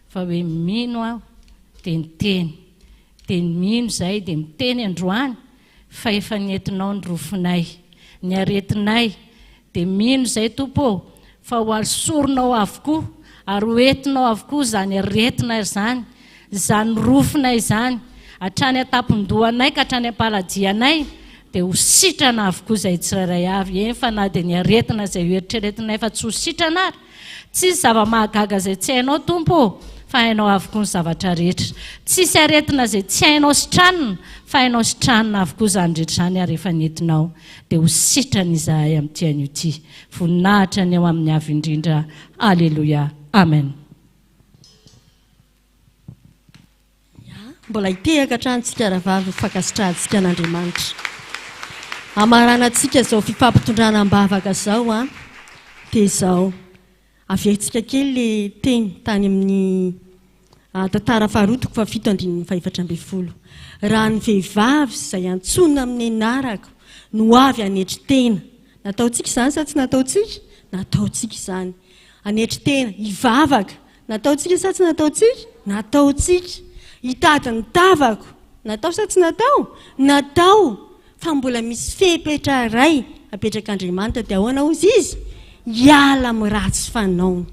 fa hoe mino aho dia niteny, dia mino zay dia miteny androany fa efa nentinao ny rofinay, ny aretinay dia mino zay Tompo fa ho alsoronao avokoa ary hoentinao avokoa zany aretina zany, zany rofinay zany hatrany atapon-dohanay ka hatrany am-paladianay dia ho sitrana avokoa izay tsirairay avy. Fa na dia ny aretina izay hoeritreretinay fa tsy ho sitrana ary tsisy zava-mahagaga izay tsy hainao Tompo fa hainao avokoa ny zavatra rehetra. Tsisy aretina izay tsy hainao sitranina fa hainao sitranina avokoa zany rehetra zany ary efa nentinao dia ho sitrana izahay amin'ity anio ity. Voninahitra ny eo amin'ny avy indrindra. Alleluia. Amen. Mbola hitehaka hatranintsika rahavavy fankasitrahantsika an'Andriamanitra. Amaranantsika izao fifampitondrana am-bavaka izao dia izao averintsika kely le teny tany amin'ny tantara faharoa 7:7. Raha ny vehivavy izay antsonina amin'ny anarako no avy anetry tena. Nataontsika izany sa tsy nataontsika? Nataontsika izany. Anetry tena, hivavaka. Nataontsika sa tsy nataontsika? Nataontsika. Hitady ny tavako. Natao sa tsy natao? Natao. Fa mbola misy fepetra iray apetrak'Andriamanitra dia ahoana hozy izy? Hiala amin'ny ratsy fanaony.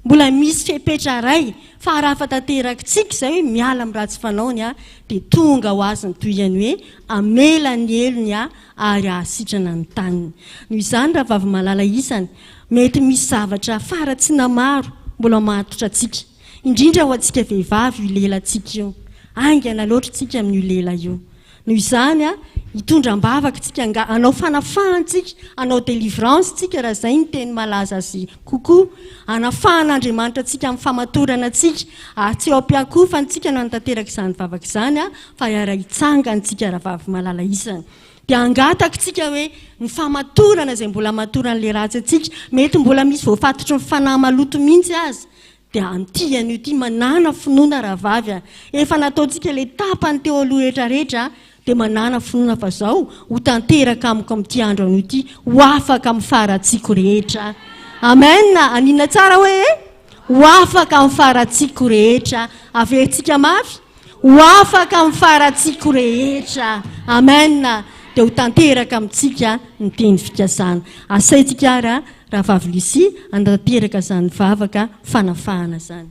Mbola misy fepetra iray fa raha fataterakitsika izay hoe miala amin'ny ratsy fanaony dia tonga ho azy ny toyany hoe amela ny elony ary ahasitrana ny taniny. Noho izany raha vavy malala isany mety misy zavatra faratsina maro mbola mahatotra atsika. Indrindra ho antsika vehivavy io lelantsika io. Aingana loatra tsika amin'io lela io. Noho izany hitondram-bavaka tsika anao fanafahantsika, anao délivrance tsika raha izay ny teny malaza azy kokoa. Anafahan'Andriamanitra tsika amin'ny famatorana tsika. Tsy eo am-piakofantsika no nitateraka izany vavaka izany fa hitsangana rahavavy malala isany. Dia angataka tsika hoe ny famatorana izay mbola matoran'le ratsy atsika mety mbola misy voafatotry ny fanahy maloto mihitsy azy. Dia amin'ity anio ity manana finoana rahavavy efa nataontsika le tapany teo aloha rehetrarehetra dia manana finoana fa izao ho tanteraka amiko amin'ity andro anio ity ho afaka amin'ny faratsiko rehetra. Amen. Anina tsara hoe ho afaka amin'ny faratsiko rehetra. Averintsika mafy ho afaka amin'ny faratsiko rehetra. Amen. Dia ho tanteraka amintsika ny teny fikasana. Asaitsika ary rahavavy Lucie andateraka izany vavaka fanafahana izany.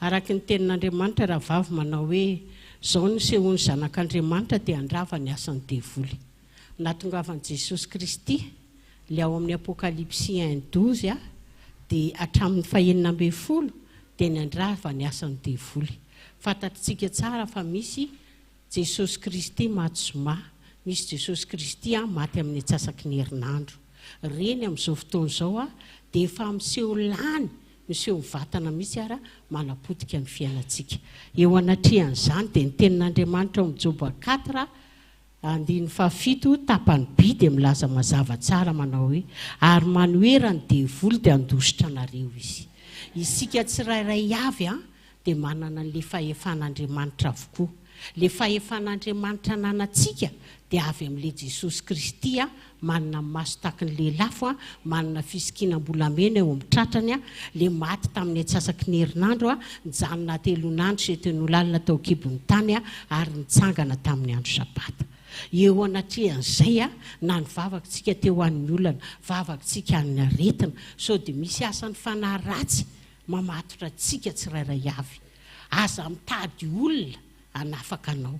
Araka ny tenin'Andriamanitra rahavavy manao hoe izao ny sehony zanak'Andriamanitra dia andrava ny asan'ny devoly. natongavan'i Jesosy Kristy le ao amin'ny Apokalypsy 1:12 dia hatramin'ny 20 dia niandrava ny asan'ny devoly. Fantatritsika tsara fa misy Jesosy Kristy maty zoma, misy Jesosy Kristy maty amin'ny atsasaky ny herinandro. Reny amin'izao fotoana izao dia efa miseho lany, miseho vatana misy ara manapotika ny fiainantsika. Eo anatrehan'izany dia ny tenin'Andriamanitra ao amin'ny Joba 4 andiny 7 tapany by dia milaza mazava tsara manao hoe ary manoera ny devoly dia andositra anareo izy. Isika tsirairay avy dia manana n'le fahefan'Andriamanitra avokoa. Le fahefan'Andriamanitra nanantsika dia avy amin'le Jesosy Kristy manana maso taky ny lelafo manana fisikinam-bolamena eo amin'ny tratrany le maty tamin'ny atsasaky ny herinandro nijanona telonandro sy ten'olalina tao kibon'ny tany ary nitsangana tamin'ny andro sabata. Eo anatrehan'izay na ny vavakantsika teo an'ny olana, vavakantsika any aretina, so dia misy asan'ny fanahy ratsy mamatotra antsika tsirairay avy. Aza mitady olona hanafaka anao.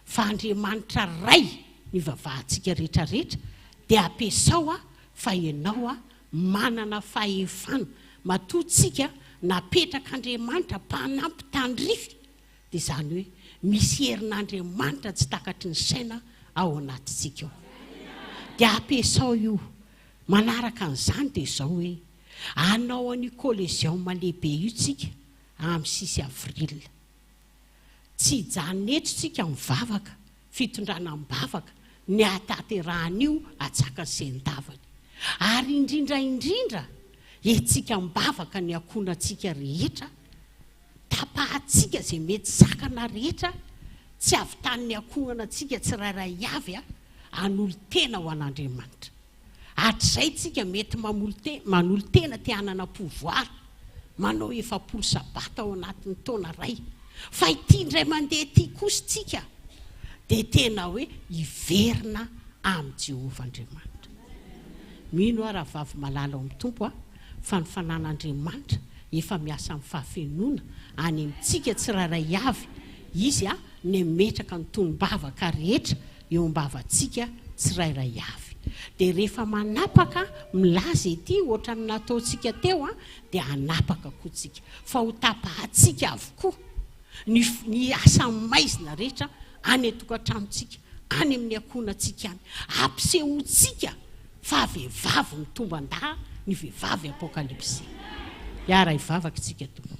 Fa Andriamanitra ray ny vavahantsika rehetrarehetra dia ampiasao fa ianao manana fahefana. Matoantsika napetraka Andriamanitra mpanampy tandrify dia izany hoe misy herin'Andriamanitra tsy takatry ny saina ao anatintsika ao. Dia ampiasao io. Manaraka an'izany dia izao hoe anao an'io collégion lehibe io tsika amin'ny 6 avril. Tsy hijanonetro tsika mivavaka, fitondrana mivavaka, ny atateran'io atsaka sen-davany. Ary indrindra etsika mivavaka ny akonantsika rehetra, tapahantsika izay mety sakana rehetra, tsy avitan'ny akonantsika tsirairay avy an'olo tena ho an'Andriamanitra. Hatr'izay tsika mety manolo tena te hanana pouvoir, manao 70 sabata ao anatin'ny taona ray. Fa ity indray mandeha ity kosa tsika dia tena hoe hiverina amin'ny Jehovah Andriamanitra. Mino raha vavy malala ao amin'ny tompo fa ny fanan'Andriamanitra efa miasa amin'ny fahafenoana any amintsika tsirairay avy. Izy ny metraka ny tonom-bavaka rehetra eo am-bavantsika tsirairay avy. Dia rehefa manapaka milaza ity ohatra ny nataontsika teo dia hanapaka koa tsika. Fa ho tapahantsika avokoa ny asa maizina rehetra any atokantranontsika, any amin'ny akonantsika any. Ampisehoantsika fa vehivavy mitomba andaha, ny vehivavy Apokalypsy. Iara hivavaka tsika tompo.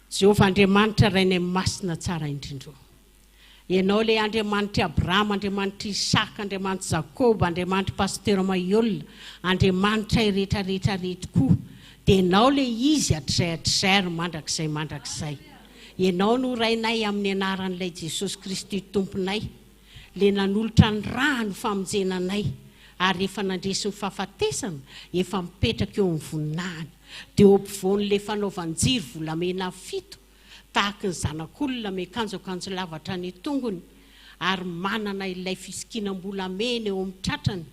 Jehovah Andriamanitra rainay masina tsara indrindra. Ianao le Andriamanitra Abraham, Andriamanitra Isaka, Andriamanitra Jakob, Andriamanitra Pasteur Maiolina, Andriamanitra rehetrarehetra koa. Dia ianao le izy atrizay mandrakizay. Ianao no rainay amin'ny anaran'ilay Jesosy Kristy tomponay, le nanolotra ny raha no famonjenanay, ary efa nandresy ny fahafatesana, efa mipetraka eo amin'ny voninahiny. Dia eo ampovoan'le fanaovan-jiry volamena 7 tahaka ny zanak'olona miakanjo lavatra ny tongony, ary manana ilay fisikinam-bolamena eo amin'ny tratrany,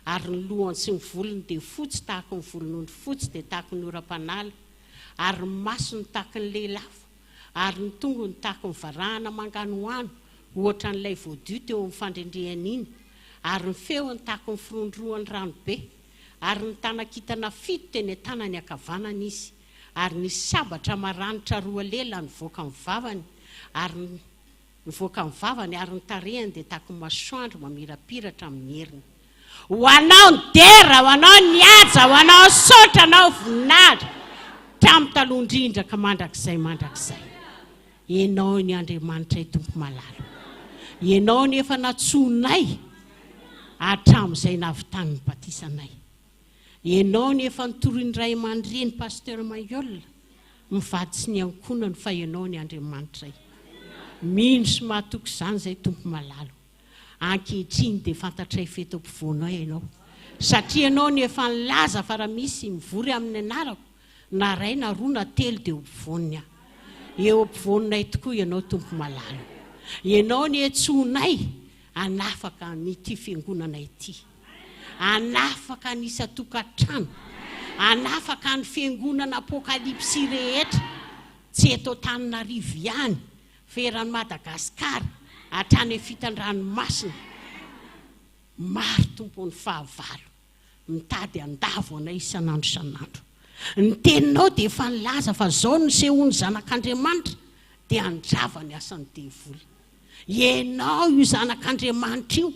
ary ny lohany sy ny volony dia fotsy tahaka ny volon'ondry fotsy dia tahaka ny oram-panala, ary ny masony tahaka ny lelafo, ary ny tongony tahaka ny varahana manganohano ohatra n'ilay voadio teo amin'ny fandrendrehana iny, ary ny feony tahaka ny firondroan'ny ranobe, ary ny tanakitana fito teny tanany akavanana izy ary ny sabatra maranitra roa lela nivoaka amin'ny vavany ary nivoaka amin'ny vavany ary ny tarehany dia tahaka masoandro mamirapiratra amin'ny heriny ho anao ny dera ho anao ny aja ho anao sotra anao voninahitra tamin'ny taloha indrindra ka mandrakizay ianao ny Andriamanitra i Tompo malalo ianao ny efa natsonay hatramin'izay nahavitany ny batisanay ianao ny efa nitoroy ny ray aman-dreny pasteur Maiolona mivady sy ny ankonany fa ianao ny Andriamanitra mino sy mahatoky izany izay Tompo malalo ankehitriny dia fantatray feto ampovoanao ianao satria ianao ny efa nilaza fa raha misy mivory amin'ny anarako na ray na roa na telo dia ampovoany eo ampovoanay tokoa ianao Tompo malalo ianao ny etsonay anafaka n'ity fiangonana ity anafaka ny isa-tokantrano anafaka ny fiangonana Apokalypsy rehetra tsy eto Antananarivo ihany ferany Madagasikara hatrany fitan-dranomasina maro Tompo ny fahavalo mitady andavo anay isan'andro ny teninao dia efa nilaza fa zao ny sehoany zanak'Andriamanitra dia andrava ny asany devoly ianao io zanak'Andriamanitra io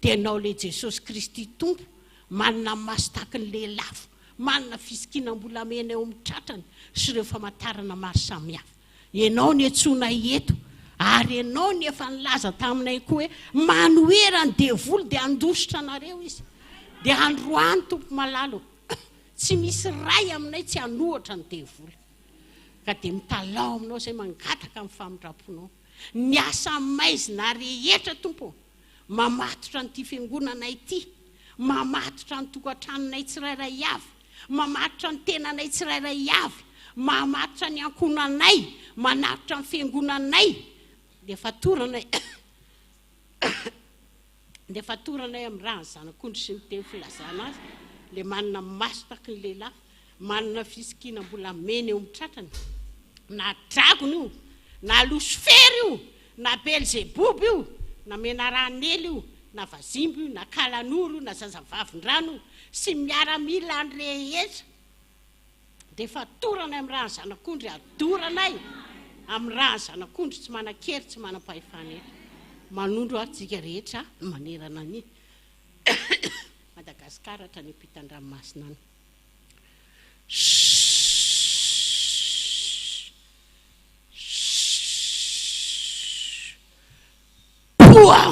dia ianao le Jesosy Kristy Tompo manana maso tahaka ny lelafo manana fisikinam-bolamena eo amin'ny tratrany sy ireo famantarana maro samihafa ianao ny etsonay eto ary ianao ny efa nilaza taminay koa hoe manoera ny devoly dia andositra anareo izy dia androany Tompo malalo tsy misy ray aminay tsy hanohatra ny devoly ka dia mitalao aminao izay mangataka amin'ny famindraponao ny asa maizina rehetra Tompo mamatotra nyity fiangonanay ity mamatotra ny tokantranonay tsirairay avy mamatotra ny tenanay tsirairay avy mamatotra ny ankonanay manatotra ny fiangonanay dia fatoranay amin'ny raha ny zanak'ondry sy ny teny filazana azy le manana maso tahaka ny lehilahy manana fisikina mbola mena eo amin'ny tratrany na dragona io na Lucifer io na Belzebub io na menaranely io na vazimby io na kalanoro io na zazavavin-drano sy miaramila ny rehetra dia fatoranay amin'ny raha ny zanak'ondry adoranay amin'ny raha ny zanak'ondry tsy manan-kery tsy manam-pahefana manondro atsika rehetra manerana ny Madagasikara hatrany ampitan-dranomasina any poa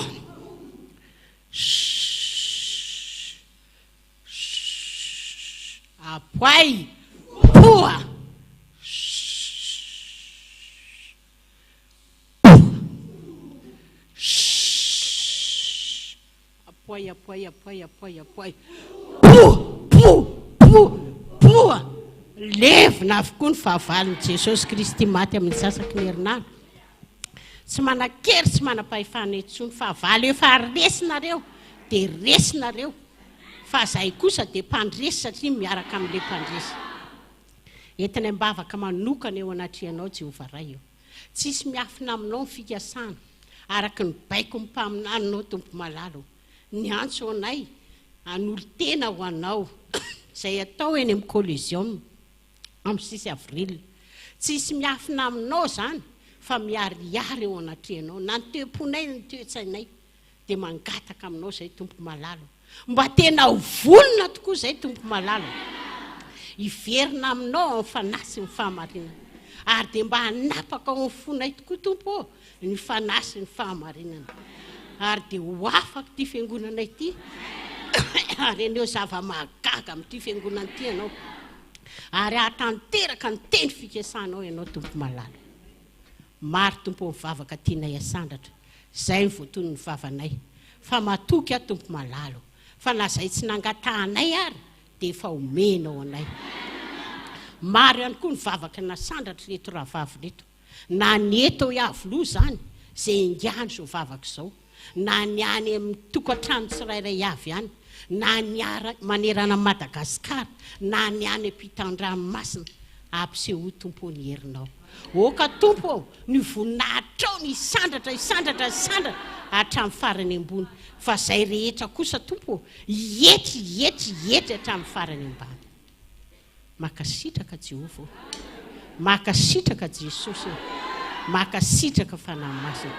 apoay poa apoay poa levina avokoa ny fahavalon'i Jesosy Kristy maty amin'ny sasaky ny herinandro tsy manan-kery tsy manam-pahefana etsony fahavalo efa resinareo dia resinareo fa zay kosa dia mpandresy satria miaraka amin'ilay mpandresy entinay mbavaka manokana eo anatrehanao Jehovah ray eo tsisy miafina aminao ny fikasana araka ny baiko mpaminanao Tompo malalo ny antso anay an'olo tena ho anao izay atao eny amin'ny collégium amin'ny 6 avril tsisy miafina aminao zany fa miariary eo anatrehanao na ny toe-ponay ny toe-tsainay dia mangataka aminao izay Tompo malalo mba tena ho volona tokoa izay Tompo malalo hiverina aminao fanasy ny fahamarinana ary dia mba hanapaka ao amin'ny fonay tokoa Tompo ny fanasy ny fahamarinana ary dia ho afaka ity fiangonana ity ary eneo zava-mahagaga amin'ity fiangonana ity ianao ary ahatanteraka ny teny fikesanao ianao Tompo malalo maro Tompo mivavaka tianay asandatra izay ny voatony ny vavanay fa matoky aho Tompo malalo fa na izay tsy nangatahanay ary dia efa omenao anay maro ihany koa ny vavaka nasandatra reto rahavavy reto na ny eto Iavoloha zany izay ingany zao vavaka izao na ny any amin'ny tokantrano tsirairay avy ihany na ny manerana Madagasikara na ny any ampitan-dranomasina ampiseho Tompo ny herinao oka Tompo ny voninahitrao ny isandratra hatramin'ny farany ambony fa zay rehetra kosa tompo ety hatramin'ny farany ambany. Makasitraka Jehovah, makasitraka Jesosy, makasitraka fanahy masina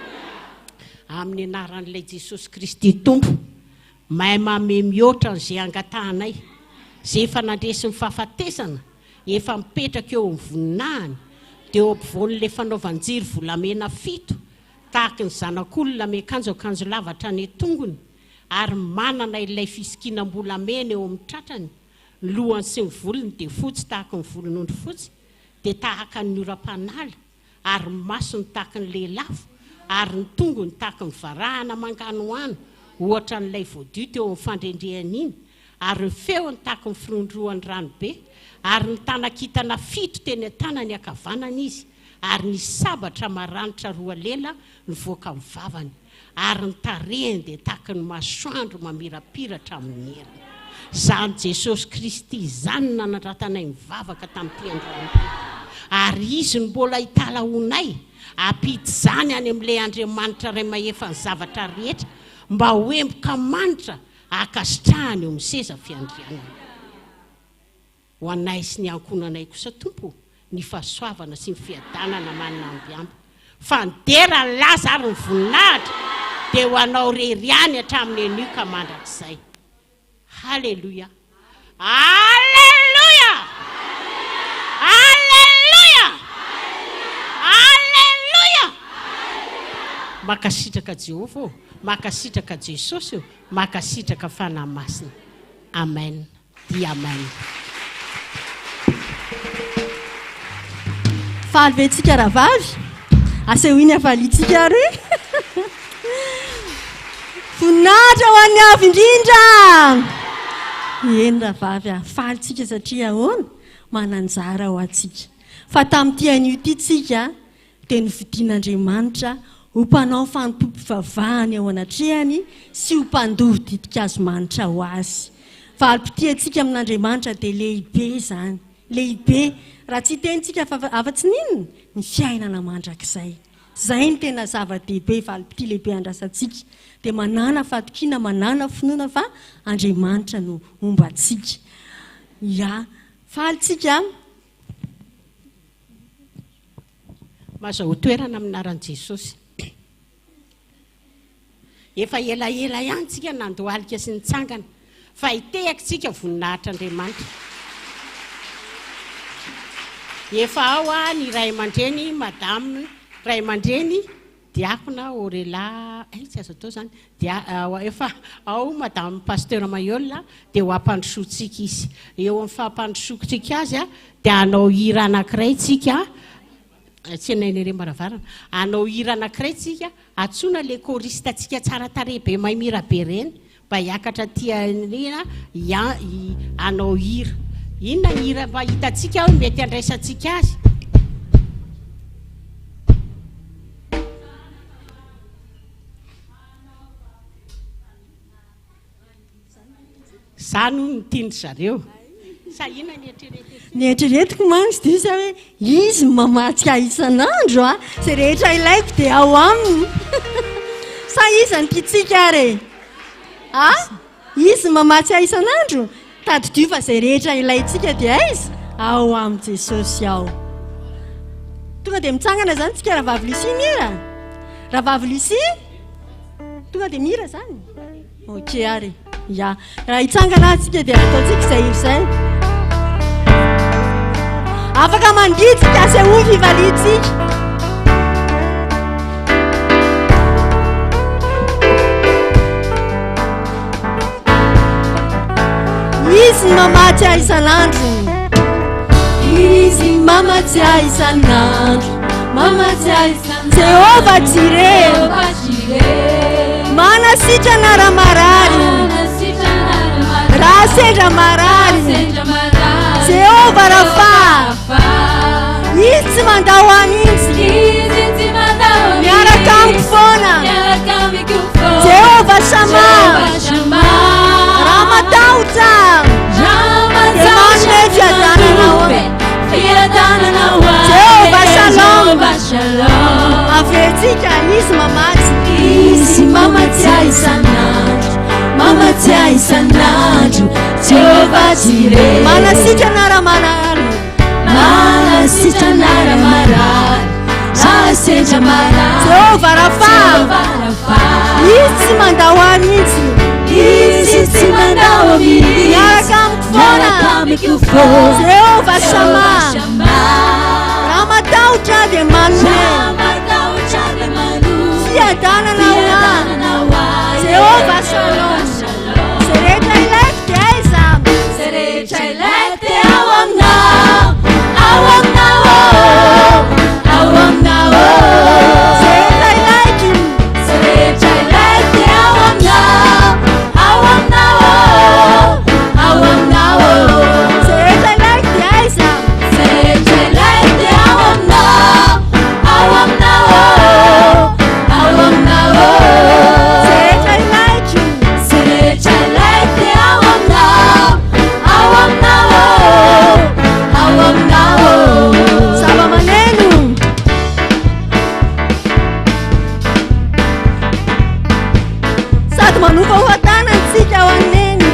amin'ny anaran'ilay Jesosy Kristy tompo. Mahay mame mihoatra n'izay angatahanay, zay efa nandresy ny fahafatesana, efa mipetraka eo amin'ny voninahiny, dia eo ampovoan'ilay fanaovan-jiry volamena 7 tahaka ny zanak'olona miakanjo akanjo lavatra ny tongony, ary manana ilay fisikinam-bolamena eo amin'ny tratrany. Ny lohany sy ny volony dia fotsy tahaka ny volon'ondry fotsy, dia tahaka ny oram-panala, ary masony tahaka ny lelafo, ary ny tongony tahaka ny varahana manganohano ohatra n'ilay voadio teo amin'ny fandrendrehany iny, ary ny feony tahaka ny firondroan'ny ranobe, ary ny tanakitana 7 teny an-tanany ankavanana izy, ary ny sabatra maranitra 2 lela nivoaka amin'ny vavany, ary ny tarehiny dia tahaka ny masoandro mamirapiratra amin'ny heriny. Zany Jesosy Kristy zany nanandratanay mivavaka tamin'ity androany, ary izy ny mbola hitala honay apity zany any amin'ilay Andriamanitra ray mahefa ny zavatra rehetra, mba hoemboka manitra akasitrahany eo amin'ny seza fiandrianana. Ho anay sy ny ankonanay kosa tompo ny fahasoavana sy ny fiadanana manina ambiamby, fa ndera laza ary ny voninahitra dia ho anao reriany hatramin'ny anio ka mandrakizay. Halleluja, halleluja, halleluja, halleluja. Makasitraka Jehovah, makasitraka Jesosy, makasitraka fanahy masina. Amen, dia amen. Faly ventsika rahavavy, asehoiny avalitsika ary. Voninahitra ho an'ny avy indrindra. Eny rahavavy, falitsika satria ahoana mananjara ho antsika. Fa tamin'ity anio ity tsika dia novidian'Andriamanitra ho mpanao fanompom-pivavahany ao anatrehany sy ho mpandovo didik'azomanitra ho azy. Valim-potia antsika amin'Andriamanitra dia lehibe zany, lehibe. Raha tsy tentsika afa-tsy ninona ny fiainana mandrakizay. Zay ny tena zava-dehibe, valim-potia lehibe andrasantsika. Dia manana fatokiana, manana finoana fa Andriamanitra no ombantsika. Ya, falitsika. Mazao toerana aminaran'i Jesosy. Efa elaela ihany tsika nandohalika sy nitsangana, fa hitehaka tsika voninahitr'Andriamanitra. Efa ao ny ray aman-dreny, madame ray aman-dreny, diakona Orela, tsy azo atao zany, efa ao madame pasteur Mayolina, dia ho ampandrosoantsika izy. Eo amin'ny fahampandrosoantsika azy dia hanao hira anankiray tsika, tsy nainere maravarana, hanao hira anankiray tsika, atsoina le choriste tsika tsara tarehy be mahay mira be reny, mba hiakatra tianina hanao hira. Inona ny hira mba hitatsika ao mety andraisantsika azy? Zany ny tiany zareo. Sa inona ny eritreretiko? Ny eritreretiko mantsy dia sa hoe izy mamatsika isan'andro a, zay rehetra ilaiko dia ao aminy. Sa izy ny tiantsika ary? Izy mamatsika isan'andro? Tadidio fa zay rehetra ilaitsika dia izy ao amin'ny Jesosy ao. Tonga dia mitsangana zany tsika rahavavy Lucie mira. Rahavavy Lucie? Tonga dia mira zany? Ok ary. Ya, raha hitsangana tsika dia ataontsika izay izay. Afaka mangitsika sy ho fivalitsika. Izy mamatsy isan'andro, Izy mamatsy isan'andro, mamatsy isan'andro. Jehovah Jireh, manasitrana raha marary, raha sendra marary. Jehovah Rafa, izy tsy mandao amintsy, miaraka amiko foana. Jehovah Shama, raha matahotra, dia manome fiadanana ho azy. Jehovah Shalom, avetsika izy mamatsy, izy mamatsiahy isan'andro mamatsiahy isan'andro Jehovah Jireh manasitrana raha marary manasitrana raha marary rahasedra marary Jehovah Rafa izy tsy mandahoa mihitsy izy tsy mandahoa mihitsy miaraka amiko foana Jehovah Shama raha matahotra dia manome fiadanana ho azy Jehovah Shalom se rehetra ilaiko dia aiza se rehetra ilaiko dia ao aminao ao aminao ao aminao se rehetra ilaiko se rehetra ilaiko dia ao aminao ao aminao ao aminao se rehetra ilaiko dia aiza se rehetra ilaiko dia ao aminao ao aminao ao aminao se rehetra ilaiko se rehetra ilaiko dia ao aminao ao aminao ao aminao zava-maneno sady manova hoatanantsika ho aneny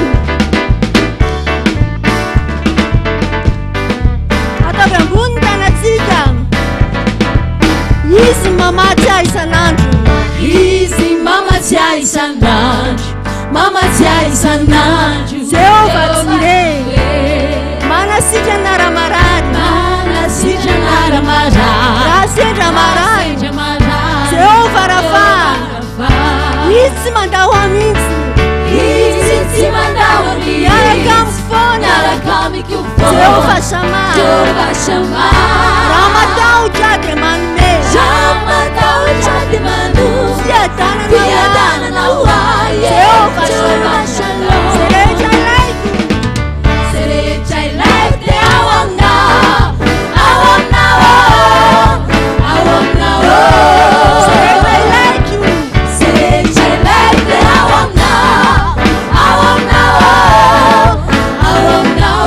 ataovy ambony tanatsika izy mamatsiahy isan'andro izy mamatsiahy isan'andro mamatsiahy isan'andro Jehovah Jireh manasitrana raha marary manasitrana raha marary raha sendra marary Jehovah Rafa izy tsy mandahoa mihitsy izy tsy mandahoa mihitsy miaraka amiko foana miaraka amiko foana Jehovah Shama Jehovah Shama raha matahotra dia manome raha matahotra dia manome fiadanana ho azy Jehovah Jehovah Shalom se rehetra ilaiko se rehetra ilaiko dia ao aminao ao aminao ao aminao se rehetra ilaiko se rehetra ilaiko dia ao aminao ao aminao ao aminao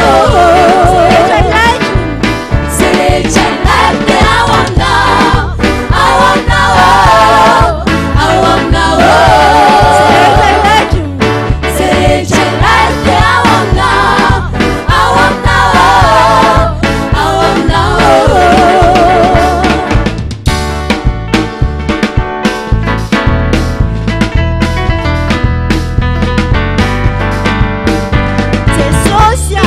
se rehetra ilaiko se rehetra ilaiko dia ao aminao ao aminao ao aminao se rehetra ilaiko se rehetra ilaiko dia ao aminao ao aminao ao aminao Jesosya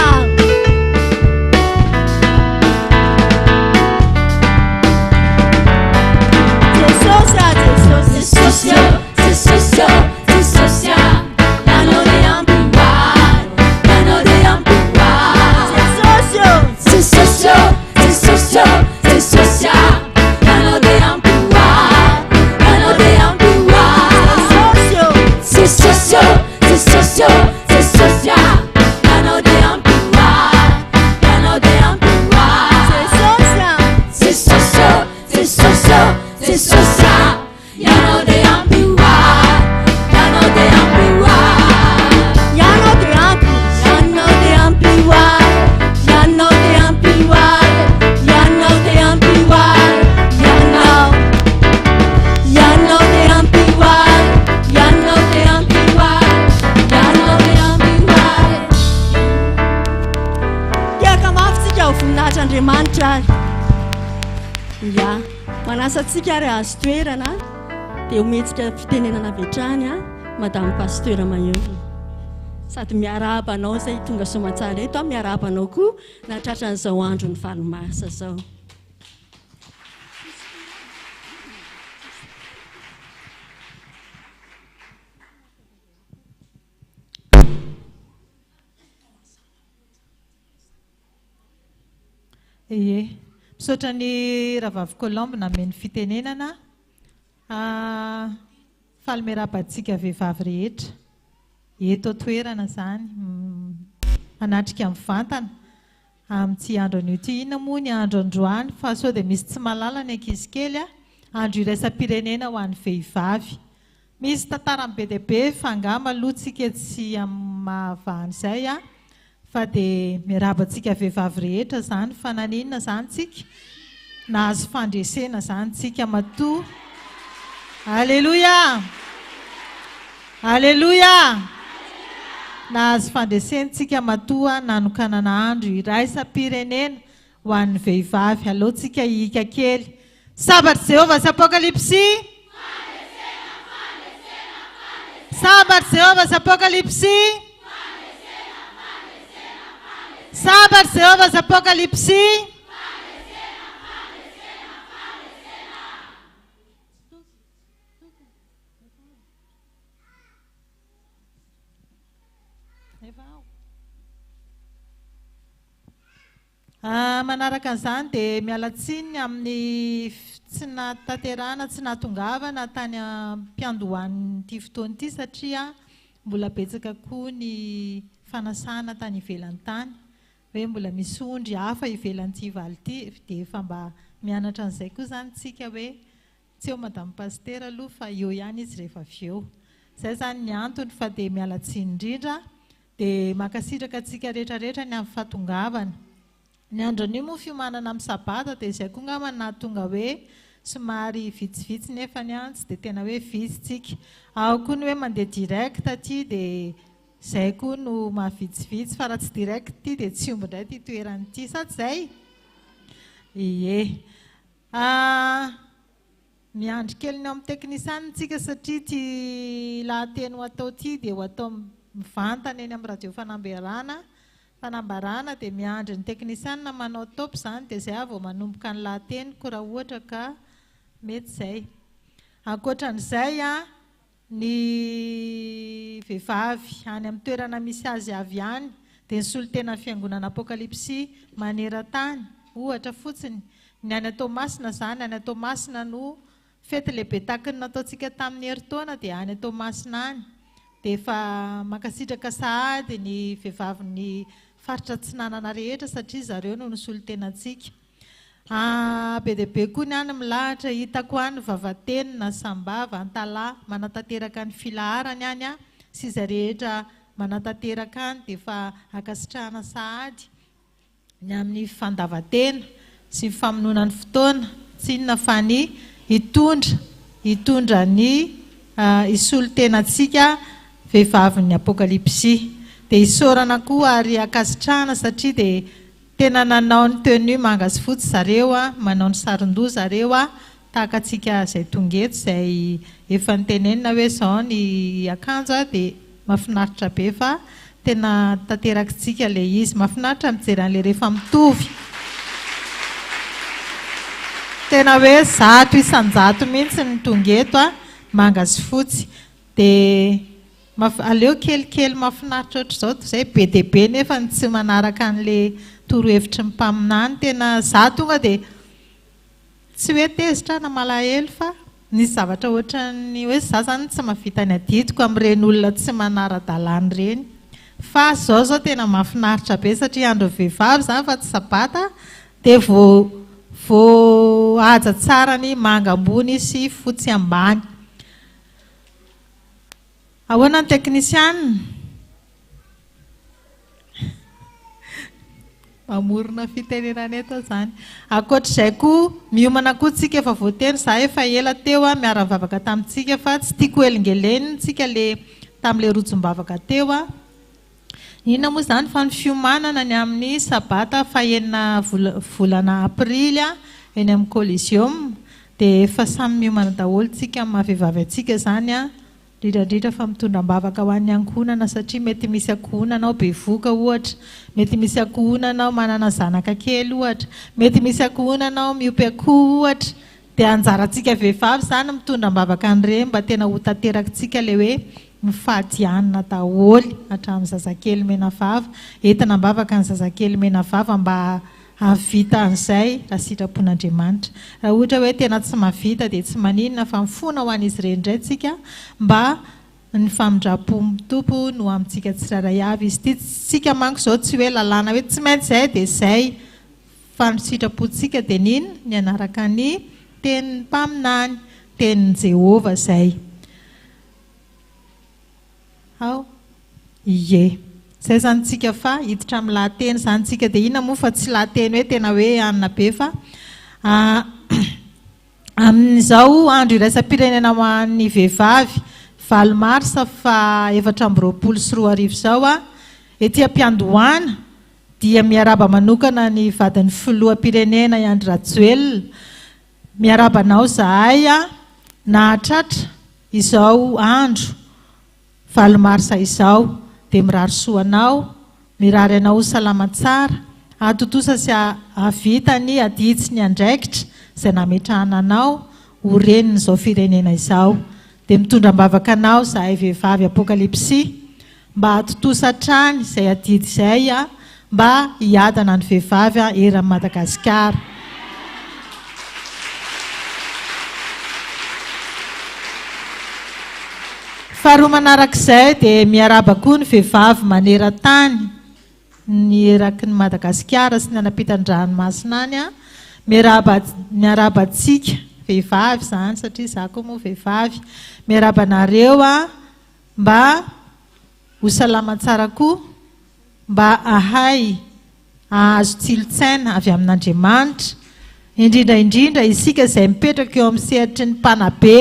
Jesosya Jesosya Jesosya Jesosya Nano de ampiwar Nano de ampiwar Jesosya Jesosya Jesosya Jesosya Nano de ampiwar Nano de ampiwar Jesosya Jesosya Jesosya Nano de ampiwar Nano de ampiwar Jesosya Jesosya Jesosya Jesosya Yano de ampiwar Yano de ampiwar Yano de ampi Yano de ampiwar Yano de ampiwar Yano de ampiwar Yano Yano de ampiwar Yano de ampiwar Yano de ampiwar tiaka mafitsika ho voninahitr'Andriamanitra ya manasantsika ary azo toerana dia ometsika fitenenana avy hatrany madame pasteur Mahery sady miarahaba anao izay tonga somatsara eto miarahaba anao koa natratran'izao andro ny valomasa zao Ie, misaotra ny Vehivavy Colombe nameny fitenenana fahalmerabantsika vehivavy rehetra eto toerana zany anatrika amin'ny vantana amin'ity andro an'ity inona moa ny andro androany fa sao dia misy tsy mahalala ny ankizy kely andro iraisam-pirenena ho an'ny vehivavy misy tantarany be dia be fa angamba aloha tsika tsy mahavahany izay fa dia miarabantsika vehivavy rehetra zany fa naninona zany tsika nahazo fandresena zany tsika matoa. Alleluia. Alleluia. Nahazo fandresentsika matoa nanokanana andro iraisam-pirenena ho an'ny vehivavy. Alohantsika hika kely. Sabatry Jehovah sy Apokalypsy. Sabatry Jehovah sy Apokalypsy. Sabatry Jehovah sy Apokalypsy. Manaraka an'izany dia mialatsiny amin'ny tsy natanterana tsy natongavana tany am-piandohan'ity fotoana ity satria mbola betsaka koa ny fanasana tany ivelan'ny tany hoe mbola misy ondry hafa ivelan'ity valo ity dia efa mba mianatra an'izay koa zany tsika hoe tsy eo madame pasteur aloha fa eo ihany izy rehefa avy eo. Izay zany ny antony fa dia mialatsiny indrindra dia makasitraka antsika rehetrarehetra ny amin'ny fahatongavana. Ny andron'io moa fiomanana amin'ny sabata dia izay koa ngamba nahatonga hoe somary vitsivitsy nefa ny antsy dia tena hoe vitsitsika. Ao koa ny hoe mandeha direct aty dia izay koa no mahavitsivitsy fa raha tsy direct ity dia tsy ombindray ity toeran'ity sa tsy izay? Ie. Miandry kely ny amin'ny teknisantsika satria ty lahateny ho atao ity dia ho atao mivantana eny amin'ny radio fanambarana dia miandry ny teknisianina manao top zany dia izay avy manomboka ny lahateniko raha ohatra ka mety izay. Ankoatran'izay ny vehivavy any amin'ny toerana misy azy avy any dia ny solotena fiangonana Apokalypsy Maneran-tany ohatra fotsiny ny any Tomasina zany. Any Tomasina no fety lehibe tahaka ny nataontsika tamin'ny herintaona dia any Tomasina any dia efa makasitraka sahady ny vehivavy ny faritra Atsinanana rehetra satria zareo no nisolotenantsika. Be dia be koa ny any milahatra hitako any Vavatenina, Sambava, Antalahy manatanteraka ny filaharany any sy izay rehetra manatanteraka any dia efa akasitrahana sahady ny amin'ny fandavatena sy famonoana ny fotoana tsy inona fa ny hitondra ny isolotenantsika vehivavin'ny Apokalypsy. Dia isorana koa ary akasitrahana satria dia tena nanao ny tenue manga sy fotsy zareo manao ny saron-doha zareo tahaka antsika izay tonga eto izay efa nitenenina hoe izao ny akanjo dia mahafinaritra be fa tena tanterakitsika ilay izy. Mahafinaritra mijery an'ilay rehefa mitovy. Tena hoe 100 isan-jato mihitsy ny tonga eto manga sy fotsy dia aleo kelikely mahafinaritra ohatr'izao izay be dia be nefa tsy manaraka an'ilay torohevitry ny mpaminany. Tena za tonga dia tsy hoe tezitra na malahelo fa nisy zavatra ohatrany hoe za zany tsy mahavita ny adidiko amin'ireny olona tsy manara-dalàna ireny fa zao tena mahafinaritra be satria andro vehivavy zany fa tsy sabata dia vao haja tsara ny manga ambony sy fotsy ambany. Ahoana ny teknisianina? Mamorona fitenenana eto zany. Ankoatr'izay koa miomana koa tsika efa voateny za efa ela teo miara-mivavaka tamintsika fa tsy tiako elingeleny tsika tamin'ilay rojom-bavaka teo. Inona moa zany fa ny fiomanana ny amin'ny sabata fahenina volana aprily eny amin'ny Coliseum dia efa samy miomana daholo tsika amin'ny maha-vehivavy atsika zany indrindra fa mitondram-bavaka ho an'ny ankohonana satria mety misy ankohonanao bevoka ohatra, mety misy ankohonanao manana zanaka kely ohatra, mety misy ankohonanao miompy akoho ohatra dia anjarantsika vehivavy zany mitondram-bavaka an'ireny mba tena ho tanterakitsika ilay hoe mifadianina daholo hatramin'ny zazakely mena vava, entina mbavaka ny zazakely mena vava mba havita an'izay raha sitrapon'Andriamanitra. Raha ohatra hoe tena tsy mahavita dia tsy maninona fa mifona ho an'izy ireny indray tsika mba ny famindram-pon'ny tompo no amintsika tsiraray avy. Izy ity tsika manko izao tsy hoe lalàna hoe tsy maintsy izay dia izay fa ny sitrapontsika dia nino ny anaraka ny tenin'ny mpaminany, tenin'ny Jehovah izay. Ie. Izay zany tsika fa hiditra amin'ny lahateny zany tsika dia inona moa fa tsy lahateny hoe tena hoe anina be fa amin'izao andro iraisam-pirenena ho an'ny vehivavy valo marsa fa 4 zao a etỳ ampiandohana dia miaraba manokana ny vadin'ny filoha-pirenena Andry Rajoelina miarabanao zahay a nahatratra izao andro valo marsa izao dia mirary soanao mirary anao salama tsara atotosa sy avita ny aditsy ny andraikitra izay nametrahana anao ho reniny izao firenena izao dia mitondra-bavaka anao zahay vehivavy Apokalypsy mba atotosa hatrany izay adidy izay a mba hiadana ny vehivavy eran'i Madagasikara. Faharoa manarak'izay dia miaraba koa ny Vehivavy Maneran-tany ny eraky ny Madagasikara sy ny anampitan-dranomasina any a miaraba antsika vehivavy zany satria za koa moa vehivavy miaraba anareo a mba ho salama tsara koa mba ahay ahazo tsilotsaina avy amin'Andriamanitra indrindra isika izay mipetraka eo amin'ny sehatry ny mpanabe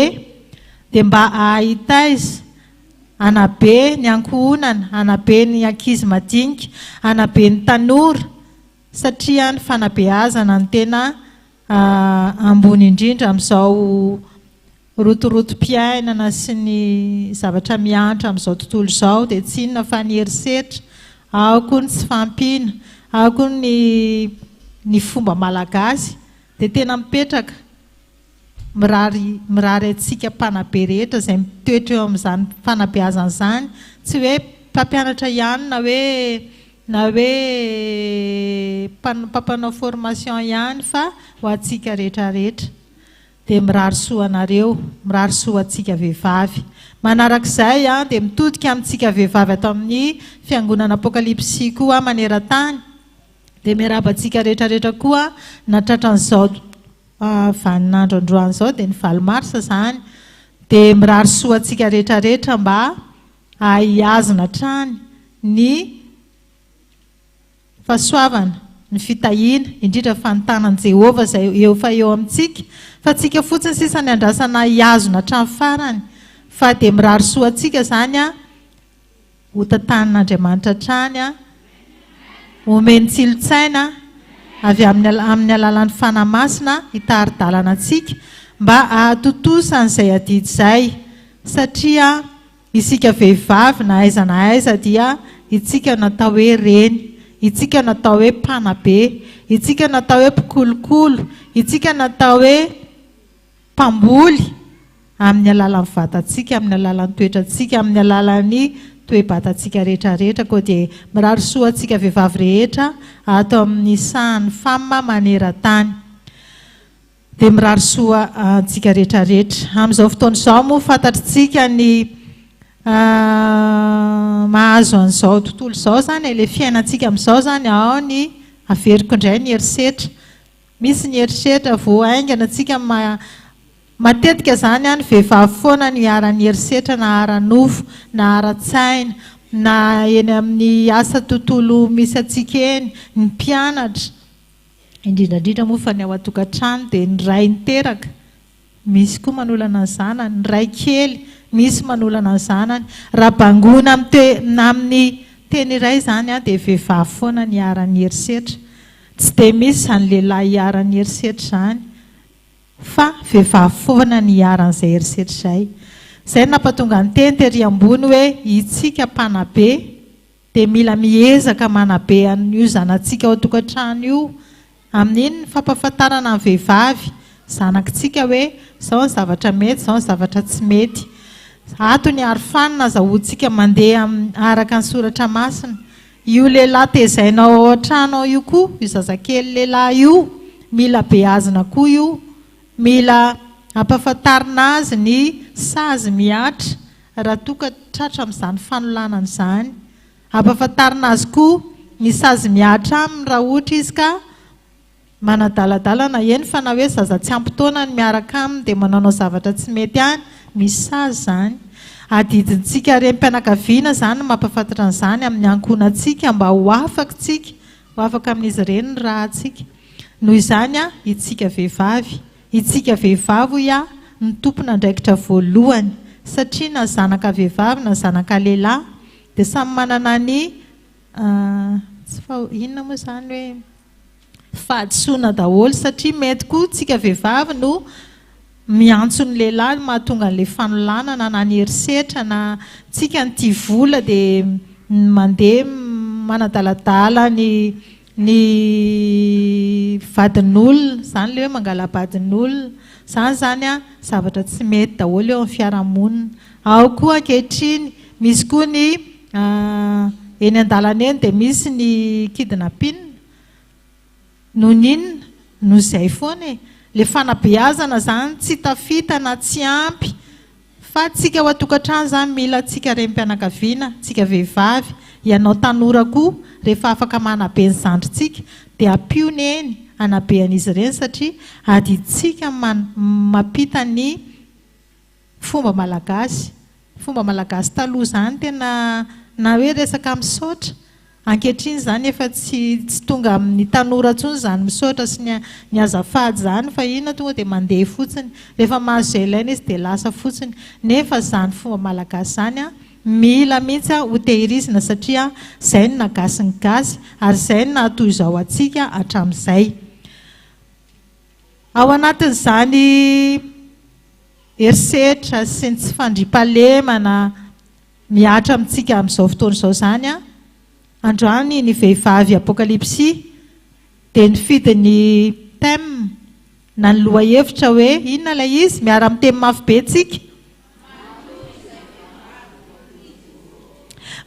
dia mba ahitaiza anabe ny ankohonana anabe ny ankizy madinika anabe ny tanora satria ny fanabeazana ny tena ambony indrindra amin'izao rotorotom-piainana sy ny zavatra miantra amin'izao tontolo izao dia tsy inona fa ny herisetra ao koa ny tsy fampiana ao koa ny fomba malagasy dia tena mipetraka mirary atsika mpanabe rehetra izay mitoetra eo amin'izany fanabeazana izany tsy hoe mpampianatra ihany na hoe mpampanao formation ihany fa ho atsika rehetrarehetra dia mirary soa anareo mirary soa atsika vehivavy manarak'izay a dia mitodika amintsika vehivavy atao amin'ny fiangonana Apokalypsy koa Maneran-tany dia miaraba atsika rehetrarehetra koa natratran'izao vaninandro androany zao dia ny valo marsa zany dia mirary soa atsika rehetrarehetra mba hiazona trany ny fahasoavana ny fitahiana indrindra fanontana'n Jehovah izay eo amintsika fa tsika fotsiny sisa ny andrasana hiazona trany farany fa dia mirary soa atsika zany a ho tantanin'Andriamanitra trany a omeny tsilotsaina avy amin'ny alalan'ny fanamasina hitaridalana atsika mba ahatotosa an'izay adidy izay satria isika vehivavy na aiza dia itsika natao hoe reny itsika natao hoe mpanabe itsika natao hoe mpikolokolo itsika natao hoe mpamboly amin'ny alalan'ny vatantsika amin'ny alalan'ny toetratsika amin'ny alalan'ny toe-batantsika rehetrarehetra koa dia mirary soa atsika vehivavy rehetra atao amin'ny sahan'ny F.A.M Maneran-tany dia mirary soa atsika rehetrarehetra amin'izao fotoana izao moa fantatritsika ny mahazo an'izao tontolo izao zany ilay fiainantsika amin'izao zany ao ny averiko indray ny herisetra misy ny herisetra voaingana atsika matetika zany any vehivavy foana ny aran'ny herisetra na ara-nofo na ara-tsaina na eny amin'ny asa tontolo misy atsika eny ny mpianatra indrindrandrindra moa fa ny ao atokantrano dia ny ray niteraka misy koa manolana ny zanany ny ray kely misy manolana ny zanany raha bangona amin'ny teny iray zany a dia vehivavy foana ny aran'ny herisetra tsy dia misy zany lehilahy aran'ny herisetra zany fa vehivavy foana ny aran'izay herisetra izay nampatonga ny teny tery ambony hoe itsika mpanabe dia mila miezaka manabe an'io zanantsika ao tokantrano io amin'iny ny fampahafantarana ny vehivavy zanakitsika hoe zao ny zavatra mety zao ny zavatra tsy mety ato ny arofanina zahoantsika mandeha araka ny soratra masina io lehilahy tezainao ao an-trano ao io koa io zazakely lehilahy io mila beazina koa io mila ampahafantarina azy ny sazy miatra raha toka tratra amin'izany fanolanana izany ampahafantarina azy koa ny sazy miatra aminy raha ohatra izy ka manadaladalana eny fa na hoe zaza tsy ampy-taona ny miaraka aminy dia mananao zavatra tsy mety any misy sazy zany adidintsika rem-pianakaviana zany mampahafantatra an'izany amin'ny ankohonantsika mba ho afaka tsika ho afaka amin'izy ireny ny rahantsika noho izany a itsika vehivavy ho ia ny tompona andraikitra voalohany satria na zanaka vehivavy na zanaka lehilahy dia samy manana ny inona moa zany hoe fahadisoana daholo satria mety koa tsika vehivavy no miantso ny lehilahy mahatonga an'ilay fanolanana na ny herisetra na tsika ny tia vola dia mandeha manadaladala ny vadin'olona zany le hoe mangala-badin'olona zany a zavatra tsy mety daholo eo amin'ny fiarahamonina. Ao koa ankehitriny misy koa ny eny an-dalana eny dia misy ny kidnapping no ninona no izay foana e. Le fanabeazana zany tsy tafita na tsy ampy fa tsika ao atokantrano zany mila tsika rem-pianakaviana tsika vehivavy ianao tanora koa rehefa afaka manabe ny zandritsika dia ampiony eny anabe an'izy ireny satria aditsika mampita ny fomba malagasy taloha zany tena na hoe resaka misaotra ankehitriny zany efa tsy tonga amin'ny tanora ntsony zany misaotra sy ny azafady zany fa inona tonga dia mandeha fotsiny rehefa mahazo izay ilaina izy dia lasa fotsiny nefa zany fomba malagasy zany a mila mihitsy ho tehirizina satria izay no nagasy ny gasy ary izay no nahatoy izao atsika hatramin'izay. Ao anatin'izany herisetra sy ny tsy fandriampahalemana miatra amintsika amin'izao fotoana izao zany a androany ny Vehivavy Apokalypsy dia nifidy ny thème na ny loha hevitra hoe inona ilay izy miara amin'ny teny mafy be tsika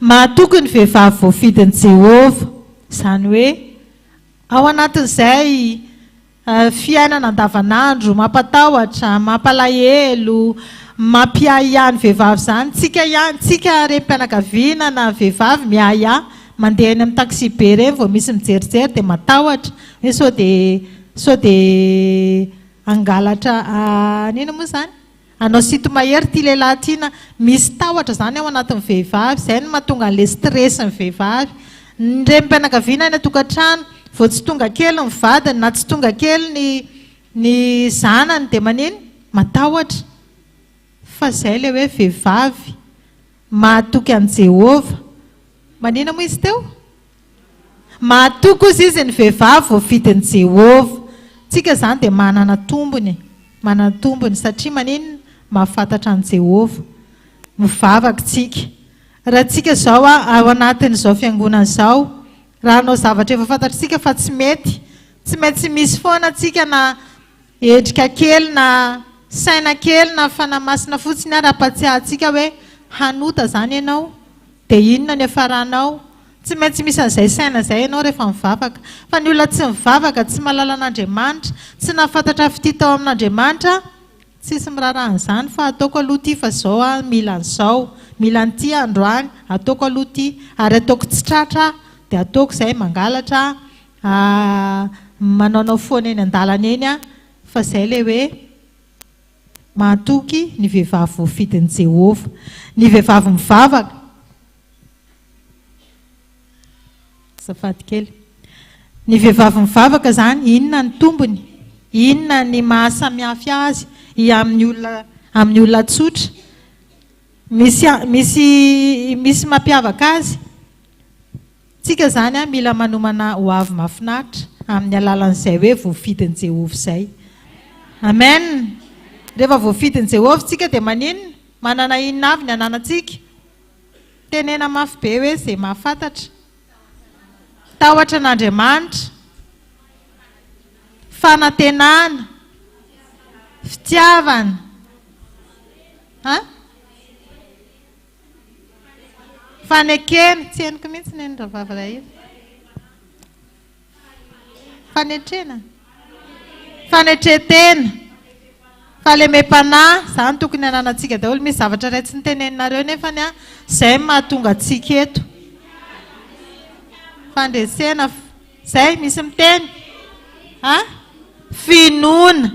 mahatoky ny vehivavy voafidin'i Jehova zany hoe ao anatin'izay fiainana andavanandro mampatahotra mampalahelo mampiahiahy ny vehivavy zany tsika rem-pianakaviana na vehivavy miahiahy mandeha any amin'ny taxi be ireny vao misy mijerijery dia matahotra hoe sao dia angalatra nina moa zany anao sito mahery tia lehilahy tiana misy tahotra zany ao anatin'ny vehivavy izay no mahatonga an'ilay stress ny vehivavy ny rem-pianakaviana any atokantrano vao tsy tonga kely ny vadiny na tsy tonga kely ny zanany dia manino matahotra fa izay ilay hoe vehivavy mahatoky an'i Jehova manina moa izy teo mahatoky ozy izy ny vehivavy voafidin'i Jehova tsika zany dia manana tombony satria manino mahafantatra an'i Jehova mivavaka tsika raha tsika zao ao anatin'izao fiangonana izao raha anao zavatra efa fantatritsika fa tsy mety tsy misy foana tsika na endrika kely na saina kely na fanamasina fotsiny raha patsiahantsika hoe hanota zany ianao dia inona ny afaranao tsy maintsy misy an'izay saina izay ianao rehefa mivavaka fa ny olona tsy mivavaka tsy mahalala an'Andriamanitra tsy nahafantatra fititao amin'Andriamanitra tsisy miraran'izany fa ataoko aloha ty fa zao mila an'izao mila an'ity androany ataoko aloha ty ary ataoko tsy tratra dia ataoko izay mangalatra manaonao foana eny an-dalana eny fa izay ilay hoe mahatoky ny vehivavy voafidin'i Jehova. Ny vehivavy mivavaka safady kely ny vehivavy mivavaka zany inona ny tombony inona ny mahasamihafa azy amin'ny olona tsotra misy mampiavaka azy tsika zany mila manomana ho avy mahafinaritra amin'ny alalan'izay hoe voafidin'i Jehova izay. Amen. Rehefa voafidin'i Jehova tsika dia manino manana inona avy ny ananantsika tenena mafy be hoe izay mahafantatra tahotra an'Andriamanitra fanantenana fitiavana fanekena tsy henoko mihitsy ny ravavara io fanetrena fanetretena fahalemem-panahy zany tokony ananantsika daholo misy zavatra iray tsy niteneninareo nefa izay mahatonga atsika eto fandresena izay misy miteny finoana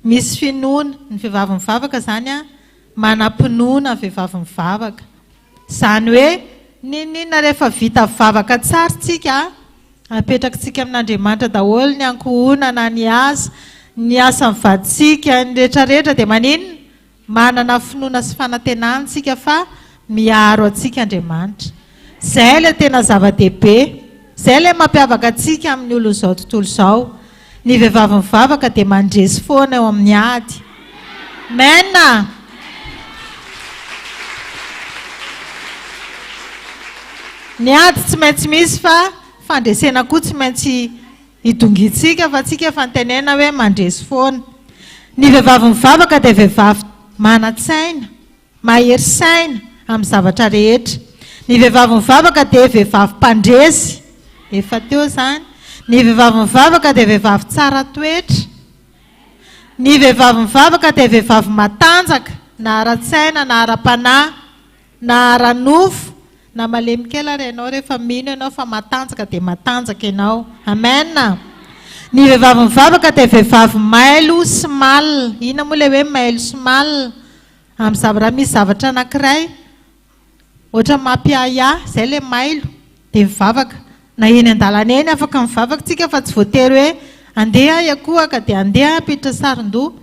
misy finoana ny vehivavy mivavaka zany manam-pinoana vehivavy mivavaka zany hoe ninona rehefa vita vavaka tsara tsika apetraka tsika amin'Andriamanitra daholo ny ankohonana ny asa ny asa mivaditsika ny rehetrarehetra dia manino manana finoana sy fanantenantsika fa miaro atsika Andriamanitra. Zay le tena zava-dehibe, zay le mampiavaka atsika amin'ny olo izao tontolo izao. Ny vehivavy mivavaka dia mandresy foana eo amin'ny ady. Amen. Ny ady tsy maintsy misy fa fandresena koa tsy maintsy hidongitsika fa tsika fantenena hoe mandresy foana. Ny vehivavy mivavaka dia vehivavy manan-tsaina, mahery saina amin'ny zavatra rehetra. Ny vehivavy mivavaka dia vehivavy mpandresy, efa teo zany. Ny vehivavy mivavaka dia vehivavy tsara toetra. Ny vehivavy mivavaka dia vehivavy matanjaka, na ara-tsaina, na ara-panahy, na ara-nofo, na malemy kely ary ianao rehefa mino ianao fa matanjaka dia matanjaka ianao. Amen. Ny vehivavy mivavaka dia vehivavy mailo sy malina. Ina moa ilay hoe mailo sy malina? Amin'ny zavatra misy zavatra anankiray ohatra mampiaya, zay ilay mailo dia mivavaka. Na eny an-dalana eny afaka mivavaka tsika fa tsy voatery hoe andeha iakohaka dia andeha apiditra saron-doha.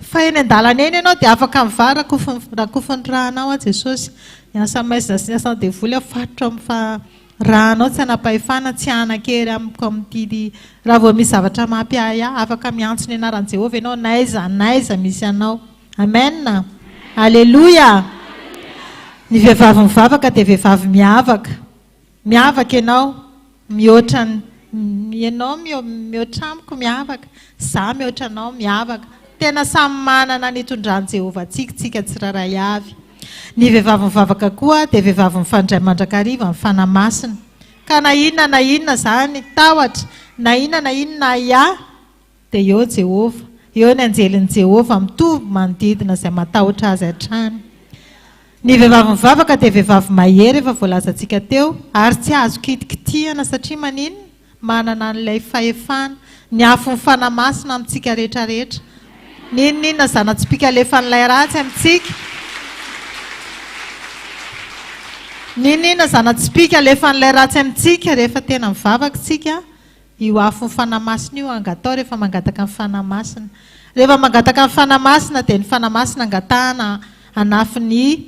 Fa eny an-dalana eny ianao dia afaka mivavaka rakofony rahanao a Jesosy. Niasa maizina sy niasa devoly afatotra amin'ny rahanao tsy anapahefana, tsy anan-kery amiko amin'ity raha vao misy zavatra mampiaya, afaka miantso ny anaran'i Jehovah ianao naiza misy anao. Amen. Alleluia. Ny vehivavy mivavaka dia vehivavy miavaka. Miavaka ianao, mihoatra ianao mihoatra amiko miavaka, za mihoatra anao miavaka. Tena samy manana ny tondran'i Jehovah tsika tsy raray avy. Ny vehivavy mivavaka koa dia vehivavy mifandray mandrakariva amin'ny fanamasina. Ka na inona zany tahotra, na inona ia dia eo Jehovah, eo ny anjelin'i Jehovah mitovy manodidina izay matahotra azy hatrany. Ny vehivavy mivavaka dia vehivavy mahery efa voalazantsika teo, ary tsy azo kitikitihana satria manino manana an'ilay fahefana, ny afo ny fanamasina amintsika rehetrarehetra. Ninona zana-tsipika alefan'ilay ratsy amintsika. Ninona zana-tsipika alefan'ilay ratsy amintsika rehefa tena mivavaka tsika. Io afo ny fanamasina io angatao rehefa mangataka ny fanamasina. Rehefa mangataka ny fanamasina dia ny fanamasina angatahana anafin'ny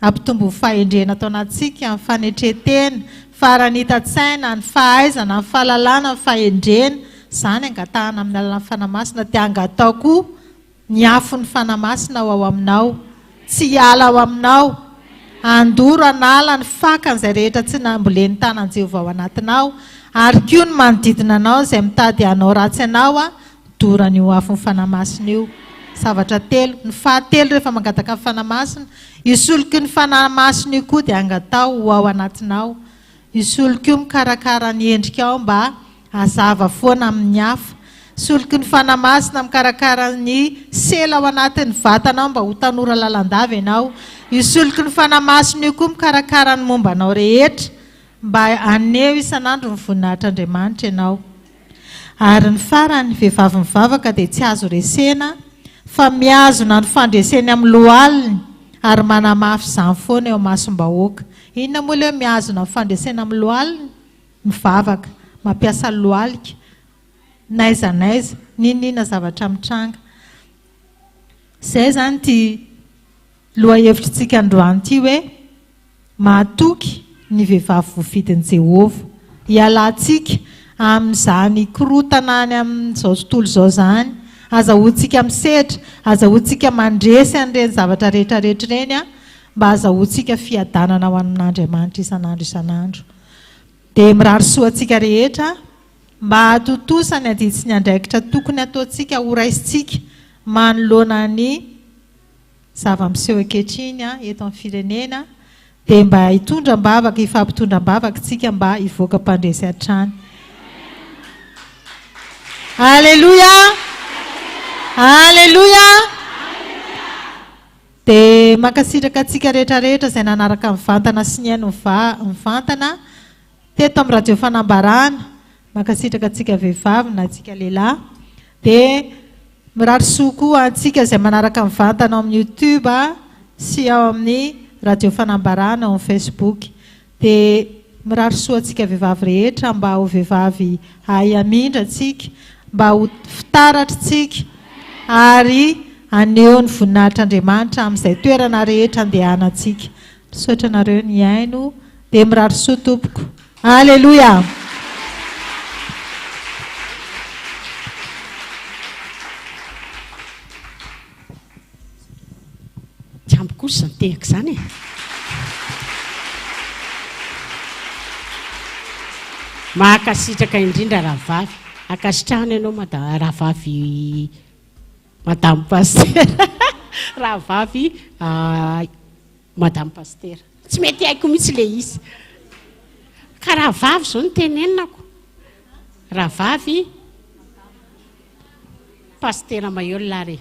ampitombo ny fahendrena atao anatsika, ny fanetretena, faranita-tsaina, ny fahaizana, ny fahalalana, ny fahendrena. Zany angatahana amin'ny alalan'ny fanamasina. Dia angatao koa ny afo ny fanamasina ao aminao, tsy hiala ao aminao. Andoro anala ny fakany izay rehetra tsy namboleny tanan'i Jehovah ao anatinao, ary koa ny manodidina anao izay mitady anao ratsy anao doran'io afo ny fanamasina io. Zavatra telo. Ny fahatelo rehefa mangataka ny fanamasina, isoloky ny fanamasina io koa dia angatao ho ao anatinao. Isoloky io mikarakara ny endrikao mba hazava foana amin'ny hafa. Isoloky ny fanamasina mikarakara ny sela ao anatin'ny vatanao mba ho tanora lalandava ianao. Isoloky ny fanamasina io koa mikarakara ny momba anao rehetra mba aneo isan'andro ny voninahitr'Andriamanitra ianao. Ary ny farany vehivavy mivavaka dia tsy azo resena fa miazona ny fandreseny amin'ny lohaliny ary manamafy izany foana eo masom-bahoaka. Inona moa ilay miazona ny fandresena amin'ny lohaliny? Mivavaka, mampiasa lohalika, naiza ninona zavatra mitranga. Zay zany ty lohahevitrintsika androany ity hoe mahatoky ny vehivavy voafidin'i Jehovah. Hialantsika amin'izany korotana any amin'izao tontolo izao zany. Azahoantsika misehatra, azahoantsika mandresy an'ireny zavatra rehetrarehetra ireny mba azahoantsika fiadanana ho amin'Andriamanitra isan'andro. Dia mirary soantsika rehetra mba hatotosa ny andidy sy ny andraikitra tokony ataontsika ho raisitsika manoloana ny zava-miseho ankehitriny eto amin'ny firenena, dia mba hitondram-bavaka, hifampitondram-bavaka tsika mba hivoaka mpandresy hatrany. Alleluia. Alleluia. Dia mankasitraka atsika rehetrarehetra izay nanaraka mivantana sy ny haino mivantana teto amin'ny radio fanambarana, mankasitraka atsika vehivavy na atsika lehilahy. Dia mirary soa koa antsika izay manaraka mivantana ao amin'ny YouTube sy ao amin'ny radio fanambarana ao amin'ny Facebook. Dia mirary soa atsika vehivavy rehetra mba ho vehivavy hay amindra atsika, mba ho fitaratra tsika, ary aneo ny voninahitr'andriamanitra amin'izay toerana rehetra andehanantsika. Sotra nareo ny aino dia mirary soa tompoko. Alleluia. Jambo kosa ny tehako izany e. Mahakasitraka indrindra rahavavy. Akasitrahana ianao rahavavy madame pasteur. Rahavavy madame pasteur. Tsy mety haiko mihitsy le izy. Ka rahavavy zao no tenenako. Rahavavy pasteur Maiolona re.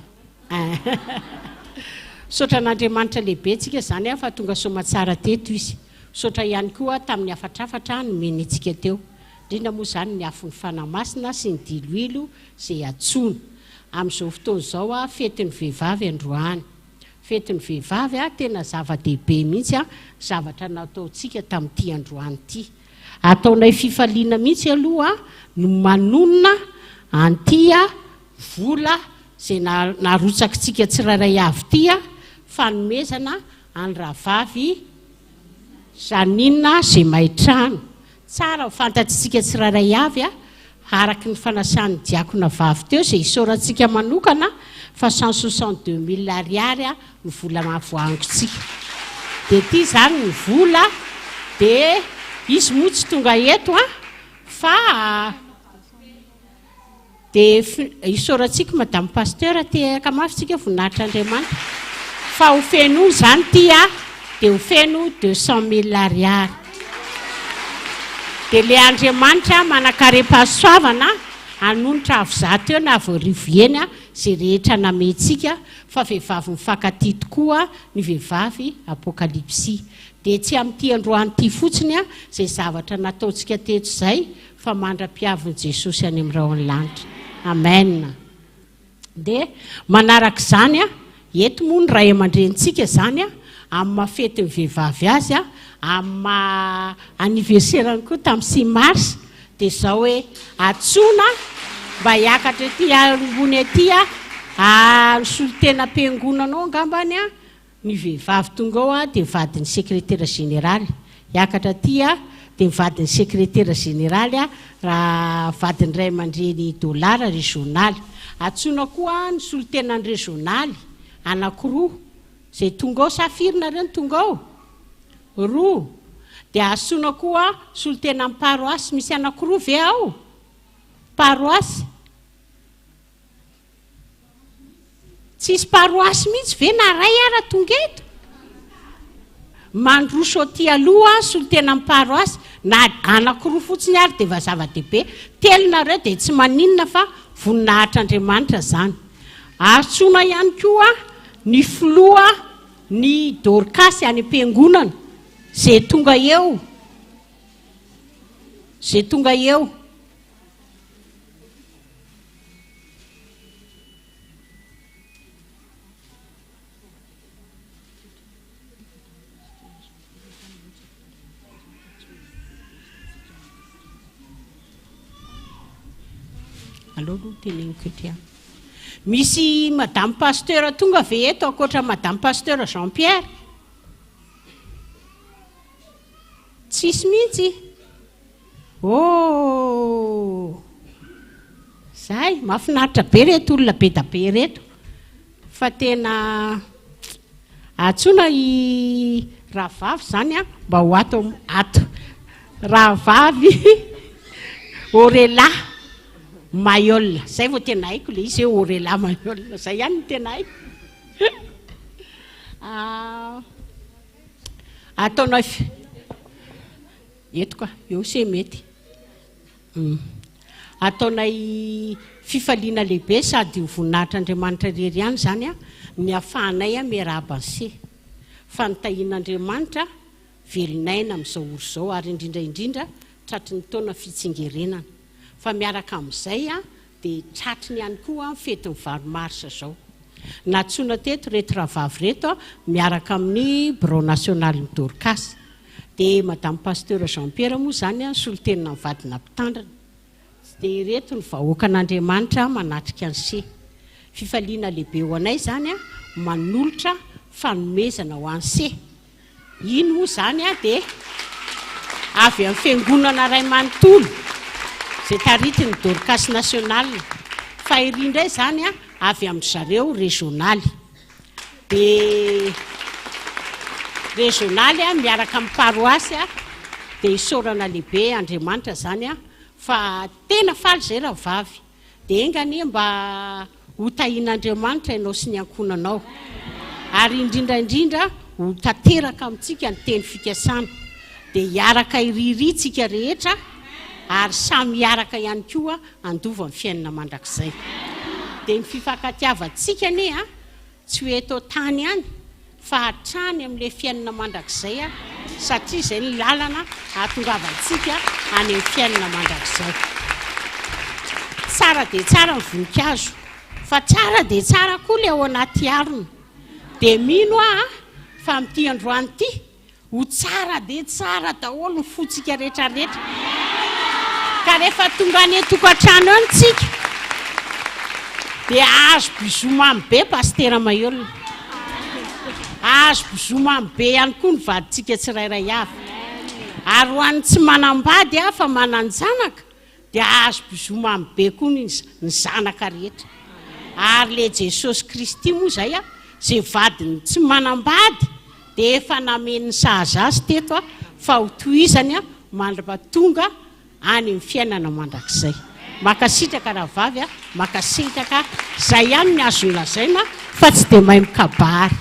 Sotra n'Andriamanitra lehibe tsika zany fa tonga somatsara teto izy. Sotra ihany koa tamin'ny afatrafatra nomeny antsika teo. Indrindra moa zany ny afon'ny fanamasina sy ny diloilo izay atsono. Amin'izao fotoana izao fetin'ny vehivavy androany. Fetin'ny vehivavy tena zava-dehibe mihitsy zavatra nataontsika tamin'ity androany ity. Ataonay fifaliana mihitsy aloha no manonona anty vola izay narotsakitsika tsirairay avy ity fanomezana any rahavavy zaninona izay maitrano. Tsara ho fantatsika tsirairay avy araky ny fanasan'ny diakona vavy teo izay isaorantsika manokana fa 162 000 ariary ny vola mahavoangotsika. Dia ity zany ny vola dia izy moa tsy tonga eto fa dia isaorantsika madame pasteur tehaka mafitsika voninahitr'Andriamanitra fa ho feno zany ity dia ho feno 200 000 ariary. Dia le Andriamanitra manakare-pahasoavana anonotra avozato eo na avoarivo eny izay rehetra namentsika fa vehivavy mifankatia tokoa ny vehivavy Apokalypsy. Dia tsy amin'ity androany ity fotsiny izay zavatra nataontsika teto izay fa mandra-piavin'i Jesosy any amin'irao ny lanitra. Amen. Dia manaraka izany eto moa ny ray aman-drenitsika zany amin'ny mafetin'ny vehivavy azy amin'ny anniversaire koa tamin'ny 6 mars dia izao hoe atsona mba hiakatra ety ambony ety solon-tena-piangonanao angambany ny vehivavy tonga ao dia vadin'ny secrétaire général. Hiakatra aty dia vadin'ny secrétaire général raha vadin'ny ray aman-dreny dolara régionaly. Atsona koa ny solon-tenan'ny régionaly anankiroa izay tonga ao safirina ireny tonga ao roa. Dia asona koa solon-tenan'ny paroasy misy anankiroa ve ao paroasy. Tsisy paroasy mihitsy ve na ray ara tonga eto. Mandroso aty aloha solon-tenan'ny paroasy na anankiroa fotsiny ary dia zava-dehibe. Telonareo dia tsy maninona fa voninahitr'Andriamanitra zany. Atsona ihany koa ny filoha ny dorcasy any am-piangonana izay tonga eo. Izay tonga eo. Aloha teneniko ety misy madame pasteur tonga ve eto ankoatra madame pasteur Jean-Pierre? Tsisy mihitsy. Zay mahafinaritra be reto olona be da be reto fa tena atsona i rahavavy zany mba ho ato rahavavy orela Maiolona. Zay vao tena haiko le izy hoe orela Maiolona. Zay ihany no tena haiko. Ataonao eto koa eo se mety. Ataonay fifaliana lehibe sady voninahitr'Andriamanitra rery ihany zany ny afahanay miarabanse fa nitahian'Andriamanitra velinaina amin'izao oro izao ary indrindra tratry ny taona fitsingerenana. Fa miaraka amin'izay dia tratriny ihany koa fetin'ny valo marsa zao. Natsona teto reto rahavavy reto miaraka amin'ny bureau national ny Dorcas. Dia madame pasteur Jean-Pierre moa zany solon-tenina ny vadina mpitandrana. Dia reto ny vahoaka an'Andriamanitra manatrika anse. fifaliana lehibe ho anay zany a manolotra fanomezana ho anse iny moa zany a dia avy amin'ny fiangonana ray manontolo zay taritiny dorcas national fa iry indray zany a avy amin'ny zareo régionaly dia régionaly a miaraka amin'ny paroasy a dia isorana lehibe Andriamanitra zany a fa tena faly zay raha vavy dia engany mba ho tahian'Andriamanitra ianao sy ny ankonanao ary indrindraindrindra ho tanteraka amintsika ny teny fikasana dia hiaraka iriritsika rehetra ary samy hiaraka ihany koa andova amin'ny fiainana mandrakizay dia ny fifankatiavantsika ne a tsy hoe eto tany ihany fa hatrany amin'ilay fiainana mandrakizay a satria izay ny lalana ahatongavantsika any amin'ny fiainana mandrakizay tsara dia tsara ny voninkazo fa tsara dia tsara koa ilay ao anaty arona dia mino fa amin'ity androany ity ho tsara dia tsara daholo ny fotsika rehetrarehetra ka rehefa tonga any tokantrano eo ntsika dia azo bizomamy be pastera Maiolina azo bizomamy be ihany koa ny vadintsika tsirairay avy ary ho an'ny tsy manambady fa mananjanaka dia azo bizomamy be koa ny zanaka rehetra ary le Jesosy Kristy moa zay zay vadiny tsy manambady dia efa nameny sahaza azy teto fa ho tohizany mandra-patonga any amin'ny fiainana mandrakizay makasitraka raha vavy makasitraka zay ihany ny azo lazaina fa tsy dia mahay mikabary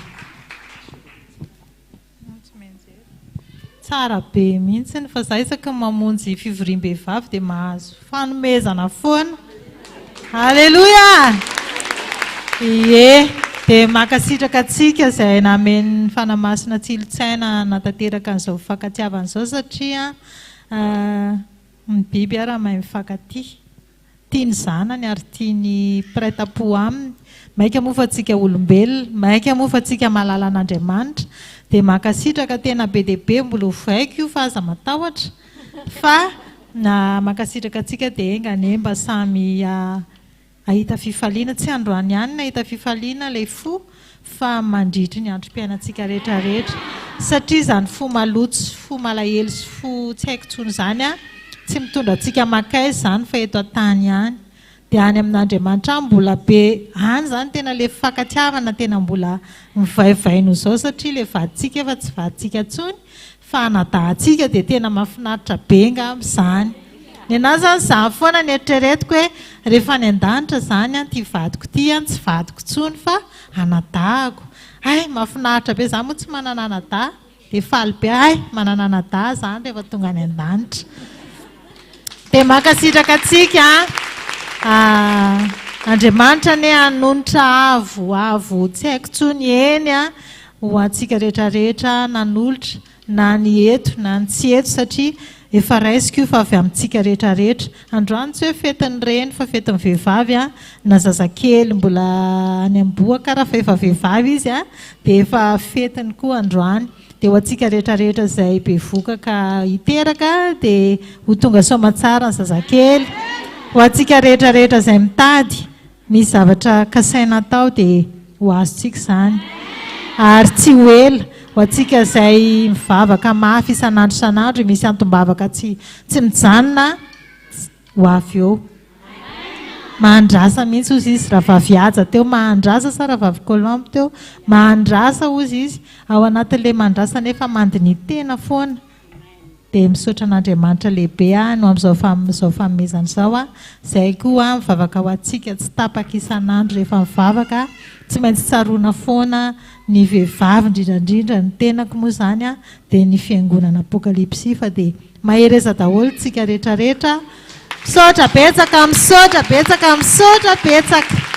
tsara be mihitsy fa zaho isaka mamonjy fivoriam-behivavy dia mahazo fanomezana foana halleloia ie dia makasitraka atsika izay nameny fanamasina tsilotsaina natanteraka an'izao fifankatiavana izao satria ny biby raha mahay mifankatia tia ny zanany ary tia ny prêt-à-pot aminy maika moa fa atsika olombelona maika moa fa atsika mahalala an'Andriamanitra dia makasitraka tena be dia be mbola hovaiko io fa aza matahotra fa makasitraka atsika dia engane mba samy ahita fifaliana tsy androany ihany nahita fifaliana ilay fo fa mandritry ny androm-piainantsika rehetrarehetra satria izany fo maloto sy fo malahelo sy fo tsy haiko tsony zany tsy mitondra antsika makay zany fa eto an-tany ihany dia any amin'Andriamanitra mbola be any zany tena le fifankatiavana tena mbola mivaivaino izao satria le vadintsika efa tsy vadintsika tsony fa anadahantsika dia tena mahafinaritra be ngambizany ny anazy zany zany foana ny eritreretiko hoe rehefa ny an-danitra zany ty vadiko ty tsy vadiko tsony fa anadahako ay mahafinaritra be zany moa tsy manana anadaha dia faly be ay manana anadaha zany rehefa tonga any an-danitra dia makasitraka atsika Andriamanitra ne hanonitra avo tsy haiko tsony eny ho antsika rehetrarehetra nanolotra na ny eto na ny tsy eto satria efa raisiko io fa avy amintsika rehetrarehetra androany tsy hoe fetiny reny fa fetiny vehivavy na zazakely mbola any amboaka raha fa efa vehivavy izy dia efa fetiny koa androany dia ho antsika rehetrarehetra izay be vokaka hiteraka dia ho tonga soamantsara ny zazakely ho antsika rehetrarehetra izay mitady misy zavatra kasaina atao dia ho azontsika izany ary tsy ho ela ho antsika izay mivavaka mafy isan'andro isan'andro misy androm-bavaka tsy mijanona ho avy eo mahandrasa mihitsy ozy izy raha vaviaja teo mahandrasa sa raha vavy kolombo teo mahandrasa ozy izy ao anatin'ilay mahandrasa nefa mandiny tena foana dia misaotra an'Andriamanitra lehibe no amin'izao fanomezana izao izay koa mivavaka ho antsika tsy tapaka isan'andro rehefa mivavaka tsy maintsy tsaroana foana ny vehivavy indrindrandrindra ny tenako moa zany dia ny fiangonana Apokalypsy fa dia mahereza daholo tsika rehetrarehetra misaotra betsaka misaotra betsaka misaotra betsaka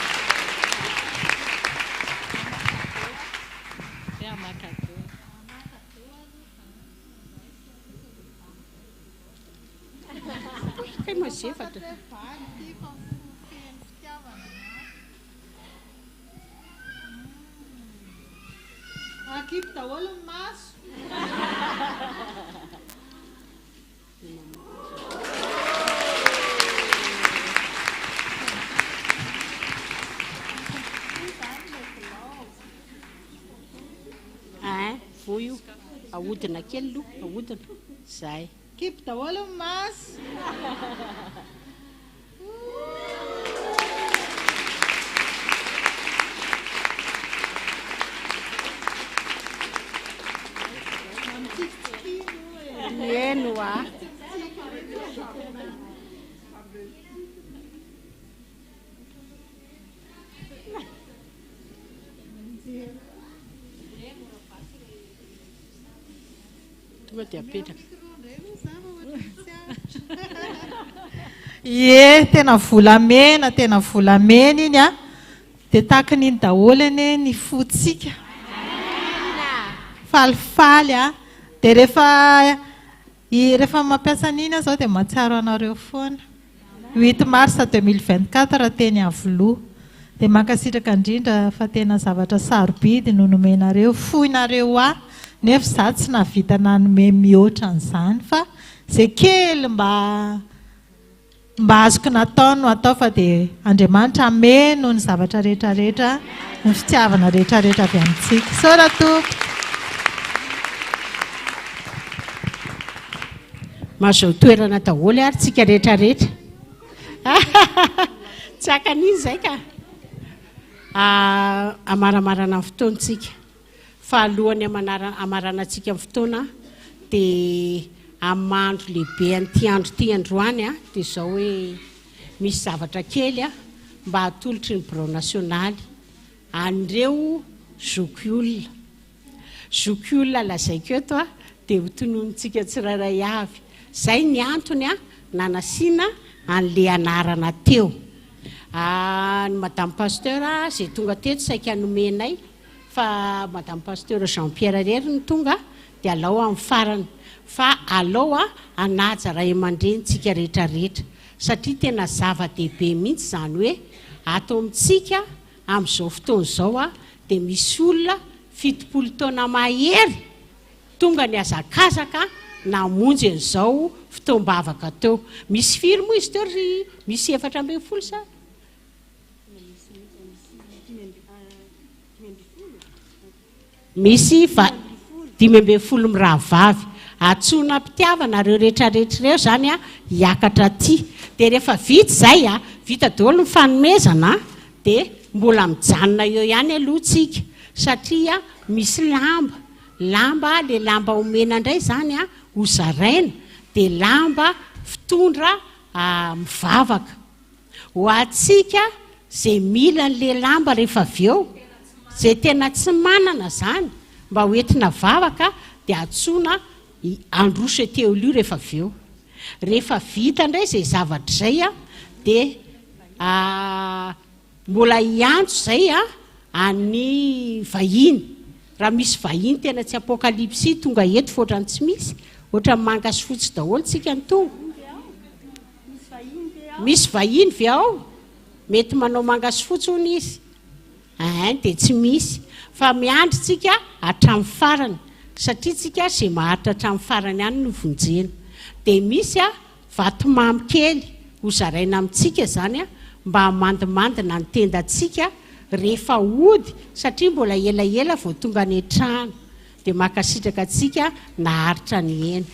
aqui daholo ny maso vo io ahodina kely lo ahodina zay kipy daholo masy eno a tonga dia apetraka ie tena volamena iny a dia tahaka n'iny daholo ane ny fotsika falifaly a dia rehefa mampiasa n'iny a zao dia mahatsiaro anareo foana 8 mars 2024 raha teny Iavoloha dia mankasitraka indrindra fa tena zavatra sarobidy no nomenareo foinareo a nefa za tsy navita nanome mihoatra an'izany fa zay kely mba azoko natao no atao fa dia Andriamanitra ameno ny zavatra rehetrarehetra ny fitiavana rehetrarehetra avy amintsika sora tompo mazao toerana daholo ary tsika rehetrarehetra tsy hakan'izy zay ka amaramarana ny fotoantsika fa alohany amarana antsika amin'ny fotoana dia amandro lehibe an'ity andro ty androany a dia zao hoe misy zavatra kely a mba hatolotry ny birao nasionaly an'ireo zokiolona lazaiko eto a dia hotononitsika tsirairay avy zay ny antony a nanasiana an'le anarana teo ny madame pasteur zay tonga teto saika anomenay fa madame pasteur Jean Pierre rery ny tonga dia alao amin'ny farany fa alao a anaja ray aman-drenitsika rehetrarehetra satria tena zava-dehibe mihitsy zany hoe ato amintsika amin'izao fotoana izao a dia misy olona 70 taona mahery tonga ny azakazaka namonjy an'izao fotoam-bavaka teo misy firy moa izy teo ry misy 7 sa misy 5 mirahavavy atsona mpitiavana reo rehetrarehetra reo zany a hiakatra ty dia rehefa vita zay a vita daholo ny fanomezana dia mbola mijanona eo ihany aloha tsika satria misy lamba le lamba omena indray zany a hozaraina dia lamba fitondra mivavaka ho atsika zay mila n'le lamba rehefa avy eo zay tena tsy manana zany mba hoentina vavaka dia atsona androso teo io rehefa avy eo rehefa vita indray zay zavatra zay a dia mbola hiantso zay a any vahiny raha misy vahiny tena tsy apokalypsy tonga eto fotrany tsy misy ohatra manga sy fotsy daholo tsika ny tonga misy vahiny ve ao mety manao manga sy fotsy hony izy dia tsy misy fa miandry tsika hatramin'ny farany satria tsika zay maharitra hatramin'ny farany ihany no vonjena dia misy a vatomamy kely hozaraina amintsika zany a mba hamandimandina ny tendantsika rehefa ody satria mbola elaela vao tonga ny trano dia makasitraka atsika naharitra ny hena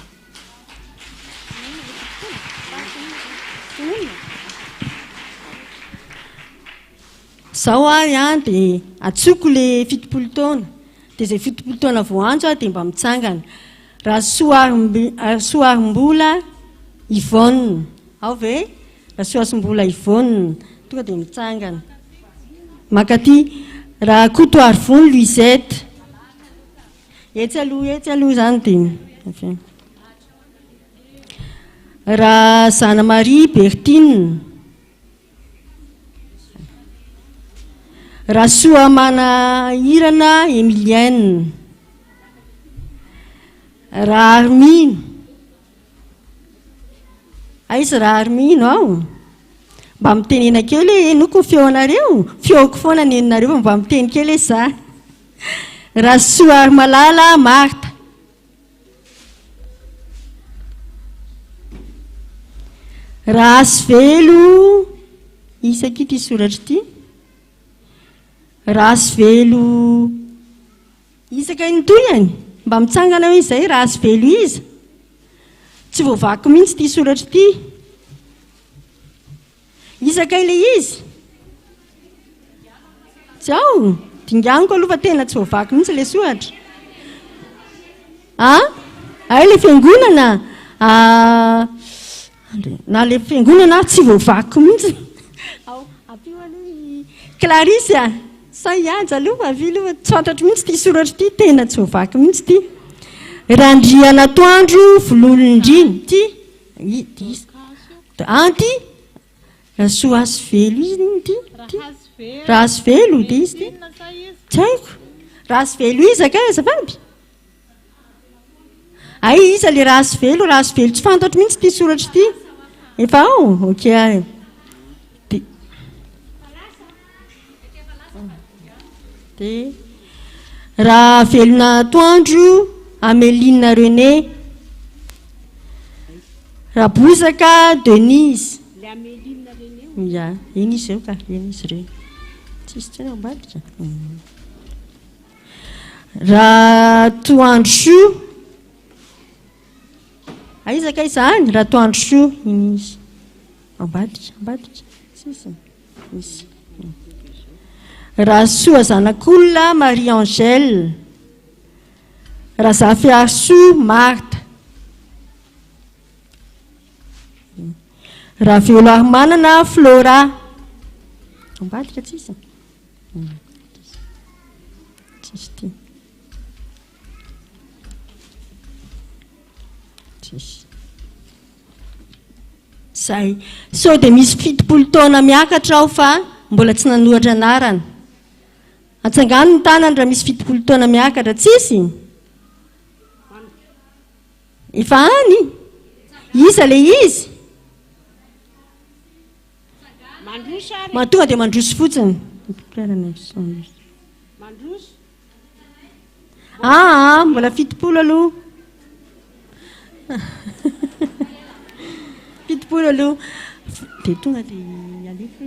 zao ary a dia atsoko le 70 taona dia zay 70 taona voanjo a dia mba mitsangana raha soarim-bola Yvonne ao ve raha soasim-bola Yvonne tonga dia mitsangana makaty raha Coutoir Vony Luisette etsy aloha zany dia raha Zana Marie Bertine raha Soamana Irana Emilienne raha Armine aiza raha Armine ao mba mitenena kely enoko feonareo feoko foana neninareo mba miteny kely za raha Soary Malala Marta raha Asvelo isaky ty soratra ty raha Asvelo isaka ny toyany mba mitsangana hoe izay raha azy velo izy tsy voavaky mihitsy ity soratra ity isaka ilay izy tsy ao dinganiko aloha fa tena tsy voavaky mihitsy ilay soratra ay le fiangonana na le fiangonana tsy voavaky mihitsy apio aloha Clarisse sa ihaja aloha avy aloha tsy fantatro mihitsy ity soratra ity tena tsy voavaky mihitsy ity randriana toandro vololondriny ty anty rasoa azy velo izy ty raha azy velo dia izy ty tsy haiko raha azy velo izy aka azafady ay iza le raha azy velo tsy fantatro mihitsy ity soratra ity efa ao ok dia raha velona toandro Améline René raha bozaka Denise ya iny izy eo ka iny izy ireo tsisy tsena ambaditra raha toandro soa aizaka izany raha toandro soa iny izy ambaditra tsisy misy raha soa zanak'olona Marie Angèle raha zafiary soa Martha raha velo ary manana Flora ambadika tsisy ty zay sao dia misy 70 taona miakatra aho fa mbola tsy nanohatra anarana antsangano ny tanany raha misy 70 taona miakatra tsisy efa any iza le izy matonga dia mandroso fotsiny mbola 70 aloha 70 aloha dia tonga dia alefa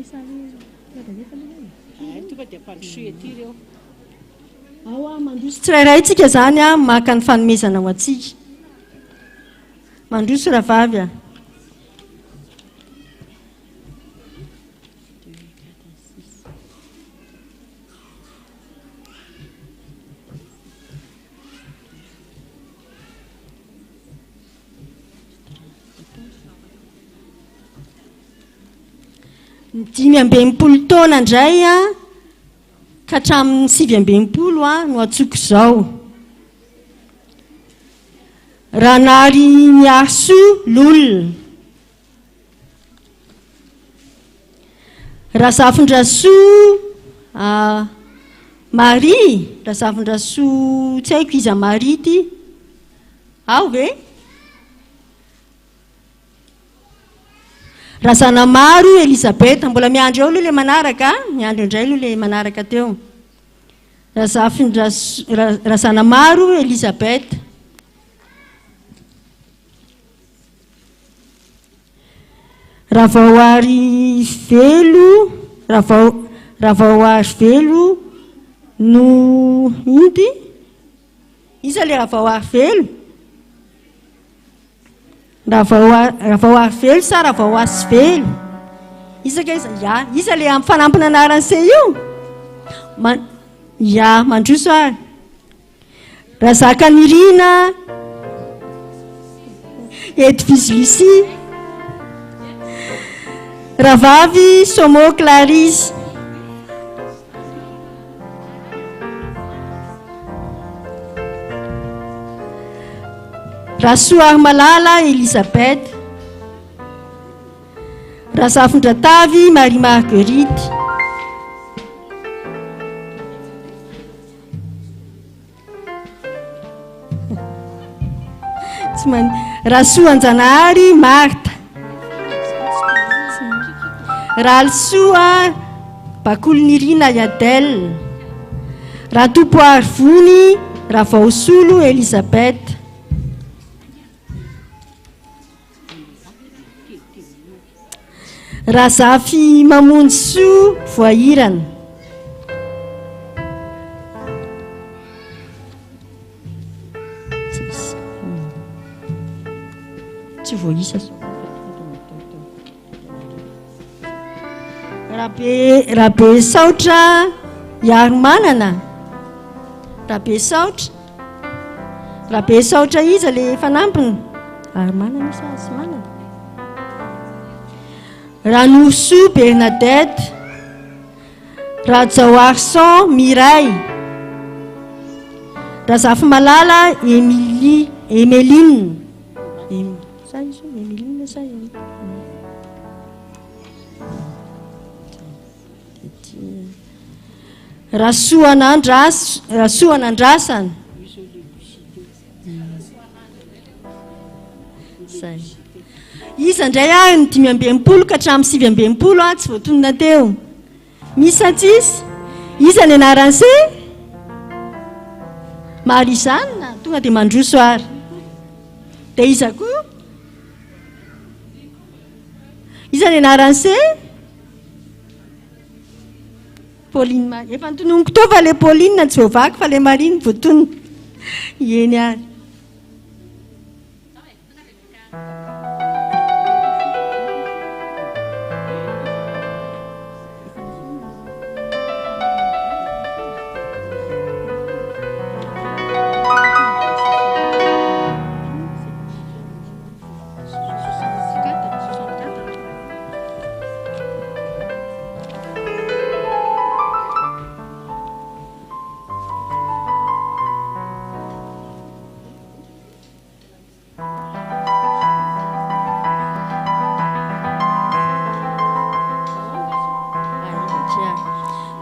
mandroso tsirairay tsika zany maka ny fanomezana ho atsika mandroso rahavavy Dimy ambinipolo taona indray ka hatramin'ny 7 ambinipolo no atsoko izao raha nary miasoa l'olona raha zafindrasoa Marie raha zafindrasoa tsy haiko iza Marie ty ao ve raha zanamaro Elisabeth mbola miandro eo aloha le manaraka miandro indray aloha le manaraka teo raha zanamaro Elisabeth raha vaoary velo raha vaoary velo no inty iza le raha vaoary velo raha vaoary velo sa raha vaoasy velo izaka iza le amin'ny fanampina anarany se io mandroso ary raha zakanirina Edvise Lucie raha vavy Somo Clarisse raha soary malala Elisabeth raha zafindratavy Marie Marguerite raha soanjanahary Martha raha alisoa Bakolonirina Yadel raha topoary vony raha vaosolo Elisabeth raha zafy mamonjy soa voahirana voisa raha be saotra iary manana raha be saotra izy le fanampiny ary manana isa sy manana Ranousou Bernadette, Rajao Arsan Mireille, Razafy Malala Emeline, Rasoanandrasana, izy indray a ny 5 ka hatramin'ny 7 tsy voatonona teo misy atsisy izy ny anaran'se Marizana tonga dia mandroso ary dia iza koa iza ny anaran'se Pauline efa nitononiko tao fa le Pauline tsy voavaky fa le Marine voatonona eny ary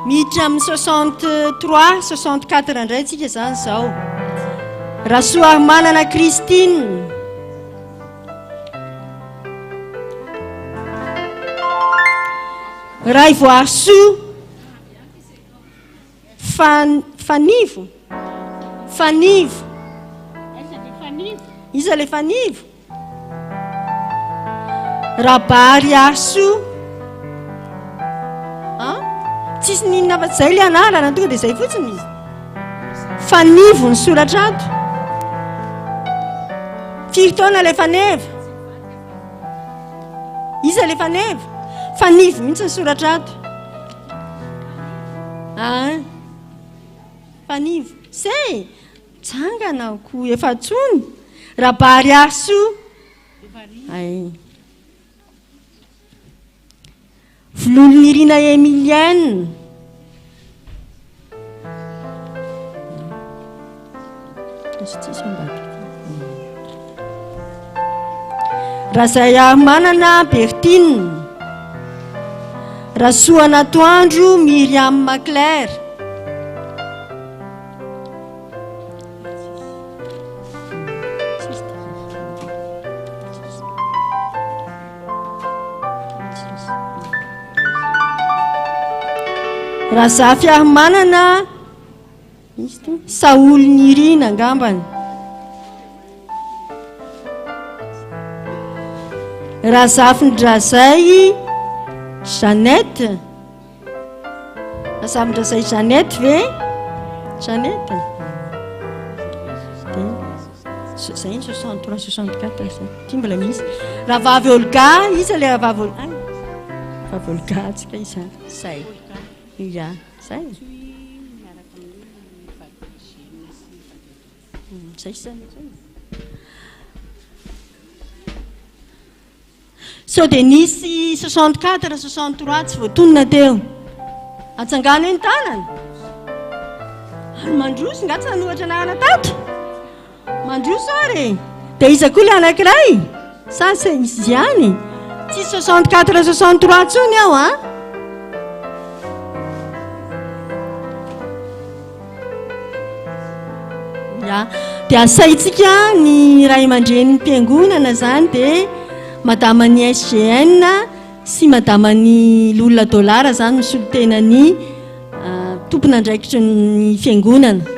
miditra amin'ny 63-64 indray tsika zany zao Rasoa manana Christine Raivoarsoa Fanivo iza le Fanivo Rabary Arsoa tsisy ninona fa zay le anarana tonga dia zay fotsiny izy Fanivo ny soratrato firitaona le Faneva iza le Faneva Fanivo mihitsy ny soratrato Fanivo zay tsangana ko efa tsony Rabary Arsoa Volon'Irina Emilienne Razaya manana Bertine Rasoana Toandro Myriam Maclaire Razafy manana Saoly Nirina angambany Razafin-drazay Jeannette Razafin-drazay Jeannette ve Jeannette zay 63-64 ty mbola misy Ravavy Olga iza le Ravavy Olga tsika iza zay ya zay sao dia nisy 64-63 tsy voatonona teo atsangana eny tanana mandroso nga tsy nanohatra anahana tato mandroso ary dia iza koa le anankiray sasa izy ihany tsy 64-63 tsony aho dia asaitsika ny ray aman-dren'ny mpiangonana zany dia madamany SGN sy madamany Lolona Dolara zany misolo tenany tompona andraikitry ny fiangonana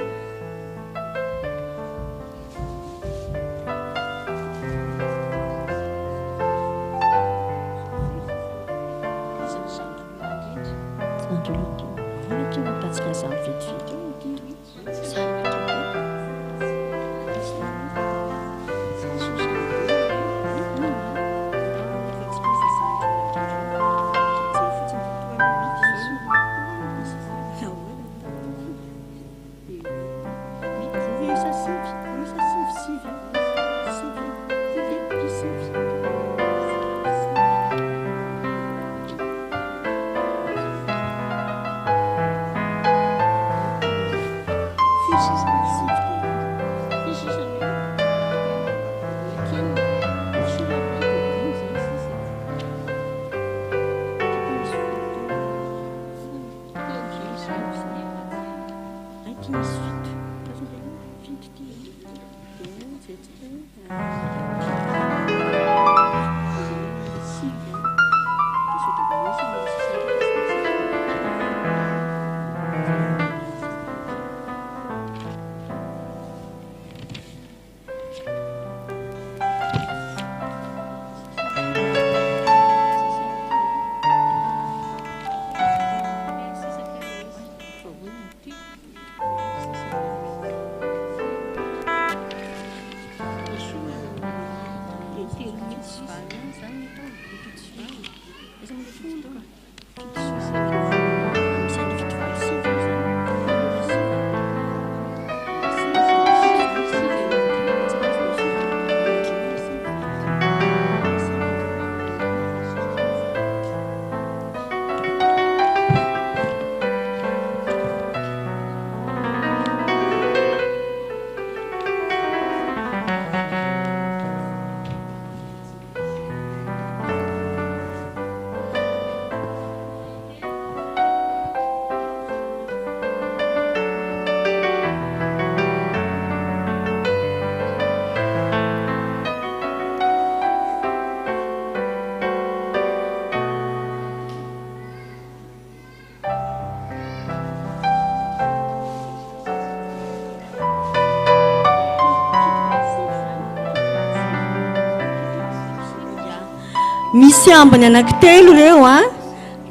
misy ambiny anankitelo reo a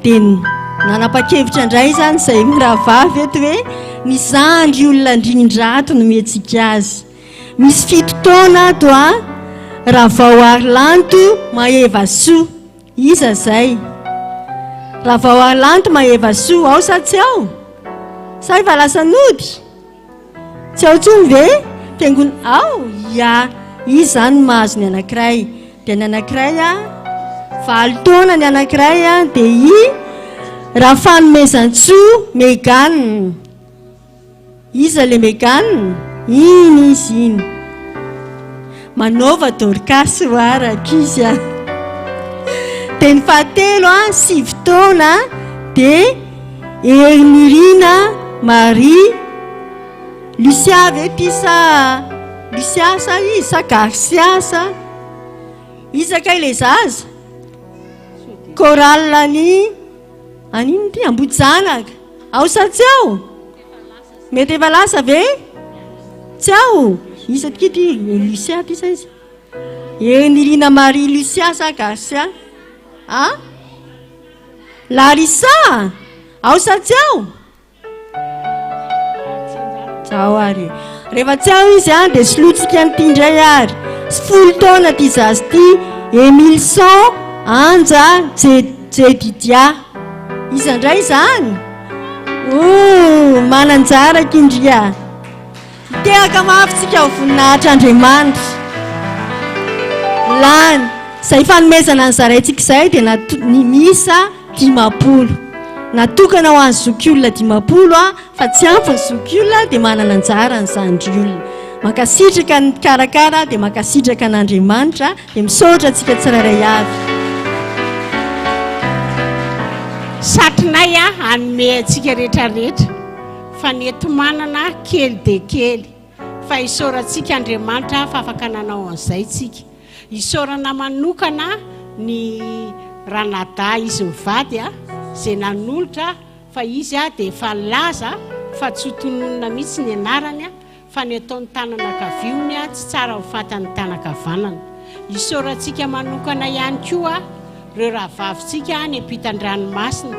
dia nanapa-kevitra indray zany izay mirahavavy eto hoe nizandry olona andrindrato no miantsika azy. Misy 7 taona ato a raha vao arlanto maheva soa iza zay raha vao arlanto maheva soa ao sa tsy ao sa efa lasa nody tsy ao tsony ve tengony ao ia izy zany mahazo ny anankiray dia ny anankiray a 9 taona ny anankiray a dia raha fanomezan-tsoa megane iza le megane iny izy iny manova dorcas hoaraka izy a dia ny 7 a 7 taona dia Ernirina Marie Lucia ve tisa Lucia sa izy sa Garcia sa izaka ile zaza Coral ny aniny ty Ambojanaka ao sa tsy ao mety efa lasa ve tsy ao iza tikity Lucia ty sa izy Ernirina Marie Lucia sa Garcia Larissa ao sa tsy ao tsao ary rehefa tsy ao izy a dia solotsika nyty indray ary 10 taona ty zazy ty Emilson Anja Jedidia iza indray zany mananjara kindria tehaka mafitsika ho voninahitra Andriamanitra lany izay fanomezana ny zaraintsika izay dia ny misa 50 natokana ho an'ny zokiolona 50 fa tsy ampy ny zokiolona dia manana anjara ny zandry olona makasitraka ny karakara dia makasitraka n'Andriamanitra dia misaotra antsika tsirairay avy satrinay a hanome antsika rehetrarehetra fa neto manana kely dia kely fa isaorantsika Andriamanitra fa afaka nanao an'izay tsika isaorana manokana ny ranada izy mivady a izay nanolotra fa izy a dia efa laza fa tsy hotononona mihitsy ny anarany a fa ny ataon'ny tanana kaviony a tsy tsara ho fatan'ny tanakavanana isaorantsika manokana ihany koa reo rahavavitsika ny ampitan-dranomasina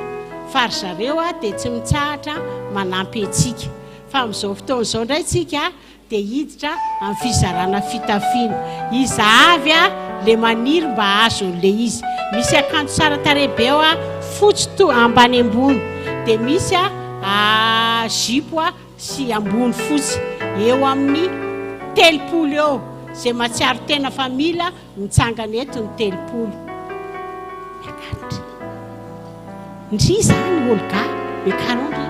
fa ry zareo a dia tsy mitsahatra manampy antsika fa amin'izao fotoan'izao indray tsika dia hiditra amin'ny fizarana fitafiana izy avy a le maniry mba azo n'le izy misy akanjo tsara tarebe ao a fotsy to ambany ambony dia misy a zipo a sy ambony fotsy eo amin'ny 30 eo izay matsiaro tena fa mila mitsangana eto ny 30 ndry zany olga mekano ndry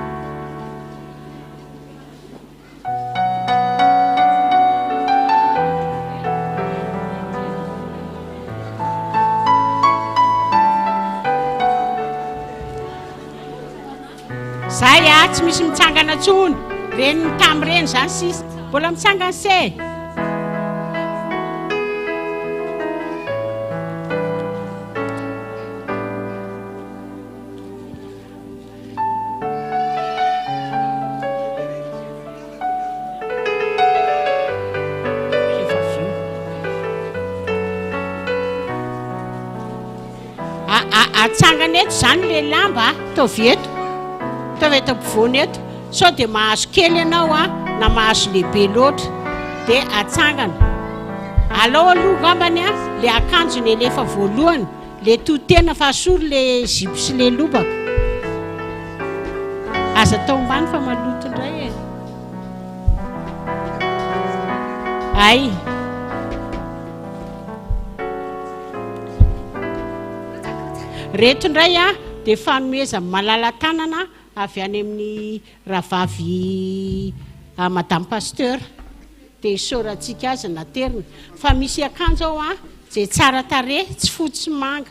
tsy misy mitsangana tsony reny tam reny zany sisa mbola mitsangana se atsangana eto zany le lamba taovy eto eto ampovoany eto sao dia mahazo kely ianao na mahazo lehibe loatra dia atsangana alao aloha gambany le akanjony elefa voalohany le totena fa sory le zipo sy le lobaka aza tao ambany fa maloto indray ay reto indray dia fanomeza malala tanana avy any amin'ny rahavavy madame pasteur dia isaorantsika azy naterina fa misy akanjo ao zay tsara tare tsy fotsy sy manga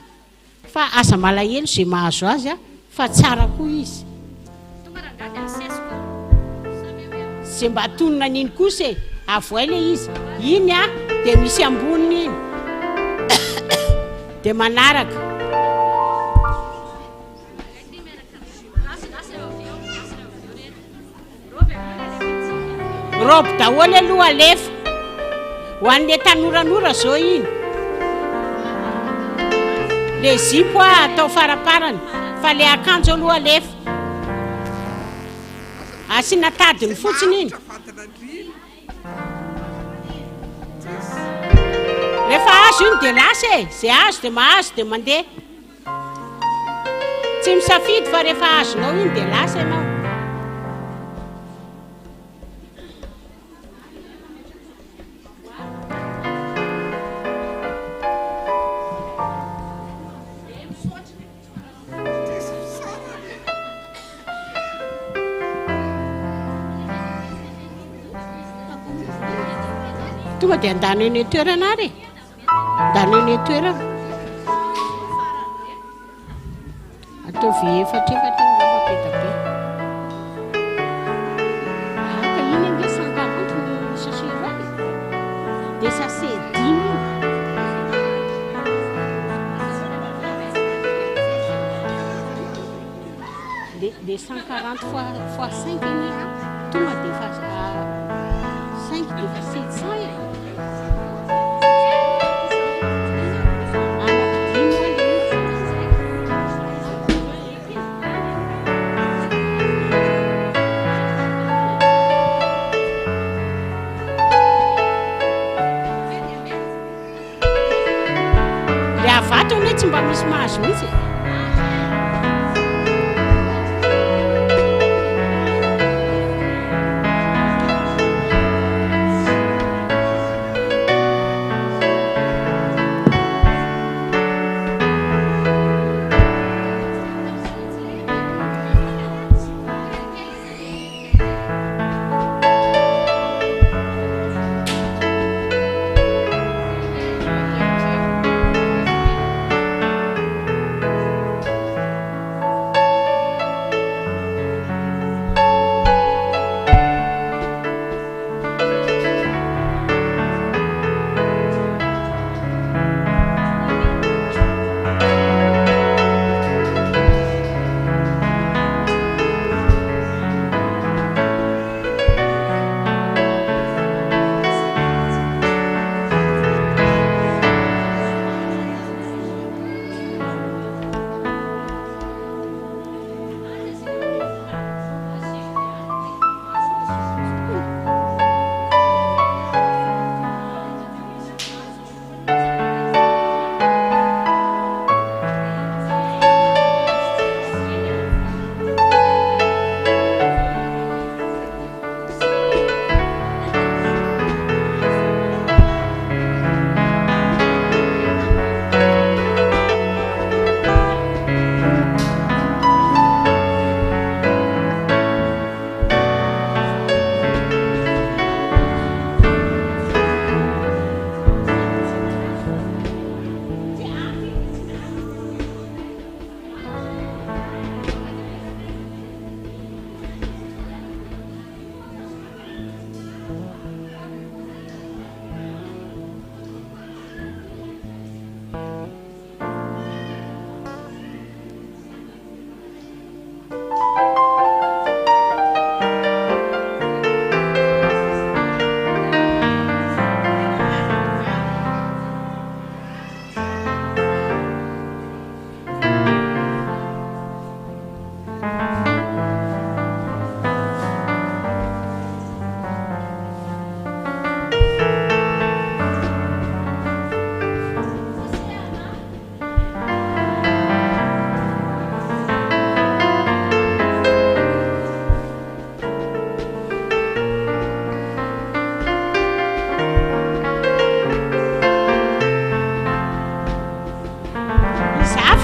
fa aza malahelo zay mahazo azy fa tsara koa izy zay mba tonona niny kosa avoay le izy iny dia misy amboniny iny dia manaraka robe daholo aloha alefa ho an'le tanoranora zao iny le zipo atao faraparany fa le akanjo aloha alefa asiana tadiny fotsiny iny rehefa azo iny dia lasa zay azo dia mahazo dia mandeha tsy misafidy fa rehefa azonao iny dia lasa ianao tonga dia andano eny toerana ary andano eny toerana ataovy efatrefatra ngambapetabe ka iny ange sangaranto no sase ray dia sase dimy dia 140 fois 5 iny tonga dia fa 5 dia fa 700 tsy mba misy mahazo mihitsy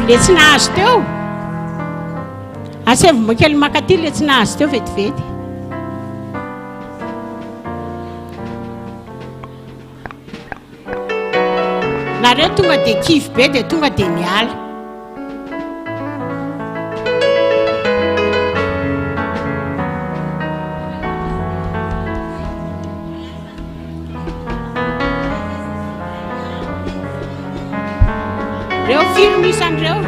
le tsy nahazo teo asevomba kely makaty le tsy nahazo teo vetivety nareo tonga de kivy be de tonga de miala reo firy misy andreo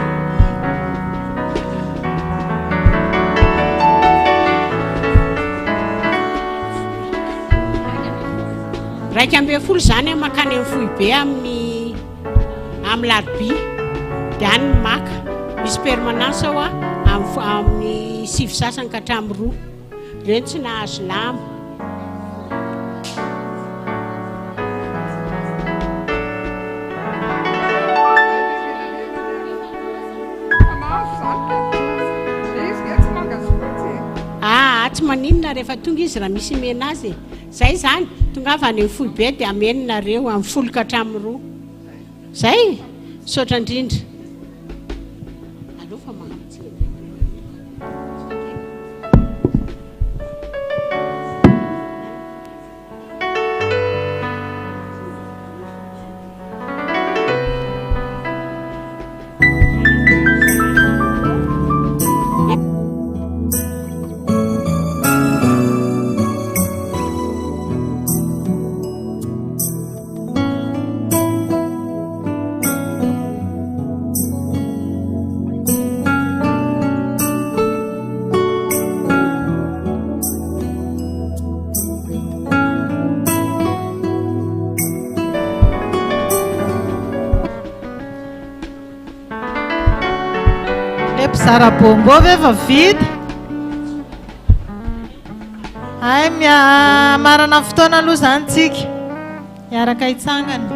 raiky ambe folo zany makany amin'ny fohy be amin'ny larbi dia any maka misy permanence ao amin'ny sivy sasany ka hatramin'ny roa reny tsy nahazo lama tsy maninona rehefa tonga izy raha misy mena azy zay zany tonga avy any amin'ny fohy be dia ameninareo amin'ny folo ka hatramin'ny roa zay sotra indrindra alofa magnatsika Sarabombo veva vita ay marana fotoana aloha zany tsika miaraka hitsangana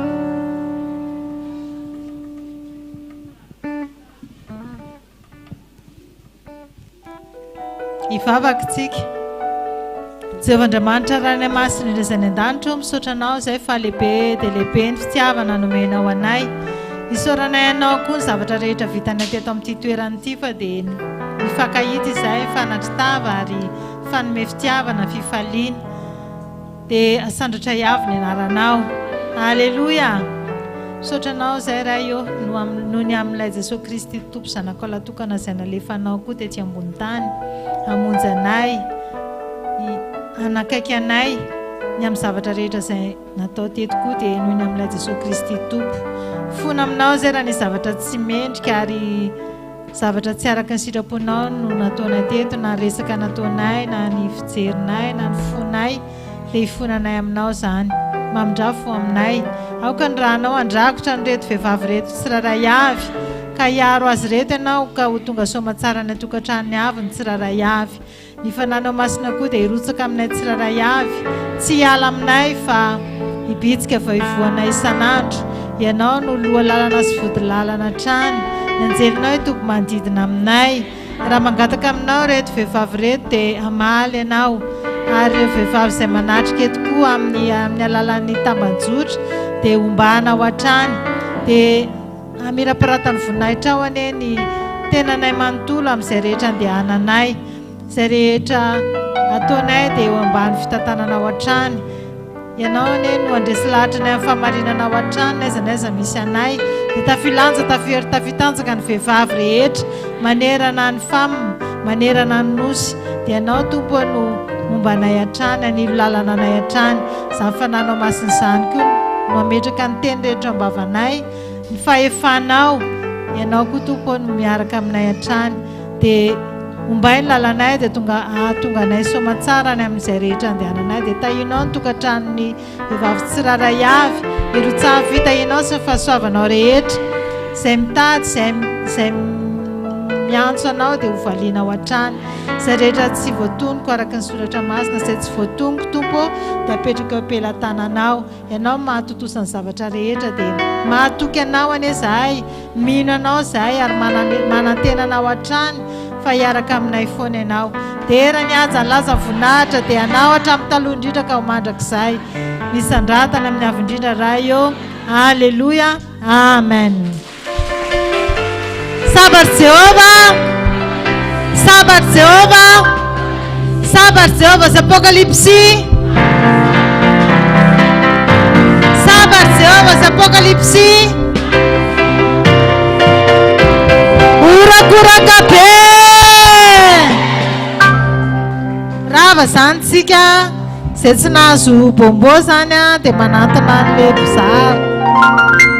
hivavaka tsika Jehovandriamanitra rany masina indrazany an-danitra misaotra anao zay fa lehibe dia lehibe ny fitiavana nomenao anay isoranay anao koa ny zavatra rehetra vitany ateto amin'ity toerana ity fa dia mifankahita izay fanatritava ary fanome fitiavana fifaliana dia asandratra iavy ny anaranao alleloia misaotra anao zay raha eo noho ny amin'ilay Jesosy Kristy tompo zanako latokana izay nalefanao koa tety ambony tany hamonjy anay anakaiky anay ny amin'ny zavatra rehetra izay natao teto koa dia noho ny amin'ilay Jesosy Kristy tompo fona aminao zay raha ny zavatra tsy mendrika ary zavatra tsy araka ny sitraponao no nataonay teto na resaka nataonay na ny fijerinay na ny fonay dia hifonanay aminao zany mamindrafo aminay aoka ny rahanao andrakotra ny reto vehivavy reto tsiraray avy ka hiaro azy reto ianao ka ho tonga somatsara ny atokantrano avy ny tsiraray avy ny fananao masina koa dia hirotsaka aminay tsiraray avy tsy hiala aminay fa hibitsika fa hivoanay isan'andro ianao no loha lalana sy vody lalana trany ny anjelinao hitombo manodidina aminay raha mangataka aminao reto vehivavy reto dia hamaly ianao ary ireo vehivavy izay manatrika eto koa amin'ny alalan'ny tambanjotra dia hombanao hatrany dia amirapiratany voninahitra ao ane ny tenanay manontolo amin'izay rehetra andehananay izay rehetra ataonay dia eo ambany fitantananao hatrany ianao ane no andresy lahatra nay amin'ny famarinanao hatrany naiza naiza misy anay dia tafilanja tafitanjaka ny vehivavy rehetra manerana ny F.A.M manerana ny nosy dia ianao tompo no mombanay hatrany anilo lalana anay hatrany izany fananao masina izany koa no ametraka ny teny rehetra ambavanay ny fahefanao ianao koa tompo no miaraka aminay hatrany dia ombay ny lalanay dia tonga anay somatsara ny amin'izay rehetra andehananay dia tahinao ny tokantranony vehivavy tsiraray avy irotsaha fitahinao sy ny fahasoavanao rehetra izay mitady izay miantso anao dia hovalianao hatrany izay rehetra tsy voatonoko araka ny soratra masina izay tsy voatonoko tompo dia apetraka eo ampelantananao ianao mahatotosany zavatra rehetra dia mahatoky anao ane zahay mino anao zahay ary manantenanao hatrany fa hiaraka aminay foana ianao dia raha niaja ny laza voninahitra dia anao hatramin'ny taloha indrindra ka ho mandrakizay misandratana amin'ny avy indrindra raha eo alleluia amen Sabat Jehovah. Sabat Jehovah. Sabat Jehovah Apokalypsy. Sabat Jehovah Apokalypsy. Ura-kurakabe. Rava zantsika zay tsy nahazo bombo zany a dia manatona an'le mpizaha.